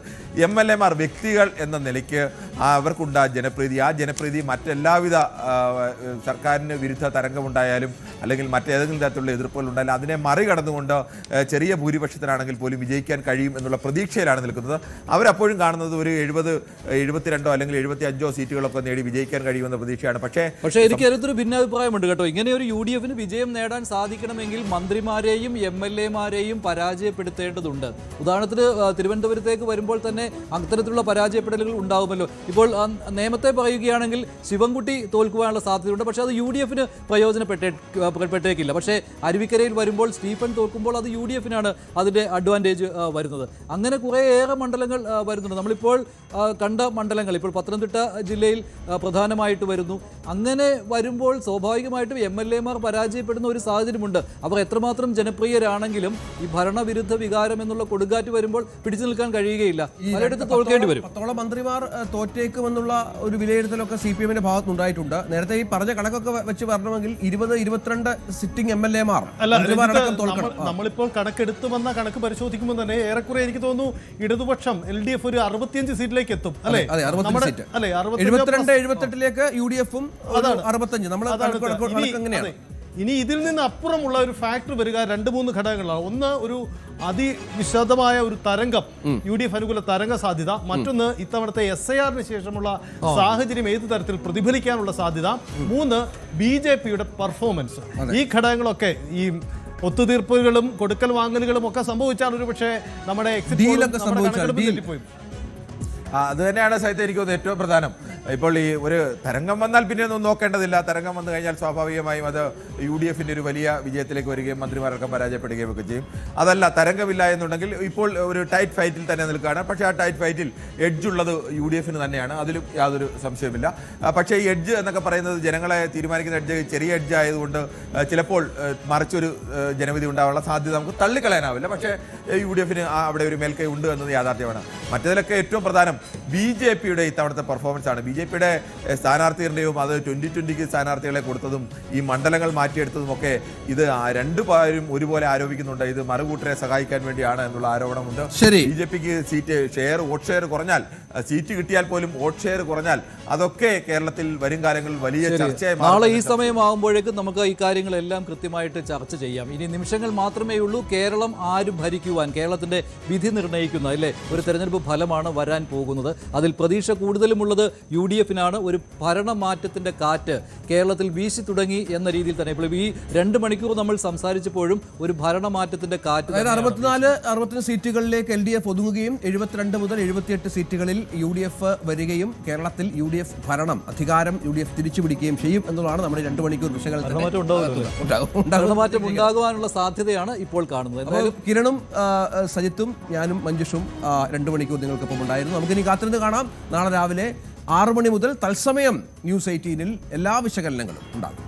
MLAമാർ വ്യക്തികൾ എന്ന നിലയ്ക്ക് അവർക്കുണ്ടാ ജനപ്രീതി, ആ ജനപ്രീതി മറ്റെല്ലാവിധ സർക്കാരിന് വിരുദ്ധ തരംഗമുണ്ടായാലും അല്ലെങ്കിൽ മറ്റേതെങ്കിലും തരത്തിലുള്ള എതിർപ്പുകൾ ഉണ്ടായാലും അതിനെ മറികടന്നുകൊണ്ട് ചെറിയ ഭൂരിപക്ഷത്തിനാണെങ്കിൽ പോലും വിജയിക്കാൻ കഴിയും എന്നുള്ള പ്രതീക്ഷയിലാണ് നിൽക്കുന്നത്. അവരപ്പോഴും കാണുന്നത് ഒരു 72 അല്ലെങ്കിൽ 75 സീറ്റുകളൊക്കെ നേടി വിജയിക്കാൻ കഴിയുമെന്ന പ്രതീക്ഷയാണ്. പക്ഷേ എനിക്ക് അതിലൊരു ഭിന്നാഭിപ്രായമുണ്ട് കേട്ടോ. ഇങ്ങനെ ഒരു UDFന് വിജയം നേടാൻ സാധിക്കണമെങ്കിൽ മന്ത്രിമാരെയും MLAമാരെയും പരാജയപ്പെടുത്തേണ്ടതുണ്ട്. ഉദാഹരണത്തിന് തിരുവനന്തപുരത്തേക്ക് വരുമ്പോൾ തന്നെ അത്തരത്തിലുള്ള പരാജയപ്പെടലുകൾ ഉണ്ടാകുമല്ലോ. ഇപ്പോൾ നിയമത്തെ പറയുകയാണെങ്കിൽ ശിവൻകുട്ടി തോൽക്കുവാനുള്ള സാധ്യതയുണ്ട്. പക്ഷേ അത് UDF-ന് പ്രയോജനപ്പെട്ടേക്കില്ല. പക്ഷേ അരുവിക്കരയിൽ വരുമ്പോൾ സ്റ്റീഫൻ തോൽക്കുമ്പോൾ അത് UDF-നാണ് അതിൻ്റെ അഡ്വാൻറ്റേജ് വരുന്നത്. അങ്ങനെ കുറേയേറെ മണ്ഡലങ്ങൾ വരുന്നുണ്ട്. നമ്മളിപ്പോൾ കണ്ട മണ്ഡലങ്ങൾ ഇപ്പോൾ പത്തനംതിട്ട ജില്ലയിൽ പ്രധാനമായിട്ട് വരുന്നു. അങ്ങനെ വരുമ്പോൾ സ്വാഭാവികമായിട്ടും MLA-മാർ പരാജയപ്പെടുന്ന ഒരു സാഹചര്യമുണ്ട്. അവർ എത്രമാത്രം ജനപ്രിയരാണെങ്കിലും ഈ ഭരണവിരുദ്ധ വികാരം എന്നുള്ള കൊടുങ്കാറ്റ് വരുമ്പോൾ പിടിച്ചു നിൽക്കാൻ കഴിയുകയില്ല. പലയിടത്ത് തോൽക്കേണ്ടി വരും. 10ഓളം മന്ത്രിമാർ തോറ്റേക്കുമെന്നുള്ള ഒരു വിലയിരുത്തലൊക്കെ CPM-ന്റെ ഭാഗത്തുനിന്നുണ്ടായിട്ടുണ്ട്. നേരത്തെ ഈ പറഞ്ഞ കണക്കൊക്കെ വെച്ച് വരണമെങ്കിൽ 20-22 സിറ്റിംഗ് MLA-മാർ നമ്മളിപ്പോൾ കണക്കെടുത്തു വന്ന കണക്ക് പരിശോധിക്കുമ്പോൾ തന്നെ ഏറെക്കുറെ എനിക്ക് തോന്നുന്നു ഇടതുപക്ഷം LDF ഒരു 65 സീറ്റിലേക്ക് എത്തും അല്ലെ? 72-78 UDF-ഉം 65. നമ്മൾ അങ്ങനെയാണ്. ഇനി ഇതിൽ നിന്ന് അപ്പുറമുള്ള ഒരു ഫാക്ടർ വരിക 2-3 ഘടകങ്ങളാണ്. ഒന്ന്, ഒരു അതിവിശദമായ ഒരു തരംഗം, UDF അനുകൂല തരംഗ സാധ്യത. മറ്റൊന്ന്, ഇത്തവണത്തെ SIR-ന് ശേഷമുള്ള സാഹചര്യം ഏത് തരത്തിൽ പ്രതിഫലിക്കാനുള്ള സാധ്യത. 3, BJP-യുടെ പെർഫോമൻസ്. ഈ ഘടകങ്ങളൊക്കെ ഈ ഒത്തുതീർപ്പുകളും കൊടുക്കൽ വാങ്ങലുകളും ഒക്കെ സംഭവിച്ചാൽ ഒരു പക്ഷേ നമ്മുടെ അത് തന്നെയാണ് സഹിതം എനിക്ക് തോന്നുന്നത് ഏറ്റവും പ്രധാനം. ഇപ്പോൾ ഈ ഒരു തരംഗം വന്നാൽ പിന്നെ ഒന്നും നോക്കേണ്ടതില്ല. തരംഗം വന്നു കഴിഞ്ഞാൽ സ്വാഭാവികമായും അത് UDF-ന്റെ ഒരു വലിയ വിജയത്തിലേക്ക് വരികയും മന്ത്രിമാരൊക്കെ പരാജയപ്പെടുകയും ഒക്കെ ചെയ്യും. അതല്ല, തരംഗമില്ല എന്നുണ്ടെങ്കിൽ ഇപ്പോൾ ഒരു ടൈറ്റ് ഫൈറ്റിൽ തന്നെ നിൽക്കുകയാണ്. പക്ഷേ ആ ടൈറ്റ് ഫൈറ്റിൽ എഡ്ജ് ഉള്ളത് UDF-ന് തന്നെയാണ്, അതിലും യാതൊരു സംശയമില്ല. പക്ഷേ ഈ എഡ്ജ് എന്നൊക്കെ പറയുന്നത് ജനങ്ങളെ തീരുമാനിക്കുന്ന എഡ്ജ് ചെറിയ എഡ്ജ് ആയതുകൊണ്ട് ചിലപ്പോൾ മറിച്ചൊരു ജനവിധി ഉണ്ടാവാനുള്ള സാധ്യത നമുക്ക് തള്ളിക്കളയാനാവില്ല. പക്ഷേ UDF-ന് അവിടെ ഒരു മേൽക്കൈ ഉണ്ട് എന്നത് യാഥാർത്ഥ്യമാണ്. മറ്റതിലൊക്കെ ഏറ്റവും പ്രധാനം BJP-യുടെ ഇത്തവണത്തെ പെർഫോമൻസ് ആണ്. BJP-യുടെ സ്ഥാനാർത്ഥികളുടെയും അത് 2020 സ്ഥാനാർത്ഥികളെ കൊടുത്തതും ഈ മണ്ഡലങ്ങൾ മാറ്റിയെടുത്തതും ഒക്കെ ഇത് രണ്ടുപേരും ഒരുപോലെ ആരോപിക്കുന്നുണ്ട്. ഇത് മറുകൂട്ടരെ സഹായിക്കാൻ വേണ്ടിയാണ് എന്നുള്ള ആരോപണമുണ്ട്. BJP-ക്ക് വോട്ട് ഷെയർ കുറഞ്ഞാൽ, സീറ്റ് കിട്ടിയാൽ പോലും വോട്ട് ഷെയർ കുറഞ്ഞാൽ അതൊക്കെ കേരളത്തിൽ വരും കാലങ്ങളിൽ വലിയ ചർച്ചയായി മാറും. നാളെ ഈ സമയമാകുമ്പോഴേക്കും നമുക്ക് ഈ കാര്യങ്ങളെല്ലാം കൃത്യമായിട്ട് ചർച്ച ചെയ്യാം. ഇനി നിമിഷങ്ങൾ മാത്രമേ ഉള്ളൂ. കേരളം ആര് ഭരിക്കുവാൻ, കേരളത്തിന്റെ വിധി നിർണ്ണയിക്കുന്ന ഒരു തെരഞ്ഞെടുപ്പ് ഫലമാണ് വരാൻ പോകുന്നത്. അതിൽ പ്രതീക്ഷ കൂടുതലുമുള്ളത് UDF-നാണ്. ഒരു ഭരണമാറ്റത്തിന്റെ കാറ്റ് കേരളത്തിൽ വീശി തുടങ്ങി എന്ന രീതിയിൽ തന്നെ ഇപ്പോൾ ഈ 2 മണിക്കൂർ നമ്മൾ സംസാരിച്ചപ്പോഴും ഒരു ഭരണമാറ്റത്തിന്റെ കാറ്റ്. 64-65 സീറ്റുകളിലേക്ക് LDF ഒതുങ്ങുകയും 72 മുതൽ 78 സീറ്റുകളിൽ UDF വരികയും കേരളത്തിൽ UDF ഭരണം, അധികാരം UDF തിരിച്ചു പിടിക്കുകയും ചെയ്യും എന്നുള്ളതാണ് നമ്മുടെ 2 മണിക്കൂർ വിഷയങ്ങൾ. ഭരണമാറ്റം ഉണ്ടാകുവാനുള്ള സാധ്യതയാണ് ഇപ്പോൾ കാണുന്നത്. കിരണും സജിത്തും ഞാനും മഞ്ജുഷും 2 മണിക്കൂർ നിങ്ങൾക്കൊപ്പം ഉണ്ടായിരുന്നു. നമുക്കിനി കാത്തിരുന്ന് കാണാം. നാളെ രാവിലെ 6 മണി മുതൽ തത്സമയം News 18-ൽ എല്ലാ വിശകലനങ്ങളും ഉണ്ടാകും.